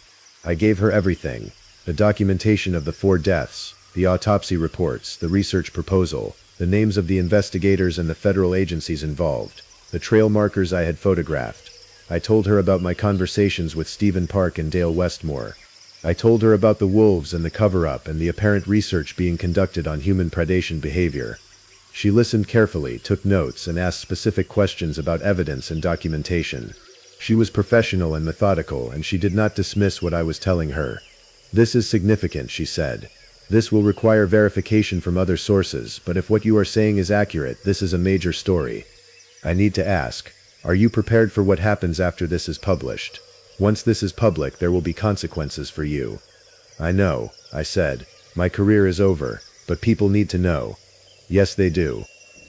I gave her everything: the documentation of the 4 deaths, the autopsy reports, the research proposal, the names of the investigators and the federal agencies involved, the trail markers I had photographed. I told her about my conversations with Stephen Park and Dale Westmore. I told her about the wolves and the cover-up and the apparent research being conducted on human predation behavior. She listened carefully, took notes, and asked specific questions about evidence and documentation. She was professional and methodical, and she did not dismiss what I was telling her. "This is significant," she said. "This will require verification from other sources, but if what you are saying is accurate, this is a major story. I need to ask, are you prepared for what happens after this is published? Once this is public, there will be consequences for you." "I know," I said. "My career is over, but people need to know." "Yes, they do.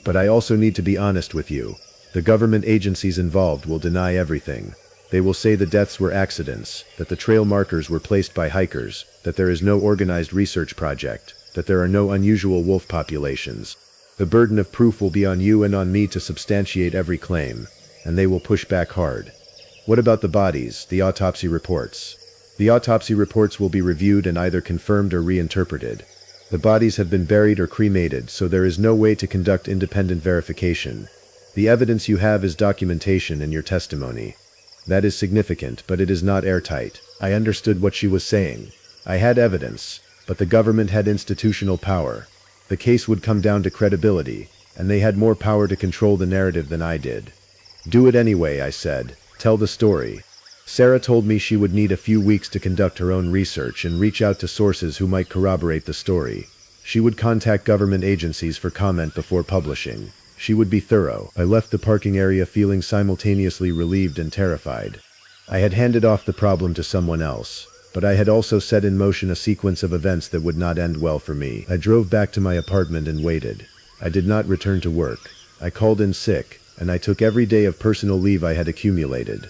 But I also need to be honest with you. The government agencies involved will deny everything. They will say the deaths were accidents, that the trail markers were placed by hikers, that there is no organized research project, that there are no unusual wolf populations. The burden of proof will be on you and on me to substantiate every claim, and they will push back hard. What about the bodies, the autopsy reports? The autopsy reports will be reviewed and either confirmed or reinterpreted. The bodies have been buried or cremated, so there is no way to conduct independent verification. The evidence you have is documentation and your testimony. That is significant, but it is not airtight. I understood what she was saying. I had evidence, but the government had institutional power. The case would come down to credibility, and they had more power to control the narrative than I did. Do it anyway, I said. Tell the story. Sarah told me she would need a few weeks to conduct her own research and reach out to sources who might corroborate the story. She would contact government agencies for comment before publishing. She would be thorough. I left the parking area feeling simultaneously relieved and terrified. I had handed off the problem to someone else, but I had also set in motion a sequence of events that would not end well for me. I drove back to my apartment and waited. I did not return to work. I called in sick, and I took every day of personal leave I had accumulated.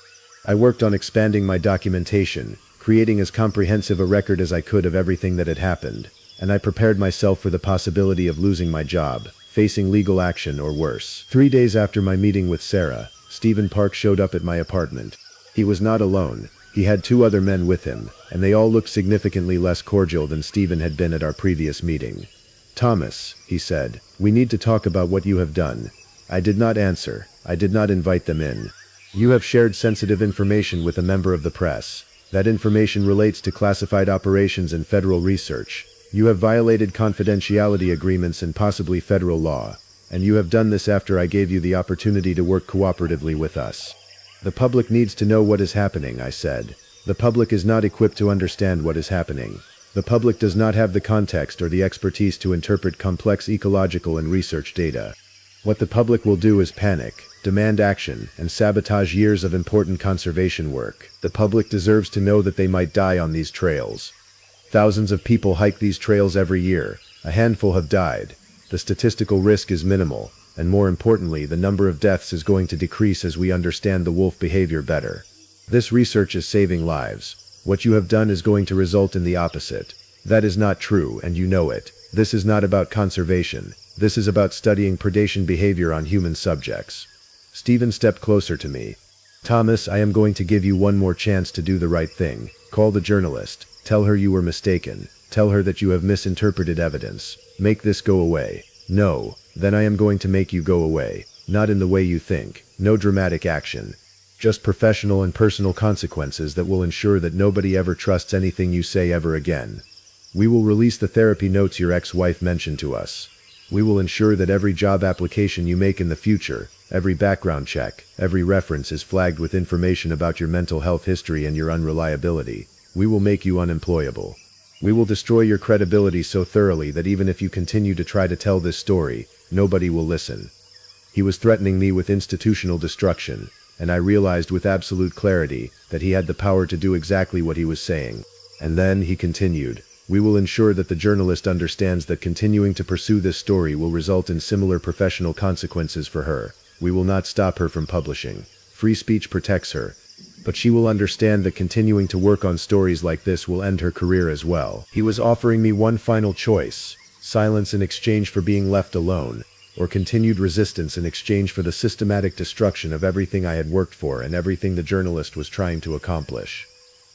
I worked on expanding my documentation, creating as comprehensive a record as I could of everything that had happened, and I prepared myself for the possibility of losing my job, facing legal action or worse. 3 days after my meeting with Sarah, Stephen Park showed up at my apartment. He was not alone. He had 2 other men with him, and they all looked significantly less cordial than Stephen had been at our previous meeting. "Thomas," he said, "we need to talk about what you have done." I did not answer. I did not invite them in. "You have shared sensitive information with a member of the press. That information relates to classified operations and federal research. You have violated confidentiality agreements and possibly federal law, and you have done this after I gave you the opportunity to work cooperatively with us." "The public needs to know what is happening," I said. "The public is not equipped to understand what is happening. The public does not have the context or the expertise to interpret complex ecological and research data. What the public will do is panic, demand action, and sabotage years of important conservation work. The public deserves to know that they might die on these trails. Thousands of people hike these trails every year. A handful have died. The statistical risk is minimal, and more importantly, the number of deaths is going to decrease as we understand the wolf behavior better. This research is saving lives. What you have done is going to result in the opposite. That is not true, and you know it. This is not about conservation. This is about studying predation behavior on human subjects." Stephen stepped closer to me. "Thomas, I am going to give you one more chance to do the right thing. Call the journalist. Tell her you were mistaken. Tell her that you have misinterpreted evidence. Make this go away. No, then I am going to make you go away. Not in the way you think. No dramatic action. Just professional and personal consequences that will ensure that nobody ever trusts anything you say ever again. We will release the therapy notes your ex-wife mentioned to us. We will ensure that every job application you make in the future, every background check, every reference is flagged with information about your mental health history and your unreliability. We will make you unemployable. We will destroy your credibility so thoroughly that even if you continue to try to tell this story, nobody will listen." He was threatening me with institutional destruction, and I realized with absolute clarity that he had the power to do exactly what he was saying. And then he continued, "We will ensure that the journalist understands that continuing to pursue this story will result in similar professional consequences for her. We will not stop her from publishing. Free speech protects her. But she will understand that continuing to work on stories like this will end her career as well." He was offering me one final choice: silence in exchange for being left alone, or continued resistance in exchange for the systematic destruction of everything I had worked for and everything the journalist was trying to accomplish.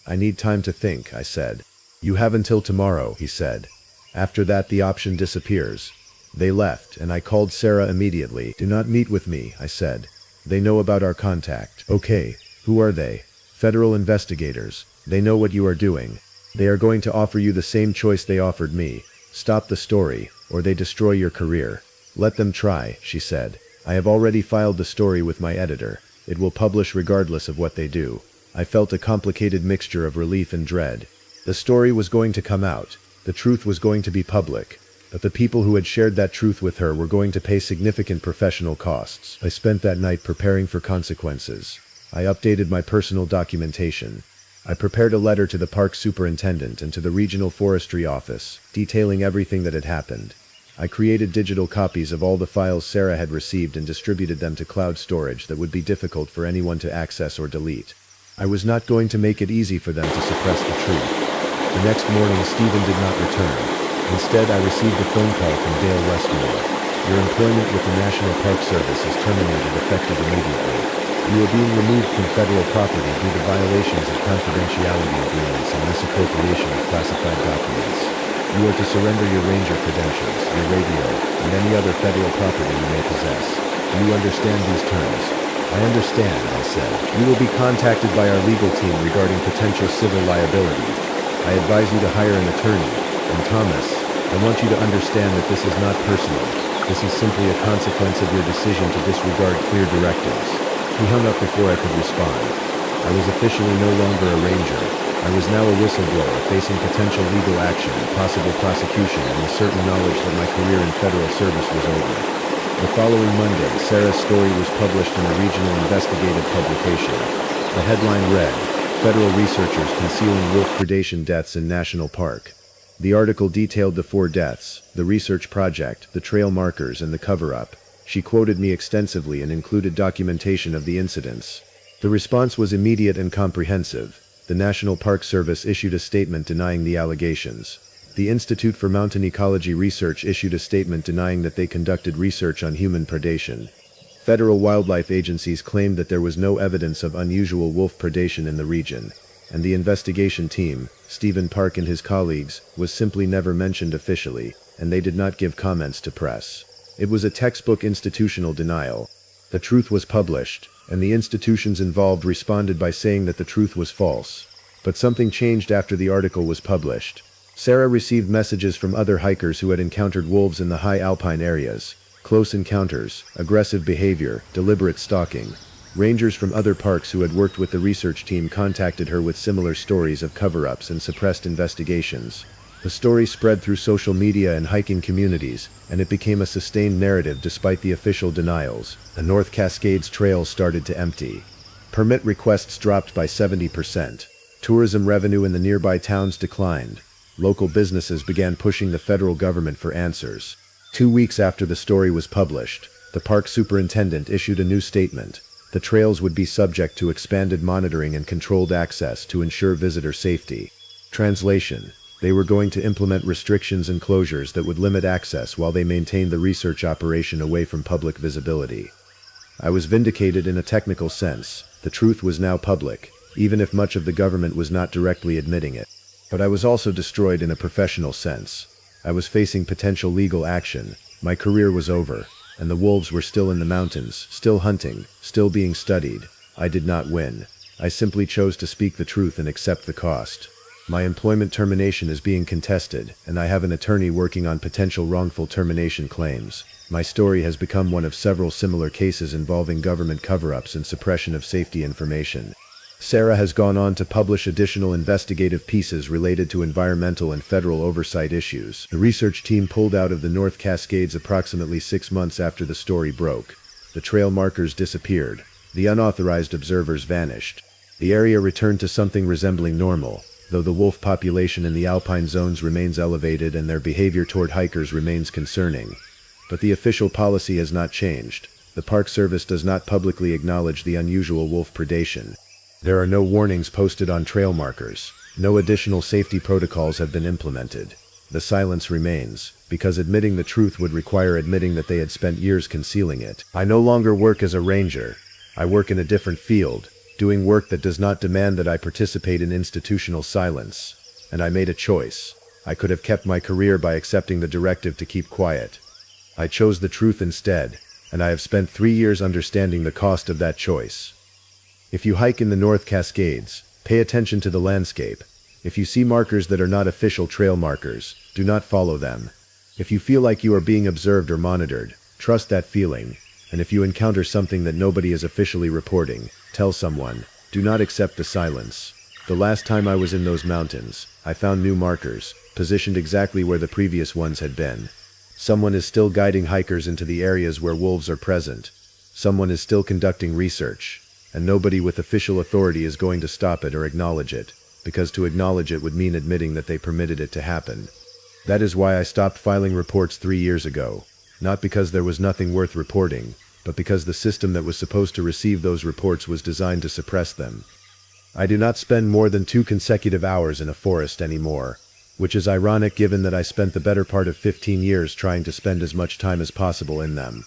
"I need time to think," I said. "You have until tomorrow," he said. "After that the option disappears." They left, and I called Sarah immediately. "Do not meet with me," I said. "They know about our contact." "Okay. Who are they?" "Federal investigators. They know what you are doing. They are going to offer you the same choice they offered me. Stop the story, or they destroy your career." "Let them try," she said. "I have already filed the story with my editor. It will publish regardless of what they do." I felt a complicated mixture of relief and dread. The story was going to come out. The truth was going to be public. But the people who had shared that truth with her were going to pay significant professional costs. I spent that night preparing for consequences. I updated my personal documentation. I prepared a letter to the park superintendent and to the regional forestry office, detailing everything that had happened. I created digital copies of all the files Sarah had received and distributed them to cloud storage that would be difficult for anyone to access or delete. I was not going to make it easy for them to suppress the truth. The next morning, Stephen did not return. Instead, I received a phone call from Dale Westmore. Your employment with the National Park Service is terminated effective immediately. You are being removed from federal property due to violations of confidentiality agreements and misappropriation of classified documents. You are to surrender your ranger credentials, your radio, and any other federal property you may possess. Do you understand these terms? I understand, I said. You will be contacted by our legal team regarding potential civil liability. I advise you to hire an attorney. And Thomas, I want you to understand that this is not personal. This is simply a consequence of your decision to disregard clear directives. He hung up before I could respond. I was officially no longer a ranger. I was now a whistleblower facing potential legal action, possible prosecution, and the certain knowledge that my career in federal service was over. The following Monday, Sarah's story was published in a regional investigative publication. The headline read, "Federal Researchers Concealing Wolf Predation Deaths in National Park." The article detailed the 4 deaths, the research project, the trail markers, and the cover-up. She quoted me extensively and included documentation of the incidents. The response was immediate and comprehensive. The National Park Service issued a statement denying the allegations. The Institute for Mountain Ecology Research issued a statement denying that they conducted research on human predation. Federal wildlife agencies claimed that there was no evidence of unusual wolf predation in the region, and the investigation team, Stephen Park and his colleagues, was simply never mentioned officially, and they did not give comments to press. It was a textbook institutional denial. The truth was published, and the institutions involved responded by saying that the truth was false. But something changed after the article was published. Sarah received messages from other hikers who had encountered wolves in the high alpine areas. Close encounters, aggressive behavior, deliberate stalking. Rangers from other parks who had worked with the research team contacted her with similar stories of cover-ups and suppressed investigations. The story spread through social media and hiking communities, and it became a sustained narrative despite the official denials. The North Cascades Trail started to empty. Permit requests dropped by 70%. Tourism revenue in the nearby towns declined. Local businesses began pushing the federal government for answers. 2 weeks after the story was published, the park superintendent issued a new statement. The trails would be subject to expanded monitoring and controlled access to ensure visitor safety. Translation: they were going to implement restrictions and closures that would limit access while they maintained the research operation away from public visibility. I was vindicated in a technical sense. The truth was now public, even if much of the government was not directly admitting it. But I was also destroyed in a professional sense. I was facing potential legal action. My career was over, and the wolves were still in the mountains, still hunting, still being studied. I did not win. I simply chose to speak the truth and accept the cost. My employment termination is being contested, and I have an attorney working on potential wrongful termination claims. My story has become one of several similar cases involving government cover-ups and suppression of safety information. Sarah has gone on to publish additional investigative pieces related to environmental and federal oversight issues. The research team pulled out of the North Cascades approximately 6 months after the story broke. The trail markers disappeared. The unauthorized observers vanished. The area returned to something resembling normal, though the wolf population in the alpine zones remains elevated and their behavior toward hikers remains concerning. But the official policy has not changed. The Park Service does not publicly acknowledge the unusual wolf predation. There are no warnings posted on trail markers. No additional safety protocols have been implemented. The silence remains, because admitting the truth would require admitting that they had spent years concealing it. I no longer work as a ranger. I work in a different field, doing work that does not demand that I participate in institutional silence. And I made a choice. I could have kept my career by accepting the directive to keep quiet. I chose the truth instead, and I have spent 3 years understanding the cost of that choice. If you hike in the North Cascades, pay attention to the landscape. If you see markers that are not official trail markers, do not follow them. If you feel like you are being observed or monitored, trust that feeling. And if you encounter something that nobody is officially reporting, tell someone. Do not accept the silence. The last time I was in those mountains, I found new markers, positioned exactly where the previous ones had been. Someone is still guiding hikers into the areas where wolves are present. Someone is still conducting research. And nobody with official authority is going to stop it or acknowledge it, because to acknowledge it would mean admitting that they permitted it to happen. That is why I stopped filing reports 3 years ago, not because there was nothing worth reporting, but because the system that was supposed to receive those reports was designed to suppress them. I do not spend more than 2 consecutive hours in a forest anymore. which is ironic given that I spent the better part of 15 years trying to spend as much time as possible in them.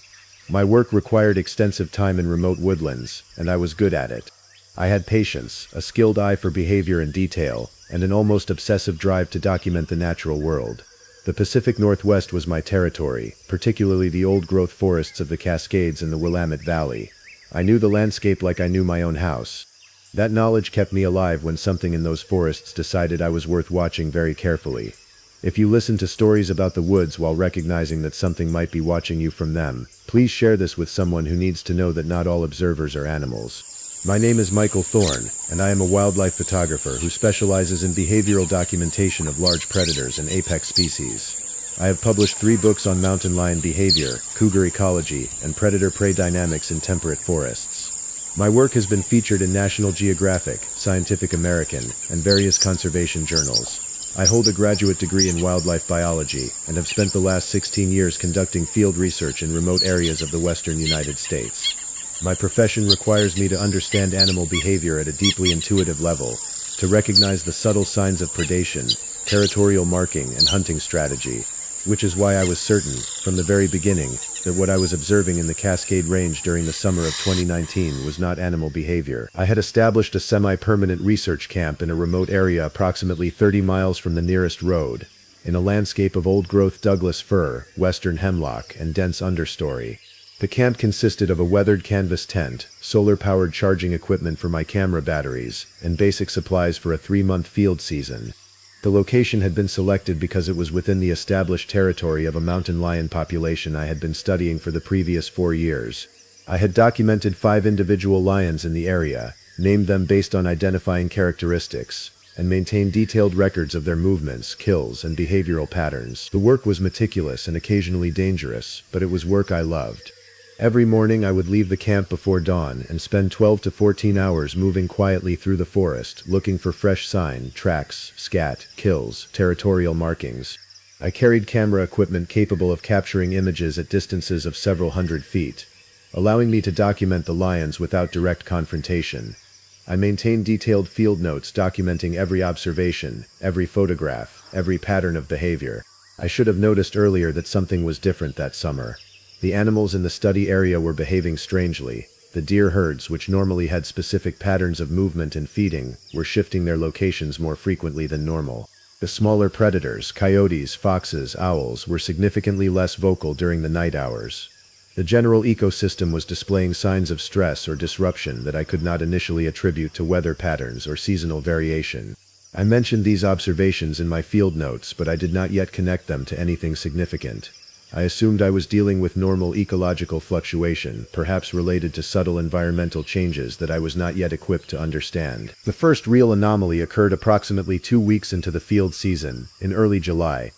My work required extensive time in remote woodlands, and I was good at it. I had patience, a skilled eye for behavior and detail, and an almost obsessive drive to document the natural world. The Pacific Northwest was my territory, particularly the old-growth forests of the Cascades and the Willamette Valley. I knew the landscape like I knew my own house. That knowledge kept me alive when something in those forests decided I was worth watching very carefully. If you listen to stories about the woods while recognizing that something might be watching you from them, please share this with someone who needs to know that not all observers are animals. My name is Michael Thorne, and I am a wildlife photographer who specializes in behavioral documentation of large predators and apex species. I have published 3 books on mountain lion behavior, cougar ecology, and predator-prey dynamics in temperate forests. My work has been featured in National Geographic, Scientific American, and various conservation journals. I hold a graduate degree in wildlife biology and have spent the last 16 years conducting field research in remote areas of the western United States. My profession requires me to understand animal behavior at a deeply intuitive level, to recognize the subtle signs of predation, territorial marking, and hunting strategy, which is why I was certain, from the very beginning, that what I was observing in the Cascade Range during the summer of 2019 was not animal behavior. I had established a semi-permanent research camp in a remote area approximately 30 miles from the nearest road, in a landscape of old-growth Douglas fir, western hemlock, and dense understory. The camp consisted of a weathered canvas tent, solar-powered charging equipment for my camera batteries, and basic supplies for a 3-month field season. The location had been selected because it was within the established territory of a mountain lion population I had been studying for the previous 4 years. I had documented 5 individual lions in the area, named them based on identifying characteristics, and maintained detailed records of their movements, kills, and behavioral patterns. The work was meticulous and occasionally dangerous, but it was work I loved. Every morning I would leave the camp before dawn and spend 12 to 14 hours moving quietly through the forest, looking for fresh sign, tracks, scat, kills, territorial markings. I carried camera equipment capable of capturing images at distances of several hundred feet, allowing me to document the lions without direct confrontation. I maintained detailed field notes documenting every observation, every photograph, every pattern of behavior. I should have noticed earlier that something was different that summer. The animals in the study area were behaving strangely. The deer herds, which normally had specific patterns of movement and feeding, were shifting their locations more frequently than normal. The smaller predators, coyotes, foxes, owls, were significantly less vocal during the night hours. The general ecosystem was displaying signs of stress or disruption that I could not initially attribute to weather patterns or seasonal variation. I mentioned these observations in my field notes, but I did not yet connect them to anything significant. I assumed I was dealing with normal ecological fluctuation, perhaps related to subtle environmental changes that I was not yet equipped to understand. The first real anomaly occurred approximately 2 weeks into the field season, in early July.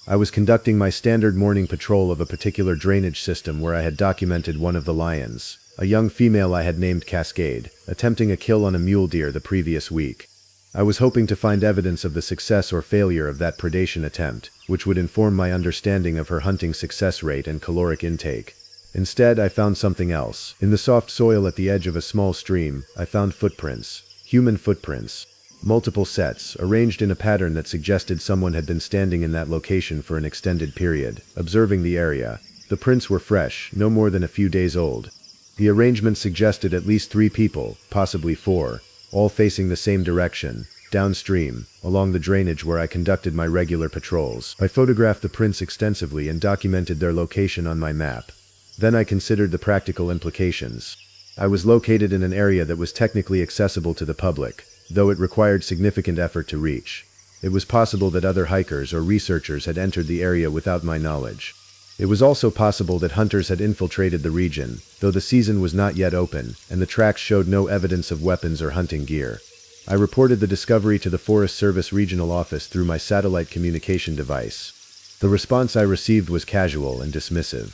I was conducting my standard morning patrol of a particular drainage system where I had documented one of the lions, a young female I had named Cascade, attempting a kill on a mule deer the previous week. I was hoping to find evidence of the success or failure of that predation attempt, which would inform my understanding of her hunting success rate and caloric intake. Instead, I found something else. In the soft soil at the edge of a small stream, I found footprints. Human footprints. Multiple sets, arranged in a pattern that suggested someone had been standing in that location for an extended period, observing the area. The prints were fresh, no more than a few days old. The arrangement suggested at least 3 people, possibly 4, all facing the same direction, downstream, along the drainage where I conducted my regular patrols. I photographed the prints extensively and documented their location on my map. Then I considered the practical implications. I was located in an area that was technically accessible to the public, though it required significant effort to reach. It was possible that other hikers or researchers had entered the area without my knowledge. It was also possible that hunters had infiltrated the region, though the season was not yet open, and the tracks showed no evidence of weapons or hunting gear. I reported the discovery to the Forest Service Regional Office through my satellite communication device. The response I received was casual and dismissive.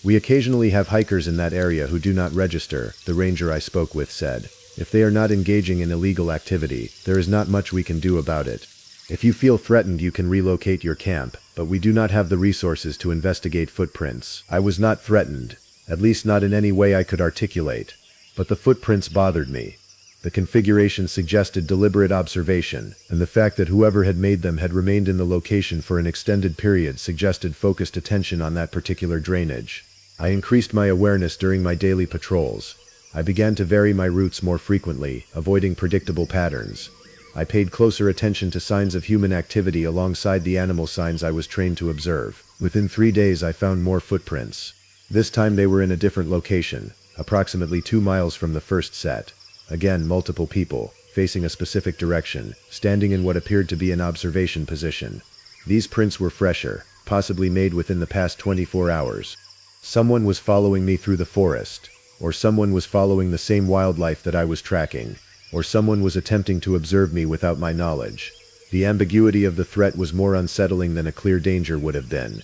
"We occasionally have hikers in that area who do not register," the ranger I spoke with said. "If they are not engaging in illegal activity, there is not much we can do about it. If you feel threatened, you can relocate your camp, but we do not have the resources to investigate footprints." I was not threatened, at least not in any way I could articulate, but the footprints bothered me. The configuration suggested deliberate observation, and the fact that whoever had made them had remained in the location for an extended period suggested focused attention on that particular drainage. I increased my awareness during my daily patrols. I began to vary my routes more frequently, avoiding predictable patterns. I paid closer attention to signs of human activity alongside the animal signs I was trained to observe. Within 3 days I found more footprints. This time they were in a different location, approximately 2 miles from the first set. Again, multiple people, facing a specific direction, standing in what appeared to be an observation position. These prints were fresher, possibly made within the past 24 hours. Someone was following me through the forest, or someone was following the same wildlife that I was tracking, or someone was attempting to observe me without my knowledge. The ambiguity of the threat was more unsettling than a clear danger would have been.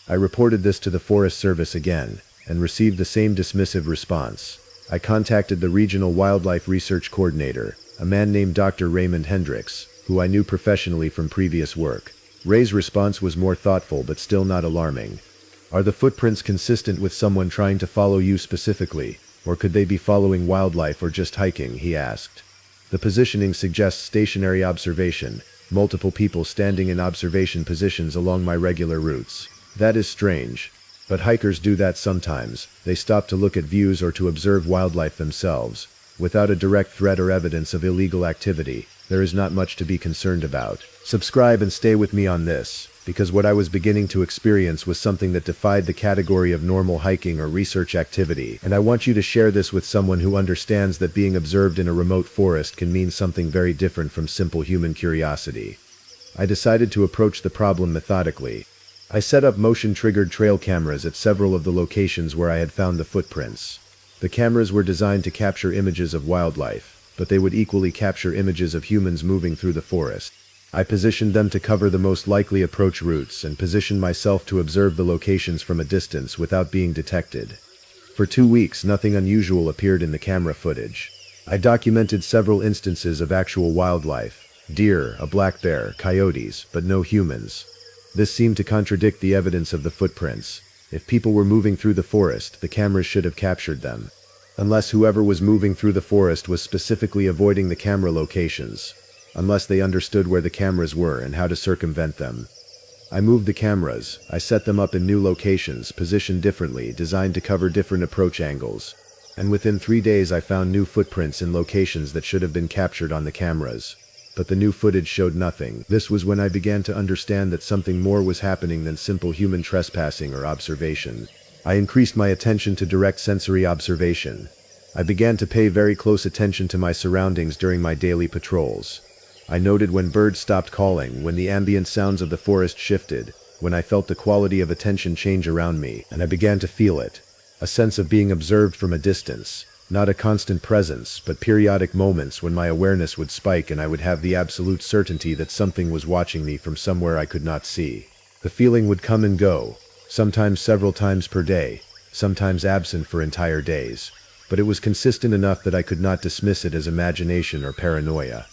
I reported this to the Forest Service again, and received the same dismissive response. I contacted the Regional Wildlife Research Coordinator, a man named Dr. Raymond Hendricks, who I knew professionally from previous work. Ray's response was more thoughtful but still not alarming. Are the footprints consistent with someone trying to follow you specifically, or could they be following wildlife or just hiking? He asked. The positioning suggests stationary observation, multiple people standing in observation positions along my regular routes. That is strange. But hikers do that sometimes. They stop to look at views or to observe wildlife themselves. Without a direct threat or evidence of illegal activity, there is not much to be concerned about. Subscribe and stay with me on this, because what I was beginning to experience was something that defied the category of normal hiking or research activity, and I want you to share this with someone who understands that being observed in a remote forest can mean something very different from simple human curiosity. I decided to approach the problem methodically. I set up motion-triggered trail cameras at several of the locations where I had found the footprints. The cameras were designed to capture images of wildlife, but they would equally capture images of humans moving through the forest. I positioned them to cover the most likely approach routes and positioned myself to observe the locations from a distance without being detected. For 2 weeks, nothing unusual appeared in the camera footage. I documented several instances of actual wildlife: deer, a black bear, coyotes, but no humans. This seemed to contradict the evidence of the footprints. If people were moving through the forest, the cameras should have captured them. Unless whoever was moving through the forest was specifically avoiding the camera locations. Unless they understood where the cameras were and how to circumvent them. I moved the cameras. I set them up in new locations, positioned differently, designed to cover different approach angles. And within 3 days I found new footprints in locations that should have been captured on the cameras. But the new footage showed nothing. This was when I began to understand that something more was happening than simple human trespassing or observation. I increased my attention to direct sensory observation. I began to pay very close attention to my surroundings during my daily patrols. I noted when birds stopped calling, when the ambient sounds of the forest shifted, when I felt the quality of attention change around me, and I began to feel it. A sense of being observed from a distance. Not a constant presence, but periodic moments when my awareness would spike and I would have the absolute certainty that something was watching me from somewhere I could not see. The feeling would come and go, sometimes several times per day, sometimes absent for entire days. But it was consistent enough that I could not dismiss it as imagination or paranoia.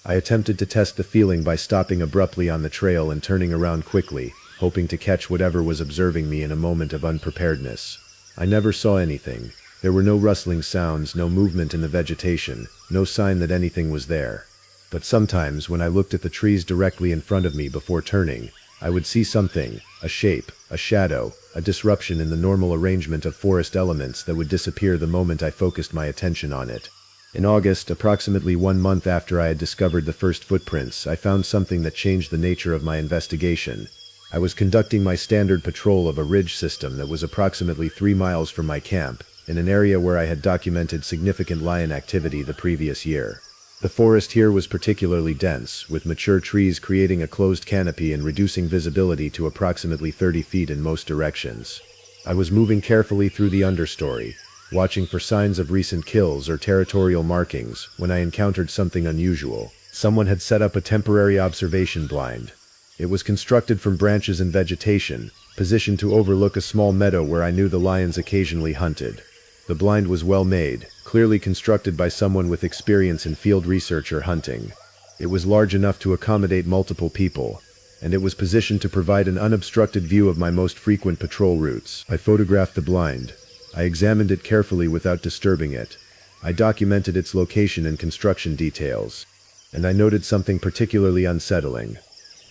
I attempted to test the feeling by stopping abruptly on the trail and turning around quickly, hoping to catch whatever was observing me in a moment of unpreparedness. I never saw anything. There were no rustling sounds, no movement in the vegetation, no sign that anything was there. But sometimes, when I looked at the trees directly in front of me before turning, I would see something, a shape, a shadow, a disruption in the normal arrangement of forest elements that would disappear the moment I focused my attention on it. In August, approximately 1 month after I had discovered the first footprints, I found something that changed the nature of my investigation. I was conducting my standard patrol of a ridge system that was approximately 3 miles from my camp, in an area where I had documented significant lion activity the previous year. The forest here was particularly dense, with mature trees creating a closed canopy and reducing visibility to approximately 30 feet in most directions. I was moving carefully through the understory, watching for signs of recent kills or territorial markings, when I encountered something unusual. Someone had set up a temporary observation blind. It was constructed from branches and vegetation, positioned to overlook a small meadow where I knew the lions occasionally hunted. The blind was well made, clearly constructed by someone with experience in field research or hunting. It was large enough to accommodate multiple people, and it was positioned to provide an unobstructed view of my most frequent patrol routes. I photographed the blind. I examined it carefully without disturbing it. I documented its location and construction details. And I noted something particularly unsettling.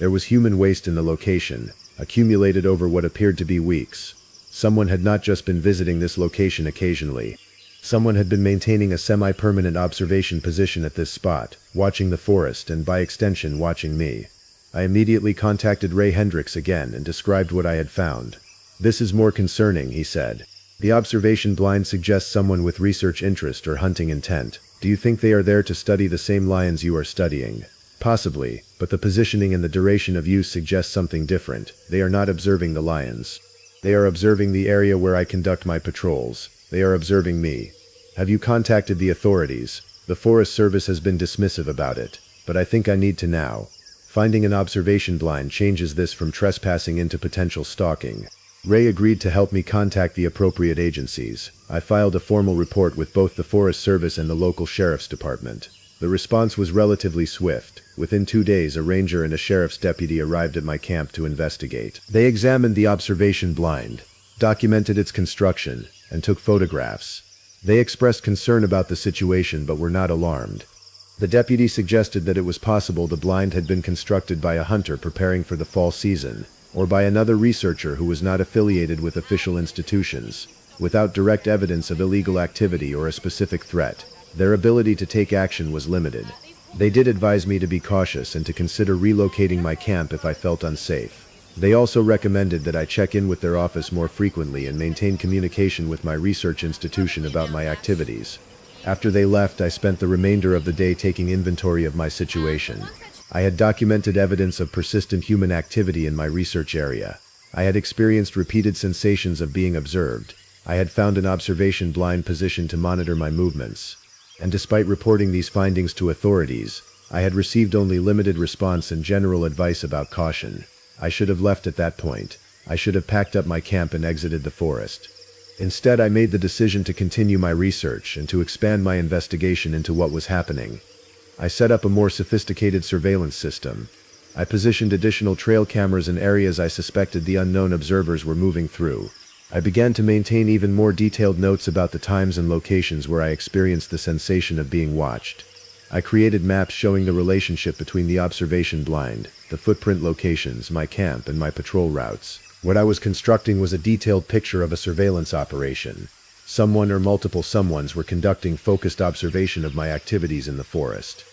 There was human waste in the location, accumulated over what appeared to be weeks. Someone had not just been visiting this location occasionally. Someone had been maintaining a semi-permanent observation position at this spot, watching the forest and by extension watching me. I immediately contacted Ray Hendricks again and described what I had found. "This is more concerning," he said. "The observation blind suggests someone with research interest or hunting intent. Do you think they are there to study the same lions you are studying?" "Possibly, but the positioning and the duration of use suggest something different. They are not observing the lions. They are observing the area where I conduct my patrols. They are observing me." "Have you contacted the authorities?" "The Forest Service has been dismissive about it, but I think I need to now. Finding an observation blind changes this from trespassing into potential stalking." Ray agreed to help me contact the appropriate agencies. I filed a formal report with both the Forest Service and the local sheriff's department. The response was relatively swift. Within 2 days, a ranger and a sheriff's deputy arrived at my camp to investigate. They examined the observation blind, documented its construction, and took photographs. They expressed concern about the situation but were not alarmed. The deputy suggested that it was possible the blind had been constructed by a hunter preparing for the fall season, or by another researcher who was not affiliated with official institutions. Without direct evidence of illegal activity or a specific threat, their ability to take action was limited. They did advise me to be cautious and to consider relocating my camp if I felt unsafe. They also recommended that I check in with their office more frequently and maintain communication with my research institution about my activities. After they left, I spent the remainder of the day taking inventory of my situation. I had documented evidence of persistent human activity in my research area. I had experienced repeated sensations of being observed. I had found an observation blind position to monitor my movements. And despite reporting these findings to authorities, I had received only limited response and general advice about caution. I should have left at that point. I should have packed up my camp and exited the forest. Instead, I made the decision to continue my research and to expand my investigation into what was happening. I set up a more sophisticated surveillance system. I positioned additional trail cameras in areas I suspected the unknown observers were moving through. I began to maintain even more detailed notes about the times and locations where I experienced the sensation of being watched. I created maps showing the relationship between the observation blind, the footprint locations, my camp, and my patrol routes. What I was constructing was a detailed picture of a surveillance operation. Someone or multiple someones were conducting focused observation of my activities in the forest.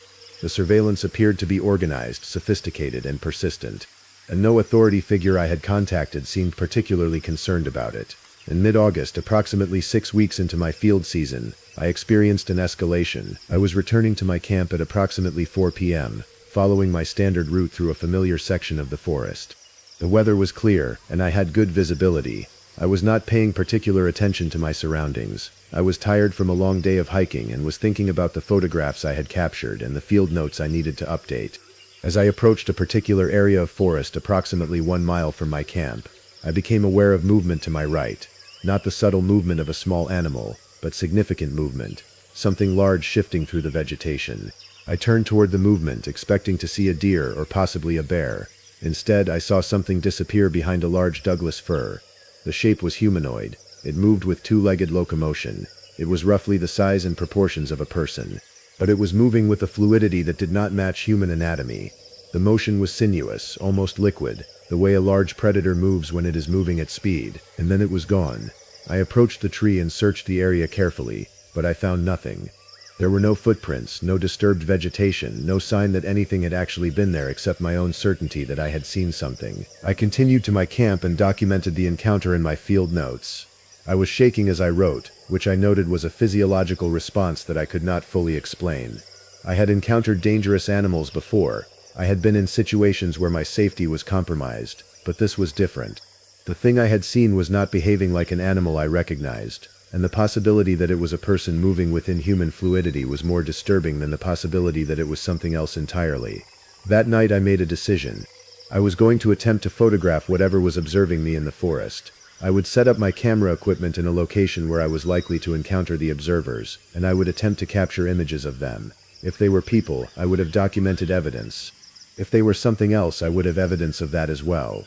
The surveillance appeared to be organized, sophisticated, and persistent, and no authority figure I had contacted seemed particularly concerned about it. In mid-August, approximately 6 weeks into my field season, I experienced an escalation. I was returning to my camp at approximately 4 p.m., following my standard route through a familiar section of the forest. The weather was clear, and I had good visibility. I was not paying particular attention to my surroundings. I was tired from a long day of hiking and was thinking about the photographs I had captured and the field notes I needed to update. As I approached a particular area of forest approximately 1 mile from my camp, I became aware of movement to my right. Not the subtle movement of a small animal, but significant movement. Something large shifting through the vegetation. I turned toward the movement, expecting to see a deer or possibly a bear. Instead, I saw something disappear behind a large Douglas fir. The shape was humanoid. It moved with two-legged locomotion. It was roughly the size and proportions of a person. But it was moving with a fluidity that did not match human anatomy. The motion was sinuous, almost liquid, the way a large predator moves when it is moving at speed, and then it was gone. I approached the tree and searched the area carefully, but I found nothing. There were no footprints, no disturbed vegetation, no sign that anything had actually been there except my own certainty that I had seen something. I continued to my camp and documented the encounter in my field notes. I was shaking as I wrote, which I noted was a physiological response that I could not fully explain. I had encountered dangerous animals before. I had been in situations where my safety was compromised, but this was different. The thing I had seen was not behaving like an animal I recognized, and the possibility that it was a person moving within human fluidity was more disturbing than the possibility that it was something else entirely. That night I made a decision. I was going to attempt to photograph whatever was observing me in the forest. I would set up my camera equipment in a location where I was likely to encounter the observers, and I would attempt to capture images of them. If they were people, I would have documented evidence. If they were something else, I would have evidence of that as well.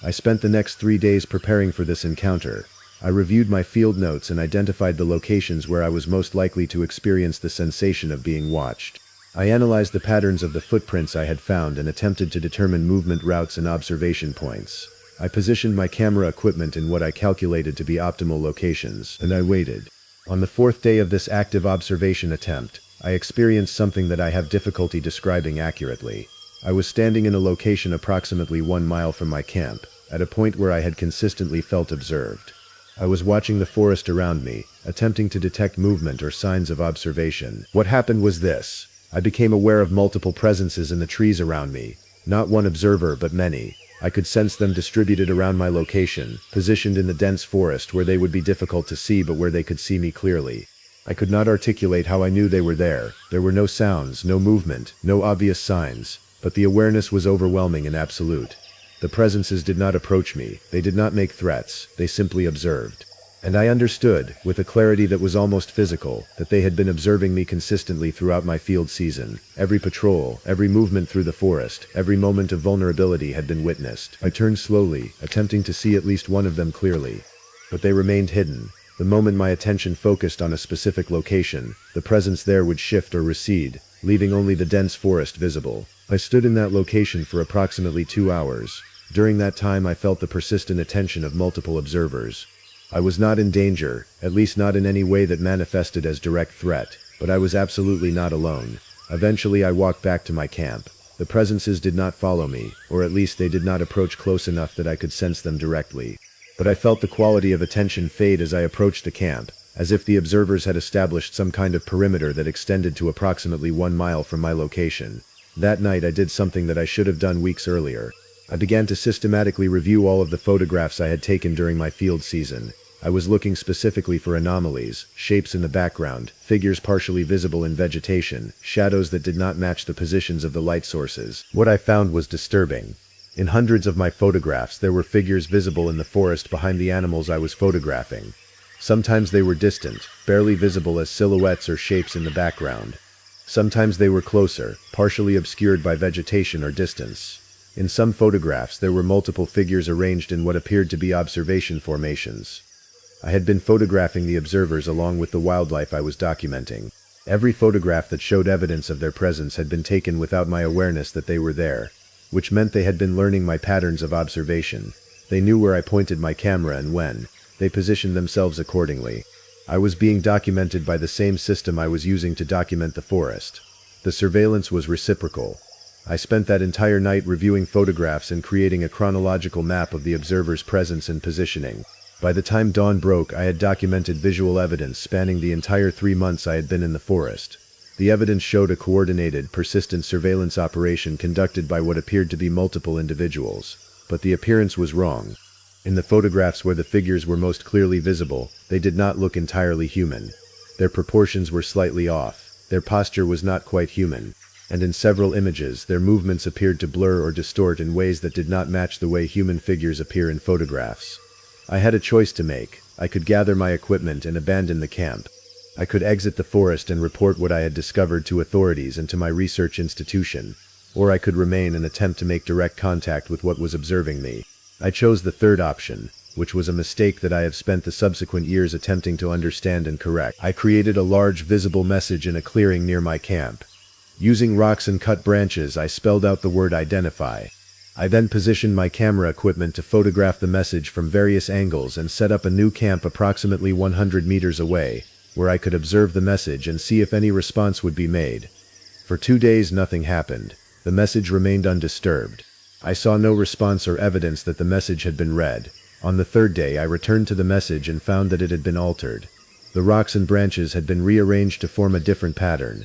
I spent the next 3 days preparing for this encounter. I reviewed my field notes and identified the locations where I was most likely to experience the sensation of being watched. I analyzed the patterns of the footprints I had found and attempted to determine movement routes and observation points. I positioned my camera equipment in what I calculated to be optimal locations, and I waited. On the fourth day of this active observation attempt, I experienced something that I have difficulty describing accurately. I was standing in a location approximately 1 mile from my camp, at a point where I had consistently felt observed. I was watching the forest around me, attempting to detect movement or signs of observation. What happened was this. I became aware of multiple presences in the trees around me. Not one observer, but many. I could sense them distributed around my location, positioned in the dense forest where they would be difficult to see but where they could see me clearly. I could not articulate how I knew they were there. There were no sounds, no movement, no obvious signs, but the awareness was overwhelming and absolute. The presences did not approach me, they did not make threats, they simply observed. And I understood, with a clarity that was almost physical, that they had been observing me consistently throughout my field season. Every patrol, every movement through the forest, every moment of vulnerability had been witnessed. I turned slowly, attempting to see at least one of them clearly. But they remained hidden. The moment my attention focused on a specific location, the presence there would shift or recede, leaving only the dense forest visible. I stood in that location for approximately 2 hours. During that time I felt the persistent attention of multiple observers. I was not in danger, at least not in any way that manifested as direct threat, but I was absolutely not alone. Eventually I walked back to my camp. The presences did not follow me, or at least they did not approach close enough that I could sense them directly. But I felt the quality of attention fade as I approached the camp, as if the observers had established some kind of perimeter that extended to approximately 1 mile from my location. That night I did something that I should have done weeks earlier. I began to systematically review all of the photographs I had taken during my field season. I was looking specifically for anomalies, shapes in the background, figures partially visible in vegetation, shadows that did not match the positions of the light sources. What I found was disturbing. In hundreds of my photographs there were figures visible in the forest behind the animals I was photographing. Sometimes they were distant, barely visible as silhouettes or shapes in the background. Sometimes they were closer, partially obscured by vegetation or distance. In some photographs there were multiple figures arranged in what appeared to be observation formations. I had been photographing the observers along with the wildlife I was documenting. Every photograph that showed evidence of their presence had been taken without my awareness that they were there, which meant they had been learning my patterns of observation. They knew where I pointed my camera and when. They positioned themselves accordingly. I was being documented by the same system I was using to document the forest. The surveillance was reciprocal. I spent that entire night reviewing photographs and creating a chronological map of the observer's presence and positioning. By the time dawn broke, I had documented visual evidence spanning the entire 3 months I had been in the forest. The evidence showed a coordinated, persistent surveillance operation conducted by what appeared to be multiple individuals. But the appearance was wrong. In the photographs where the figures were most clearly visible, they did not look entirely human. Their proportions were slightly off. Their posture was not quite human. And in several images, their movements appeared to blur or distort in ways that did not match the way human figures appear in photographs. I had a choice to make. I could gather my equipment and abandon the camp. I could exit the forest and report what I had discovered to authorities and to my research institution, or I could remain and attempt to make direct contact with what was observing me. I chose the third option, which was a mistake that I have spent the subsequent years attempting to understand and correct. I created a large visible message in a clearing near my camp. Using rocks and cut branches, I spelled out the word identify. I then positioned my camera equipment to photograph the message from various angles and set up a new camp approximately 100 meters away, where I could observe the message and see if any response would be made. For 2 days nothing happened. The message remained undisturbed. I saw no response or evidence that the message had been read. On the third day I returned to the message and found that it had been altered. The rocks and branches had been rearranged to form a different pattern.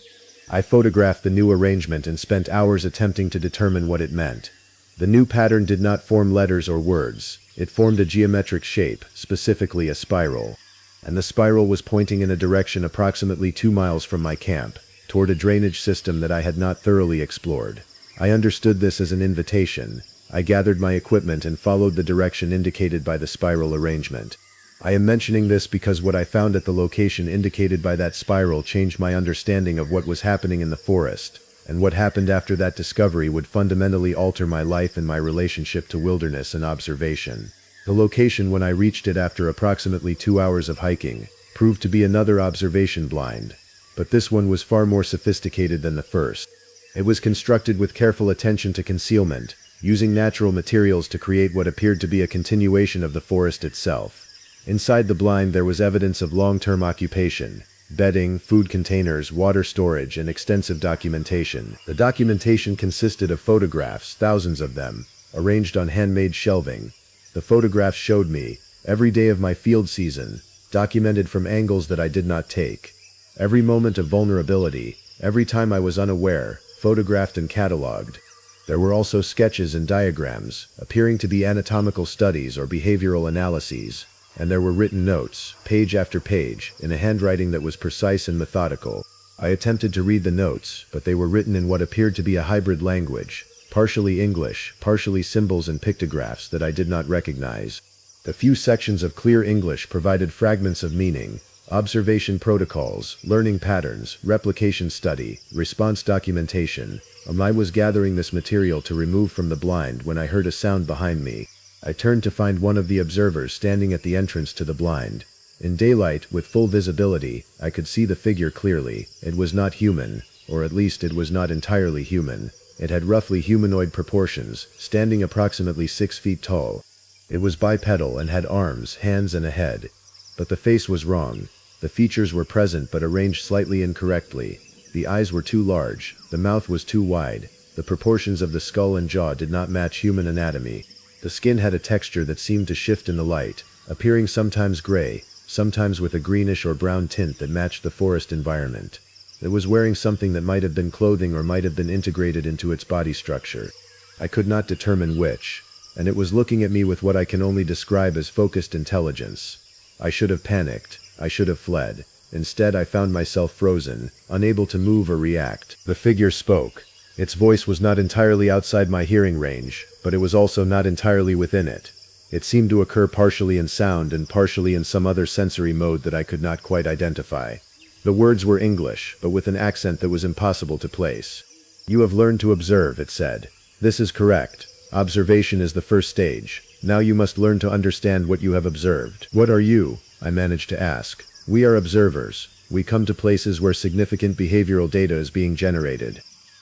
I photographed the new arrangement and spent hours attempting to determine what it meant. The new pattern did not form letters or words. It formed a geometric shape, specifically a spiral. And the spiral was pointing in a direction approximately 2 miles from my camp, toward a drainage system that I had not thoroughly explored. I understood this as an invitation. I gathered my equipment and followed the direction indicated by the spiral arrangement. I am mentioning this because what I found at the location indicated by that spiral changed my understanding of what was happening in the forest, and what happened after that discovery would fundamentally alter my life and my relationship to wilderness and observation. The location when I reached it after approximately 2 hours of hiking proved to be another observation blind, but this one was far more sophisticated than the first. It was constructed with careful attention to concealment, using natural materials to create what appeared to be a continuation of the forest itself. Inside the blind there was evidence of long-term occupation: bedding, food containers, water storage, and extensive documentation. The documentation consisted of photographs, thousands of them, arranged on handmade shelving. The photographs showed me every day of my field season, documented from angles that I did not take. Every moment of vulnerability, every time I was unaware, photographed and catalogued. There were also sketches and diagrams, appearing to be anatomical studies or behavioral analyses, and there were written notes, page after page, in a handwriting that was precise and methodical. I attempted to read the notes, but they were written in what appeared to be a hybrid language, partially English, partially symbols and pictographs that I did not recognize. The few sections of clear English provided fragments of meaning: observation protocols, learning patterns, replication study, response documentation. I was gathering this material to remove from the blind when I heard a sound behind me. I turned to find one of the observers standing at the entrance to the blind. In daylight, with full visibility, I could see the figure clearly. It was not human, or at least it was not entirely human. It had roughly humanoid proportions, standing approximately 6 feet tall. It was bipedal and had arms, hands, and a head. But the face was wrong. The features were present but arranged slightly incorrectly. The eyes were too large, the mouth was too wide, the proportions of the skull and jaw did not match human anatomy. The skin had a texture that seemed to shift in the light, appearing sometimes gray, sometimes with a greenish or brown tint that matched the forest environment. It was wearing something that might have been clothing or might have been integrated into its body structure. I could not determine which, and it was looking at me with what I can only describe as focused intelligence. I should have panicked. I should have fled. Instead, I found myself frozen, unable to move or react. The figure spoke. Its voice was not entirely outside my hearing range, but it was also not entirely within it. It seemed to occur partially in sound and partially in some other sensory mode that I could not quite identify. The words were English, but with an accent that was impossible to place. "You have learned to observe," it said. "This is correct. Observation is the first stage. Now you must learn to understand what you have observed." "What are you?" I managed to ask. "We are observers. We come to places where significant behavioral data is being generated.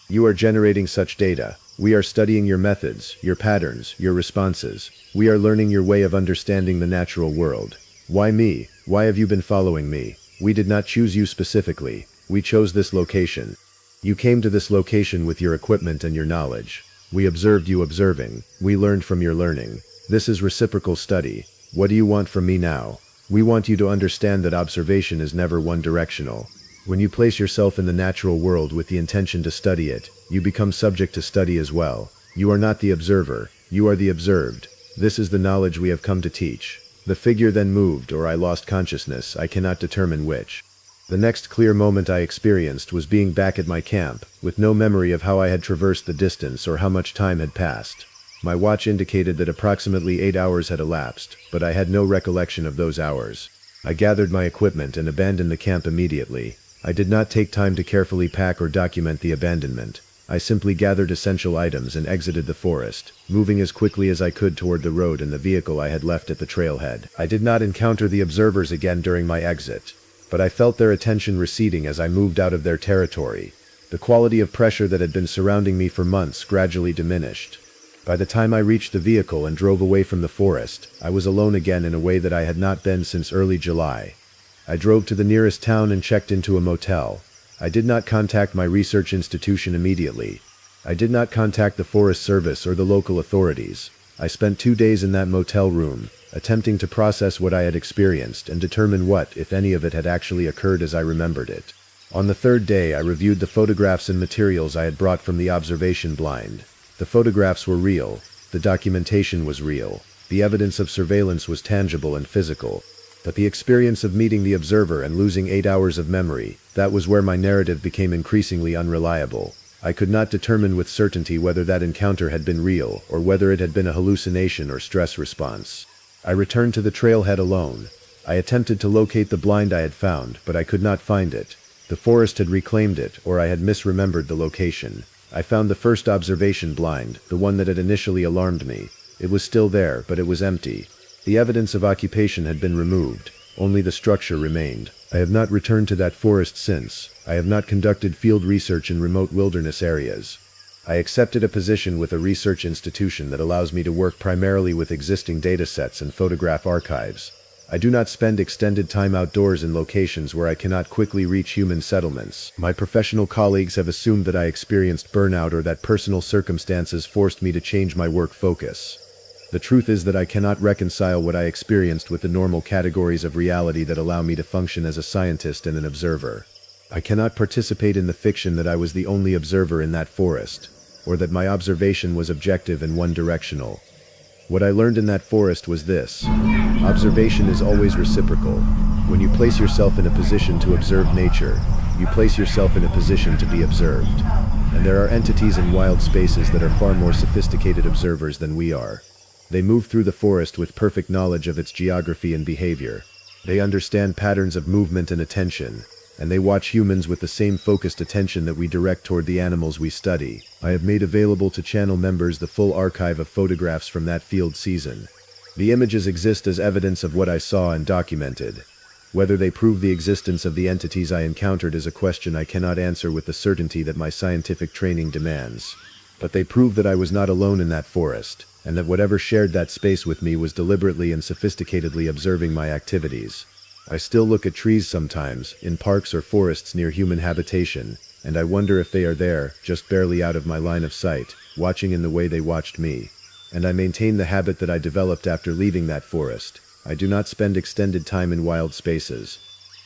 You are generating such data. We are studying your methods, your patterns, your responses. We are learning your way of understanding the natural world." "Why me? Why have you been following me?" "We did not choose you specifically. We chose this location. You came to this location with your equipment and your knowledge. We observed you observing. We learned from your learning. This is reciprocal study. What do you want from me now?" "We want you to understand that observation is never one-directional. When you place yourself in the natural world with the intention to study it, you become subject to study as well. You are not the observer. You are the observed. This is the knowledge we have come to teach." The figure then moved, or I lost consciousness. I cannot determine which. The next clear moment I experienced was being back at my camp, with no memory of how I had traversed the distance or how much time had passed. My watch indicated that approximately 8 hours had elapsed, but I had no recollection of those hours. I gathered my equipment and abandoned the camp immediately. I did not take time to carefully pack or document the abandonment. I simply gathered essential items and exited the forest, moving as quickly as I could toward the road and the vehicle I had left at the trailhead. I did not encounter the observers again during my exit, but I felt their attention receding as I moved out of their territory. The quality of pressure that had been surrounding me for months gradually diminished. By the time I reached the vehicle and drove away from the forest, I was alone again in a way that I had not been since early July. I drove to the nearest town and checked into a motel. I did not contact my research institution immediately. I did not contact the Forest Service or the local authorities. I spent 2 days in that motel room, attempting to process what I had experienced and determine what, if any of it, had actually occurred as I remembered it. On the 3rd day, I reviewed the photographs and materials I had brought from the observation blind. The photographs were real. The documentation was real. The evidence of surveillance was tangible and physical. But the experience of meeting the observer and losing 8 hours of memory, that was where my narrative became increasingly unreliable. I could not determine with certainty whether that encounter had been real, or whether it had been a hallucination or stress response. I returned to the trailhead alone. I attempted to locate the blind I had found, but I could not find it. The forest had reclaimed it, or I had misremembered the location. I found the first observation blind, the one that had initially alarmed me. It was still there, but it was empty. The evidence of occupation had been removed, only the structure remained. I have not returned to that forest since. I have not conducted field research in remote wilderness areas. I accepted a position with a research institution that allows me to work primarily with existing datasets and photograph archives. I do not spend extended time outdoors in locations where I cannot quickly reach human settlements. My professional colleagues have assumed that I experienced burnout or that personal circumstances forced me to change my work focus. The truth is that I cannot reconcile what I experienced with the normal categories of reality that allow me to function as a scientist and an observer. I cannot participate in the fiction that I was the only observer in that forest, or that my observation was objective and one-directional. What I learned in that forest was this: observation is always reciprocal. When you place yourself in a position to observe nature, you place yourself in a position to be observed. And there are entities in wild spaces that are far more sophisticated observers than we are. They move through the forest with perfect knowledge of its geography and behavior. They understand patterns of movement and attention, and they watch humans with the same focused attention that we direct toward the animals we study. I have made available to channel members the full archive of photographs from that field season. The images exist as evidence of what I saw and documented. Whether they prove the existence of the entities I encountered is a question I cannot answer with the certainty that my scientific training demands. But they prove that I was not alone in that forest, and that whatever shared that space with me was deliberately and sophisticatedly observing my activities. I still look at trees sometimes, in parks or forests near human habitation, and I wonder if they are there, just barely out of my line of sight, watching in the way they watched me. And I maintain the habit that I developed after leaving that forest. I do not spend extended time in wild spaces.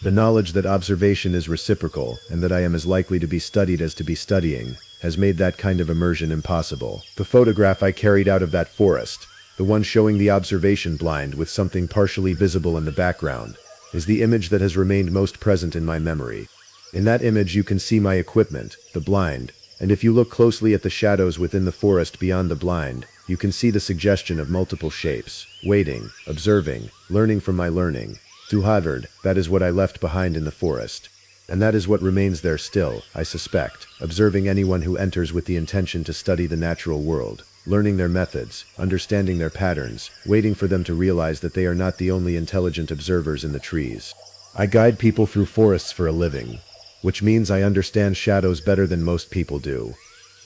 The knowledge that observation is reciprocal, and that I am as likely to be studied as to be studying, has made that kind of immersion impossible. The photograph I carried out of that forest, the one showing the observation blind with something partially visible in the background, is the image that has remained most present in my memory. In that image you can see my equipment, the blind, and if you look closely at the shadows within the forest beyond the blind, you can see the suggestion of multiple shapes, waiting, observing, learning from my learning. To Harvard, that is what I left behind in the forest. And that is what remains there still, I suspect, observing anyone who enters with the intention to study the natural world, learning their methods, understanding their patterns, waiting for them to realize that they are not the only intelligent observers in the trees. I guide people through forests for a living, which means I understand shadows better than most people do.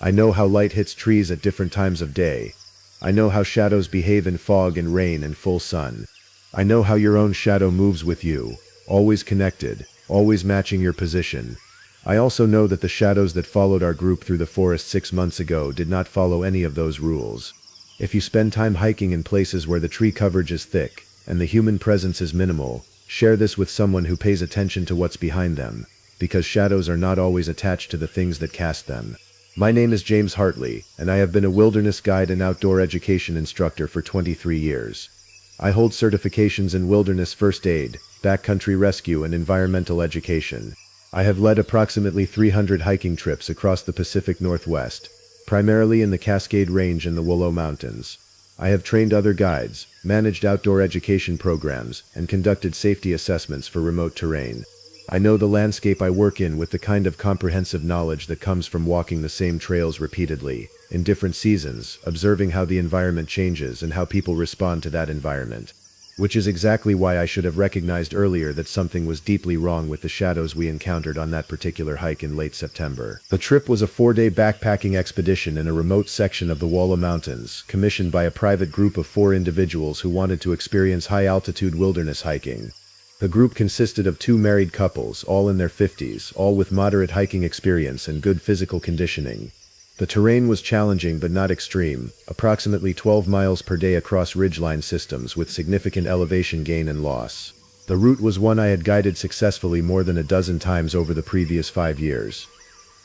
I know how light hits trees at different times of day. I know how shadows behave in fog and rain and full sun. I know how your own shadow moves with you, always connected, always matching your position. I also know that the shadows that followed our group through the forest 6 months ago did not follow any of those rules. If you spend time hiking in places where the tree coverage is thick, and the human presence is minimal, share this with someone who pays attention to what's behind them, because shadows are not always attached to the things that cast them. My name is James Hartley, and I have been a wilderness guide and outdoor education instructor for 23 years. I hold certifications in wilderness first aid, backcountry rescue, and environmental education. I have led approximately 300 hiking trips across the Pacific Northwest, primarily in the Cascade Range and the Willow Mountains. I have trained other guides, managed outdoor education programs, and conducted safety assessments for remote terrain. I know the landscape I work in with the kind of comprehensive knowledge that comes from walking the same trails repeatedly, in different seasons, observing how the environment changes and how people respond to that environment. Which is exactly why I should have recognized earlier that something was deeply wrong with the shadows we encountered on that particular hike in late September. The trip was a 4-day backpacking expedition in a remote section of the Willow Mountains, commissioned by a private group of 4 individuals who wanted to experience high-altitude wilderness hiking. The group consisted of 2 married couples, all in their 50s, all with moderate hiking experience and good physical conditioning. The terrain was challenging but not extreme, approximately 12 miles per day across ridgeline systems with significant elevation gain and loss. The route was one I had guided successfully more than a dozen times over the previous 5 years.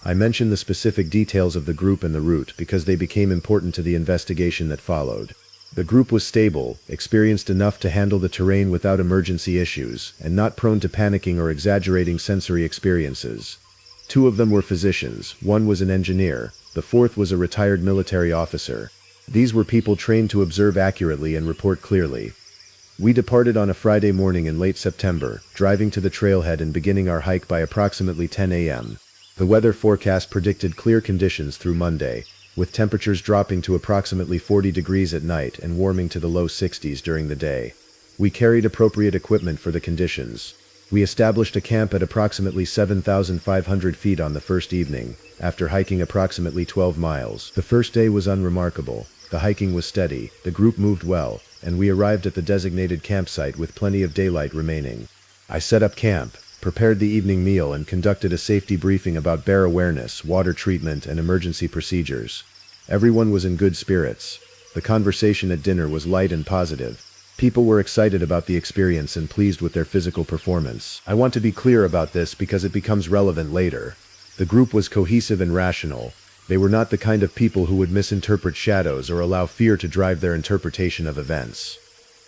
I mention the specific details of the group and the route because they became important to the investigation that followed. The group was stable, experienced enough to handle the terrain without emergency issues, and not prone to panicking or exaggerating sensory experiences. 2 of them were physicians, 1 was an engineer, the 4th was a retired military officer. These were people trained to observe accurately and report clearly. We departed on a Friday morning in late September, driving to the trailhead and beginning our hike by approximately 10 a.m. The weather forecast predicted clear conditions through Monday, with temperatures dropping to approximately 40 degrees at night and warming to the low 60s during the day. We carried appropriate equipment for the conditions. We established a camp at approximately 7,500 feet on the first evening, after hiking approximately 12 miles. The first day was unremarkable. The hiking was steady, the group moved well, and we arrived at the designated campsite with plenty of daylight remaining. I set up camp, prepared the evening meal, and conducted a safety briefing about bear awareness, water treatment, and emergency procedures. Everyone was in good spirits. The conversation at dinner was light and positive. People were excited about the experience and pleased with their physical performance. I want to be clear about this because it becomes relevant later. The group was cohesive and rational. They were not the kind of people who would misinterpret shadows or allow fear to drive their interpretation of events.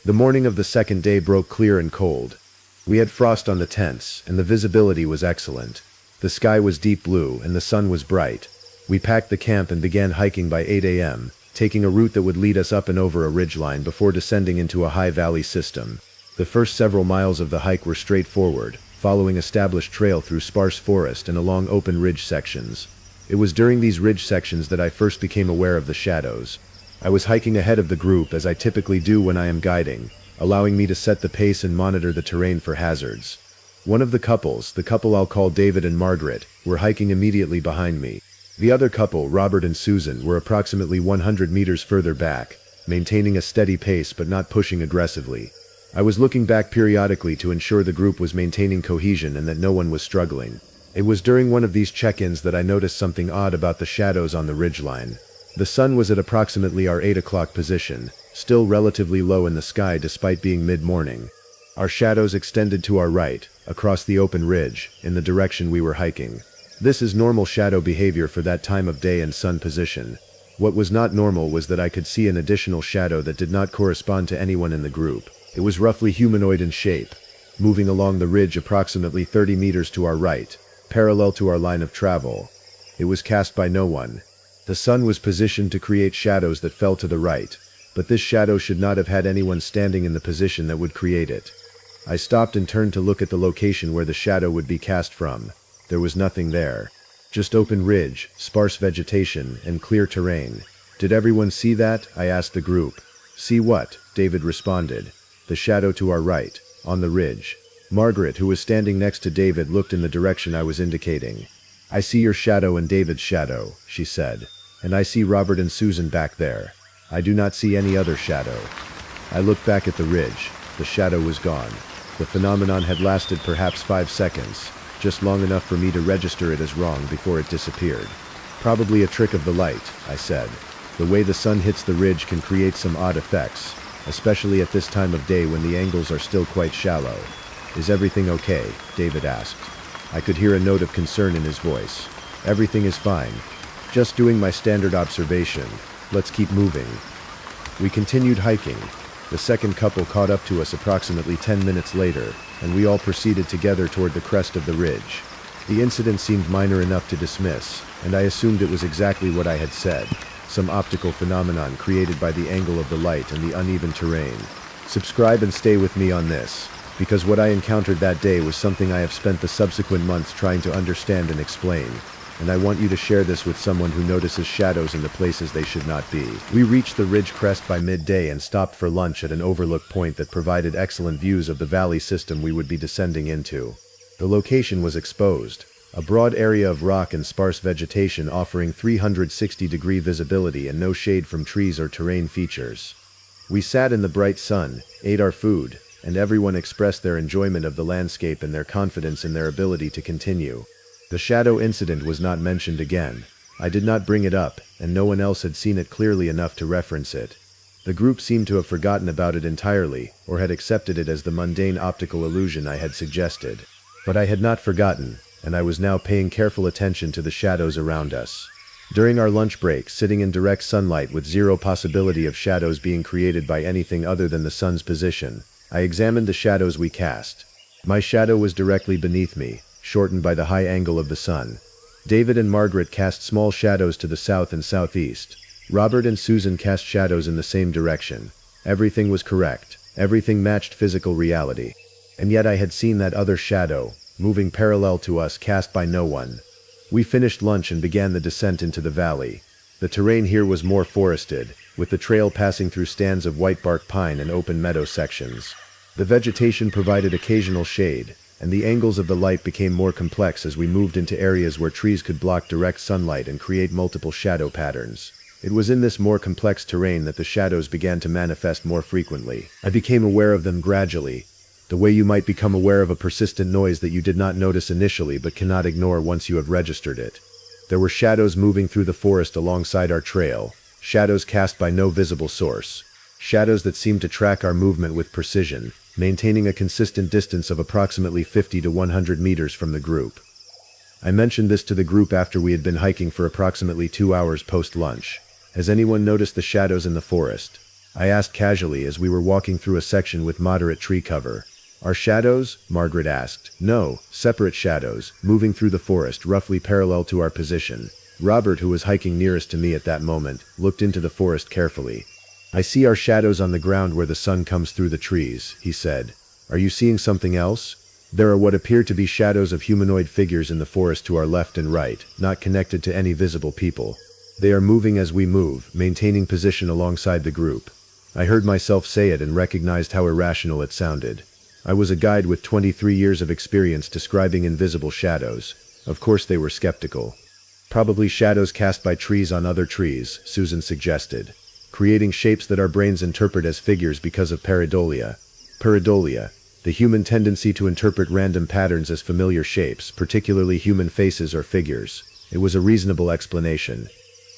The morning of the second day broke clear and cold. We had frost on the tents, and the visibility was excellent. The sky was deep blue, and the sun was bright. We packed the camp and began hiking by 8 a.m., taking a route that would lead us up and over a ridgeline before descending into a high valley system. The first several miles of the hike were straightforward, following established trail through sparse forest and along open ridge sections. It was during these ridge sections that I first became aware of the shadows. I was hiking ahead of the group as I typically do when I am guiding, allowing me to set the pace and monitor the terrain for hazards. One of the couple I'll call David and Margaret, were hiking immediately behind me. The other couple, Robert and Susan, were approximately 100 meters further back, maintaining a steady pace but not pushing aggressively. I was looking back periodically to ensure the group was maintaining cohesion and that no one was struggling. It was during one of these check-ins that I noticed something odd about the shadows on the ridgeline. The sun was at approximately our 8 o'clock position, still relatively low in the sky despite being mid-morning. Our shadows extended to our right, across the open ridge, in the direction we were hiking. This is normal shadow behavior for that time of day and sun position. What was not normal was that I could see an additional shadow that did not correspond to anyone in the group. It was roughly humanoid in shape, moving along the ridge approximately 30 meters to our right, parallel to our line of travel. It was cast by no one. The sun was positioned to create shadows that fell to the right, but this shadow should not have had anyone standing in the position that would create it. I stopped and turned to look at the location where the shadow would be cast from. There was nothing there. Just open ridge, sparse vegetation, and clear terrain. Did everyone see that? I asked the group. See what? David responded. The shadow to our right, on the ridge. Margaret, who was standing next to David, looked in the direction I was indicating. I see your shadow and David's shadow, she said. And I see Robert and Susan back there. I do not see any other shadow. I looked back at the ridge. The shadow was gone. The phenomenon had lasted perhaps 5 seconds. Just long enough for me to register it as wrong before it disappeared. Probably a trick of the light, I said. The way the sun hits the ridge can create some odd effects, especially at this time of day when the angles are still quite shallow. Is everything okay? David asked. I could hear a note of concern in his voice. Everything is fine. Just doing my standard observation. Let's keep moving. We continued hiking. The second couple caught up to us approximately 10 minutes later, and we all proceeded together toward the crest of the ridge. The incident seemed minor enough to dismiss, and I assumed it was exactly what I had said, some optical phenomenon created by the angle of the light and the uneven terrain. Subscribe and stay with me on this, because what I encountered that day was something I have spent the subsequent months trying to understand and explain, and I want you to share this with someone who notices shadows in the places they should not be. We reached the ridge crest by midday and stopped for lunch at an overlook point that provided excellent views of the valley system we would be descending into. The location was exposed, a broad area of rock and sparse vegetation offering 360-degree visibility and no shade from trees or terrain features. We sat in the bright sun, ate our food, and everyone expressed their enjoyment of the landscape and their confidence in their ability to continue. The shadow incident was not mentioned again. I did not bring it up, and no one else had seen it clearly enough to reference it. The group seemed to have forgotten about it entirely, or had accepted it as the mundane optical illusion I had suggested. But I had not forgotten, and I was now paying careful attention to the shadows around us. During our lunch break, sitting in direct sunlight with zero possibility of shadows being created by anything other than the sun's position, I examined the shadows we cast. My shadow was directly beneath me, shortened by the high angle of the sun. David and Margaret cast small shadows to the south and southeast. Robert and Susan cast shadows in the same direction. Everything was correct. Everything matched physical reality. And yet I had seen that other shadow, moving parallel to us, cast by no one. We finished lunch and began the descent into the valley. The terrain here was more forested, with the trail passing through stands of whitebark pine and open meadow sections. The vegetation provided occasional shade, and the angles of the light became more complex as we moved into areas where trees could block direct sunlight and create multiple shadow patterns. It was in this more complex terrain that the shadows began to manifest more frequently. I became aware of them gradually, the way you might become aware of a persistent noise that you did not notice initially but cannot ignore once you have registered it. There were shadows moving through the forest alongside our trail, shadows cast by no visible source, shadows that seemed to track our movement with precision, maintaining a consistent distance of approximately 50 to 100 meters from the group. I mentioned this to the group after we had been hiking for approximately 2 hours post-lunch. Has anyone noticed the shadows in the forest? I asked casually as we were walking through a section with moderate tree cover. Our shadows? Margaret asked. No, separate shadows, moving through the forest roughly parallel to our position. Robert, who was hiking nearest to me at that moment, looked into the forest carefully. I see our shadows on the ground where the sun comes through the trees, he said. Are you seeing something else? There are what appear to be shadows of humanoid figures in the forest to our left and right, not connected to any visible people. They are moving as we move, maintaining position alongside the group. I heard myself say it and recognized how irrational it sounded. I was a guide with 23 years of experience describing invisible shadows. Of course they were skeptical. Probably shadows cast by trees on other trees, Susan suggested. Creating shapes that our brains interpret as figures because of pareidolia. Pareidolia, the human tendency to interpret random patterns as familiar shapes, particularly human faces or figures. It was a reasonable explanation.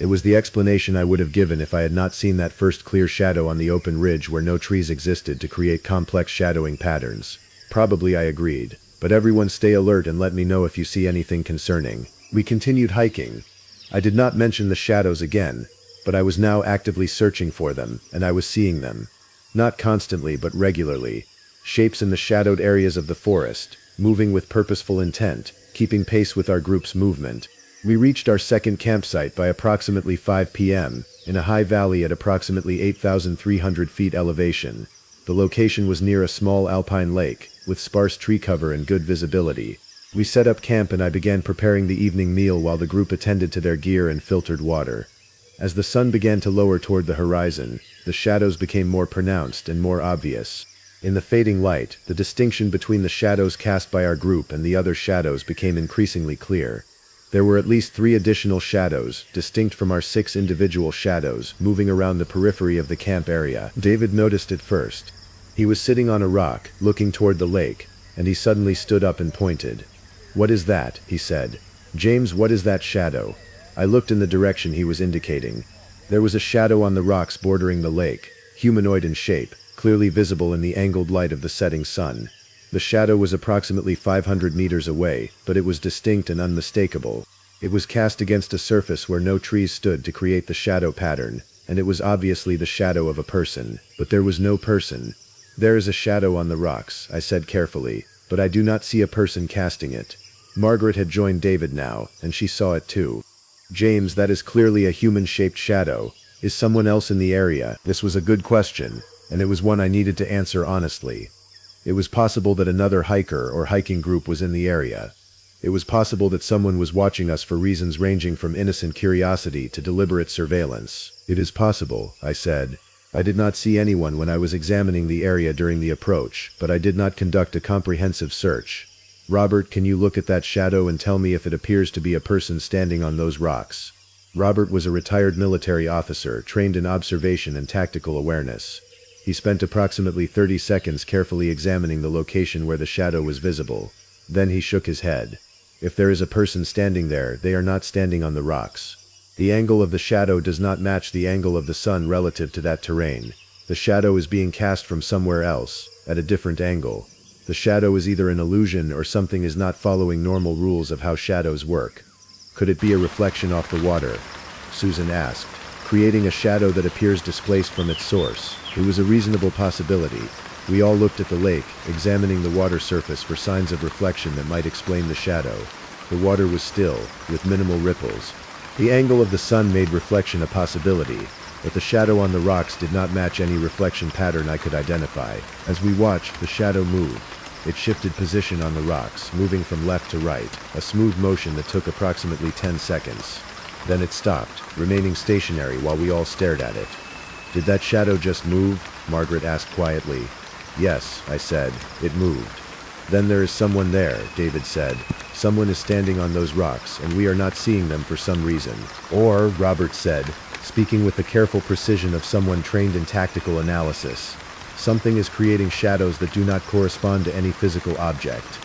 It was the explanation I would have given if I had not seen that first clear shadow on the open ridge where no trees existed to create complex shadowing patterns. Probably I agreed, but everyone stay alert and let me know if you see anything concerning. We continued hiking. I did not mention the shadows again, but I was now actively searching for them, and I was seeing them. Not constantly, but regularly. Shapes in the shadowed areas of the forest, moving with purposeful intent, keeping pace with our group's movement. We reached our second campsite by approximately 5 p.m., in a high valley at approximately 8,300 feet elevation. The location was near a small alpine lake, with sparse tree cover and good visibility. We set up camp and I began preparing the evening meal while the group attended to their gear and filtered water. As the sun began to lower toward the horizon, the shadows became more pronounced and more obvious. In the fading light, the distinction between the shadows cast by our group and the other shadows became increasingly clear. There were at least 3 additional shadows, distinct from our 6 individual shadows, moving around the periphery of the camp area. David noticed it first. He was sitting on a rock, looking toward the lake, and he suddenly stood up and pointed. "What is that?" he said. "James, what is that shadow?" I looked in the direction he was indicating. There was a shadow on the rocks bordering the lake, humanoid in shape, clearly visible in the angled light of the setting sun. The shadow was approximately 500 meters away, but it was distinct and unmistakable. It was cast against a surface where no trees stood to create the shadow pattern, and it was obviously the shadow of a person, but there was no person. "There is a shadow on the rocks," I said carefully, "but I do not see a person casting it." Margaret had joined David now, and she saw it too. "James, that is clearly a human-shaped shadow. Is someone else in the area?" This was a good question, and it was one I needed to answer honestly. It was possible that another hiker or hiking group was in the area. It was possible that someone was watching us for reasons ranging from innocent curiosity to deliberate surveillance. "It is possible," I said. "I did not see anyone when I was examining the area during the approach, but I did not conduct a comprehensive search. Robert, can you look at that shadow and tell me if it appears to be a person standing on those rocks?" Robert was a retired military officer trained in observation and tactical awareness. He spent approximately 30 seconds carefully examining the location where the shadow was visible. Then he shook his head. "If there is a person standing there, they are not standing on the rocks. The angle of the shadow does not match the angle of the sun relative to that terrain. The shadow is being cast from somewhere else, at a different angle. The shadow is either an illusion or something is not following normal rules of how shadows work." "Could it be a reflection off the water?" Susan asked, "creating a shadow that appears displaced from its source?" It was a reasonable possibility. We all looked at the lake, examining the water surface for signs of reflection that might explain the shadow. The water was still, with minimal ripples. The angle of the sun made reflection a possibility, but the shadow on the rocks did not match any reflection pattern I could identify. As we watched, the shadow moved. It shifted position on the rocks, moving from left to right, a smooth motion that took approximately 10 seconds. Then it stopped, remaining stationary while we all stared at it. "Did that shadow just move?" Margaret asked quietly. "Yes," I said, "it moved." "Then there is someone there," David said. "Someone is standing on those rocks, and we are not seeing them for some reason." "Or," Robert said, speaking with the careful precision of someone trained in tactical analysis, "something is creating shadows that do not correspond to any physical object.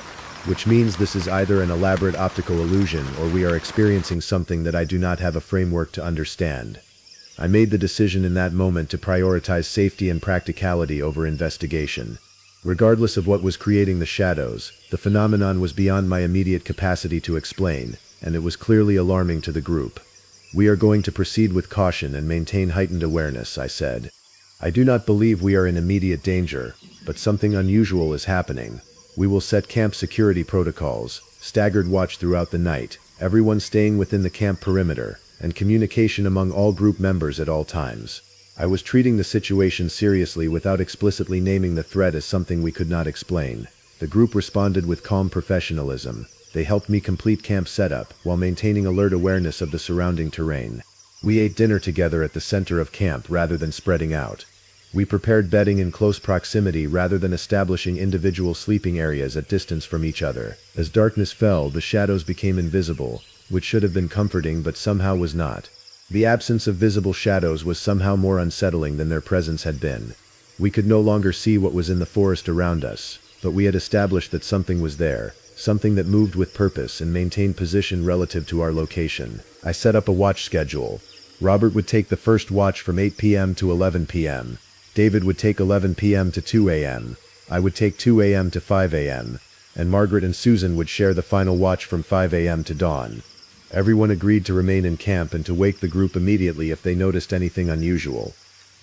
Which means this is either an elaborate optical illusion or we are experiencing something that I do not have a framework to understand." I made the decision in that moment to prioritize safety and practicality over investigation. Regardless of what was creating the shadows, the phenomenon was beyond my immediate capacity to explain, and it was clearly alarming to the group. "We are going to proceed with caution and maintain heightened awareness," I said. "I do not believe we are in immediate danger, but something unusual is happening. We will set camp security protocols, staggered watch throughout the night, everyone staying within the camp perimeter, and communication among all group members at all times." I was treating the situation seriously without explicitly naming the threat as something we could not explain. The group responded with calm professionalism. They helped me complete camp setup while maintaining alert awareness of the surrounding terrain. We ate dinner together at the center of camp rather than spreading out. We prepared bedding in close proximity rather than establishing individual sleeping areas at distance from each other. As darkness fell, the shadows became invisible, which should have been comforting but somehow was not. The absence of visible shadows was somehow more unsettling than their presence had been. We could no longer see what was in the forest around us, but we had established that something was there, something that moved with purpose and maintained position relative to our location. I set up a watch schedule. Robert would take the first watch from 8 p.m. to 11 p.m. David would take 11 p.m. to 2 a.m. I would take 2 a.m. to 5 a.m. And Margaret and Susan would share the final watch from 5 a.m. to dawn. Everyone agreed to remain in camp and to wake the group immediately if they noticed anything unusual.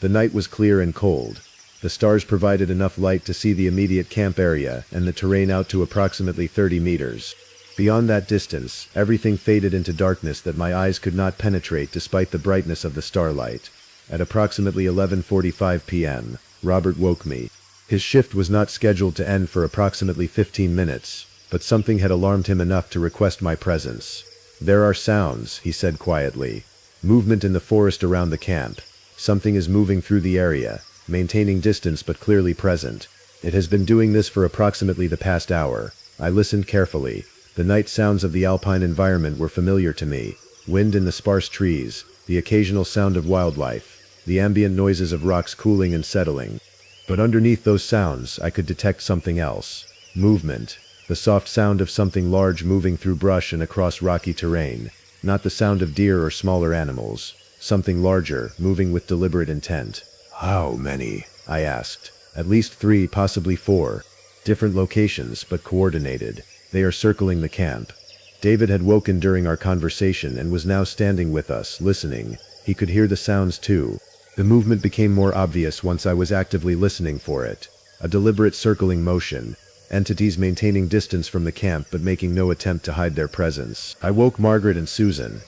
The night was clear and cold. The stars provided enough light to see the immediate camp area and the terrain out to approximately 30 meters. Beyond that distance, everything faded into darkness that my eyes could not penetrate despite the brightness of the starlight. At approximately 11:45 p.m., Robert woke me. His shift was not scheduled to end for approximately 15 minutes, but something had alarmed him enough to request my presence. "There are sounds," he said quietly. "Movement in the forest around the camp. Something is moving through the area, maintaining distance but clearly present. It has been doing this for approximately the past hour." I listened carefully. The night sounds of the alpine environment were familiar to me. Wind in the sparse trees, the occasional sound of wildlife, the ambient noises of rocks cooling and settling. But underneath those sounds, I could detect something else. Movement. The soft sound of something large moving through brush and across rocky terrain. Not the sound of deer or smaller animals. Something larger, moving with deliberate intent. "How many?" I asked. "At least 3, possibly 4. Different locations, but coordinated. They are circling the camp." David had woken during our conversation and was now standing with us, listening. He could hear the sounds too. The movement became more obvious once I was actively listening for it. A deliberate circling motion. Entities maintaining distance from the camp but making no attempt to hide their presence. I woke Margaret and Susan.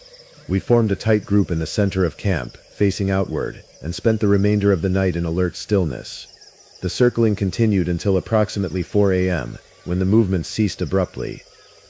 We formed a tight group in the center of camp, facing outward, and spent the remainder of the night in alert stillness. The circling continued until approximately 4 a.m., when the movement ceased abruptly.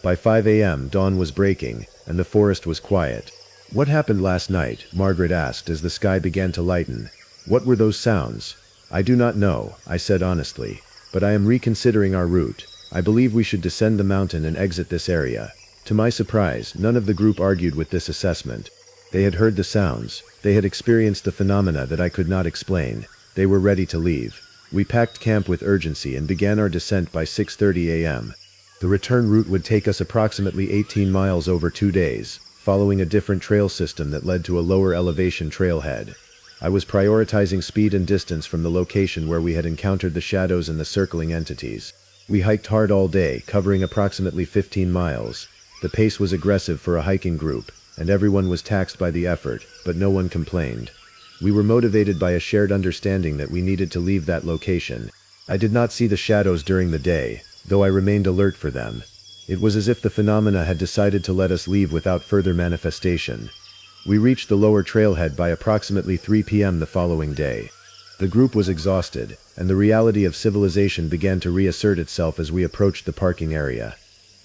By 5 a.m., dawn was breaking, and the forest was quiet. "What happened last night?" Margaret asked as the sky began to lighten. "What were those sounds?" "I do not know," I said honestly. "But I am reconsidering our route. I believe we should descend the mountain and exit this area." To my surprise, none of the group argued with this assessment. They had heard the sounds. They had experienced the phenomena that I could not explain. They were ready to leave. We packed camp with urgency and began our descent by 6:30 a.m. The return route would take us approximately 18 miles over 2 days, following a different trail system that led to a lower elevation trailhead. I was prioritizing speed and distance from the location where we had encountered the shadows and the circling entities. We hiked hard all day, covering approximately 15 miles. The pace was aggressive for a hiking group, and everyone was taxed by the effort, but no one complained. We were motivated by a shared understanding that we needed to leave that location. I did not see the shadows during the day, though I remained alert for them. It was as if the phenomena had decided to let us leave without further manifestation. We reached the lower trailhead by approximately 3 p.m. the following day. The group was exhausted, and the reality of civilization began to reassert itself as we approached the parking area.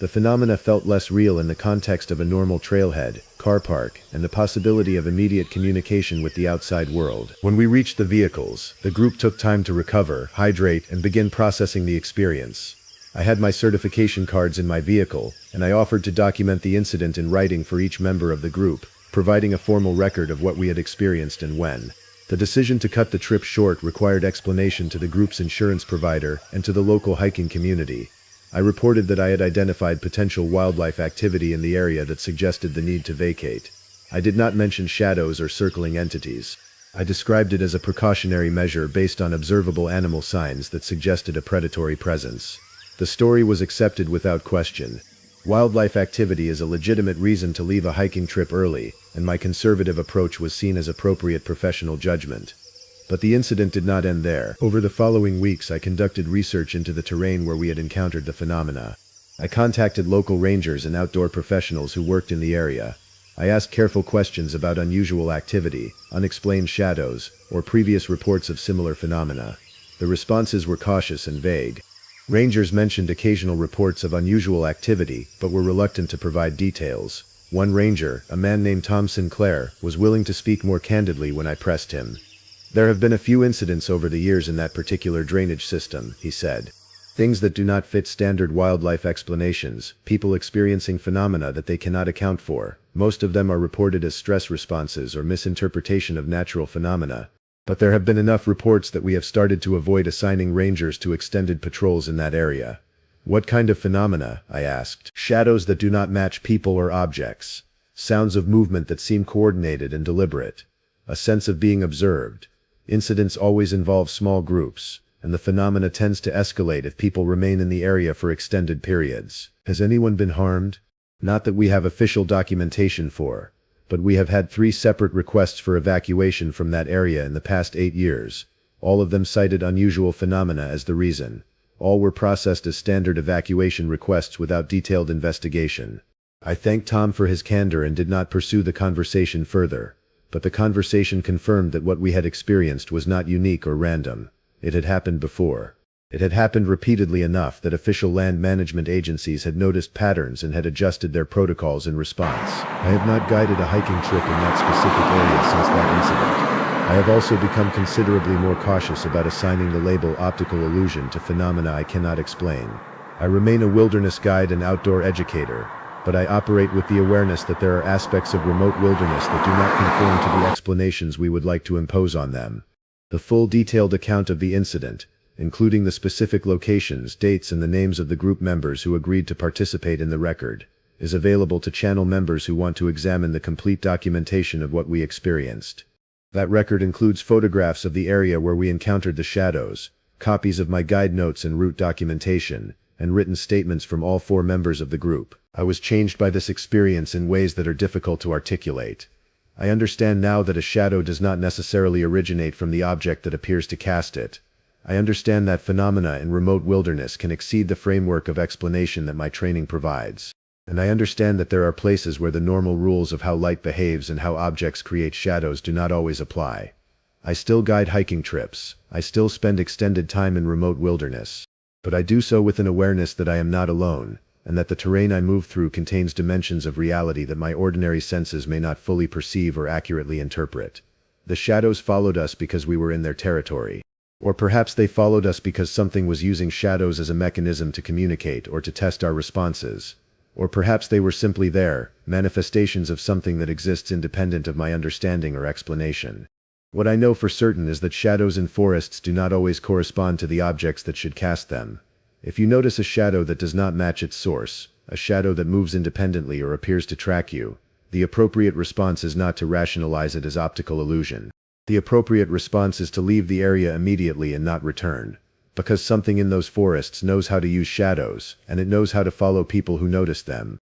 The phenomena felt less real in the context of a normal trailhead, car park, and the possibility of immediate communication with the outside world. When we reached the vehicles, the group took time to recover, hydrate, and begin processing the experience. I had my certification cards in my vehicle, and I offered to document the incident in writing for each member of the group, providing a formal record of what we had experienced and when. The decision to cut the trip short required explanation to the group's insurance provider and to the local hiking community. I reported that I had identified potential wildlife activity in the area that suggested the need to vacate. I did not mention shadows or circling entities. I described it as a precautionary measure based on observable animal signs that suggested a predatory presence. The story was accepted without question. Wildlife activity is a legitimate reason to leave a hiking trip early, and my conservative approach was seen as appropriate professional judgment. But the incident did not end there. Over the following weeks, I conducted research into the terrain where we had encountered the phenomena. I contacted local rangers and outdoor professionals who worked in the area. I asked careful questions about unusual activity, unexplained shadows, or previous reports of similar phenomena. The responses were cautious and vague. Rangers mentioned occasional reports of unusual activity, but were reluctant to provide details. One ranger, a man named Tom Sinclair, was willing to speak more candidly when I pressed him. "There have been a few incidents over the years in that particular drainage system," he said. "Things that do not fit standard wildlife explanations, people experiencing phenomena that they cannot account for. Most of them are reported as stress responses or misinterpretation of natural phenomena. But there have been enough reports that we have started to avoid assigning rangers to extended patrols in that area." "What kind of phenomena?" I asked. "Shadows that do not match people or objects. Sounds of movement that seem coordinated and deliberate. A sense of being observed. Incidents always involve small groups, and the phenomena tends to escalate if people remain in the area for extended periods." "Has anyone been harmed?" "Not that we have official documentation for, but we have had 3 separate requests for evacuation from that area in the past 8 years. All of them cited unusual phenomena as the reason. All were processed as standard evacuation requests without detailed investigation." I thanked Tom for his candor and did not pursue the conversation further. But the conversation confirmed that what we had experienced was not unique or random. It had happened before. It had happened repeatedly enough that official land management agencies had noticed patterns and had adjusted their protocols in response. I have not guided a hiking trip in that specific area since that incident. I have also become considerably more cautious about assigning the label optical illusion to phenomena I cannot explain. I remain a wilderness guide and outdoor educator, but I operate with the awareness that there are aspects of remote wilderness that do not conform to the explanations we would like to impose on them. The full detailed account of the incident, including the specific locations, dates, and the names of the group members who agreed to participate in the record, is available to channel members who want to examine the complete documentation of what we experienced. That record includes photographs of the area where we encountered the shadows, copies of my guide notes and route documentation, and written statements from all 4 members of the group. I was changed by this experience in ways that are difficult to articulate. I understand now that a shadow does not necessarily originate from the object that appears to cast it. I understand that phenomena in remote wilderness can exceed the framework of explanation that my training provides. And I understand that there are places where the normal rules of how light behaves and how objects create shadows do not always apply. I still guide hiking trips. I still spend extended time in remote wilderness. But I do so with an awareness that I am not alone, and that the terrain I move through contains dimensions of reality that my ordinary senses may not fully perceive or accurately interpret. The shadows followed us because we were in their territory. Or perhaps they followed us because something was using shadows as a mechanism to communicate or to test our responses. Or perhaps they were simply there, manifestations of something that exists independent of my understanding or explanation. What I know for certain is that shadows in forests do not always correspond to the objects that should cast them. If you notice a shadow that does not match its source, a shadow that moves independently or appears to track you, the appropriate response is not to rationalize it as optical illusion. The appropriate response is to leave the area immediately and not return. Because something in those forests knows how to use shadows, and it knows how to follow people who notice them.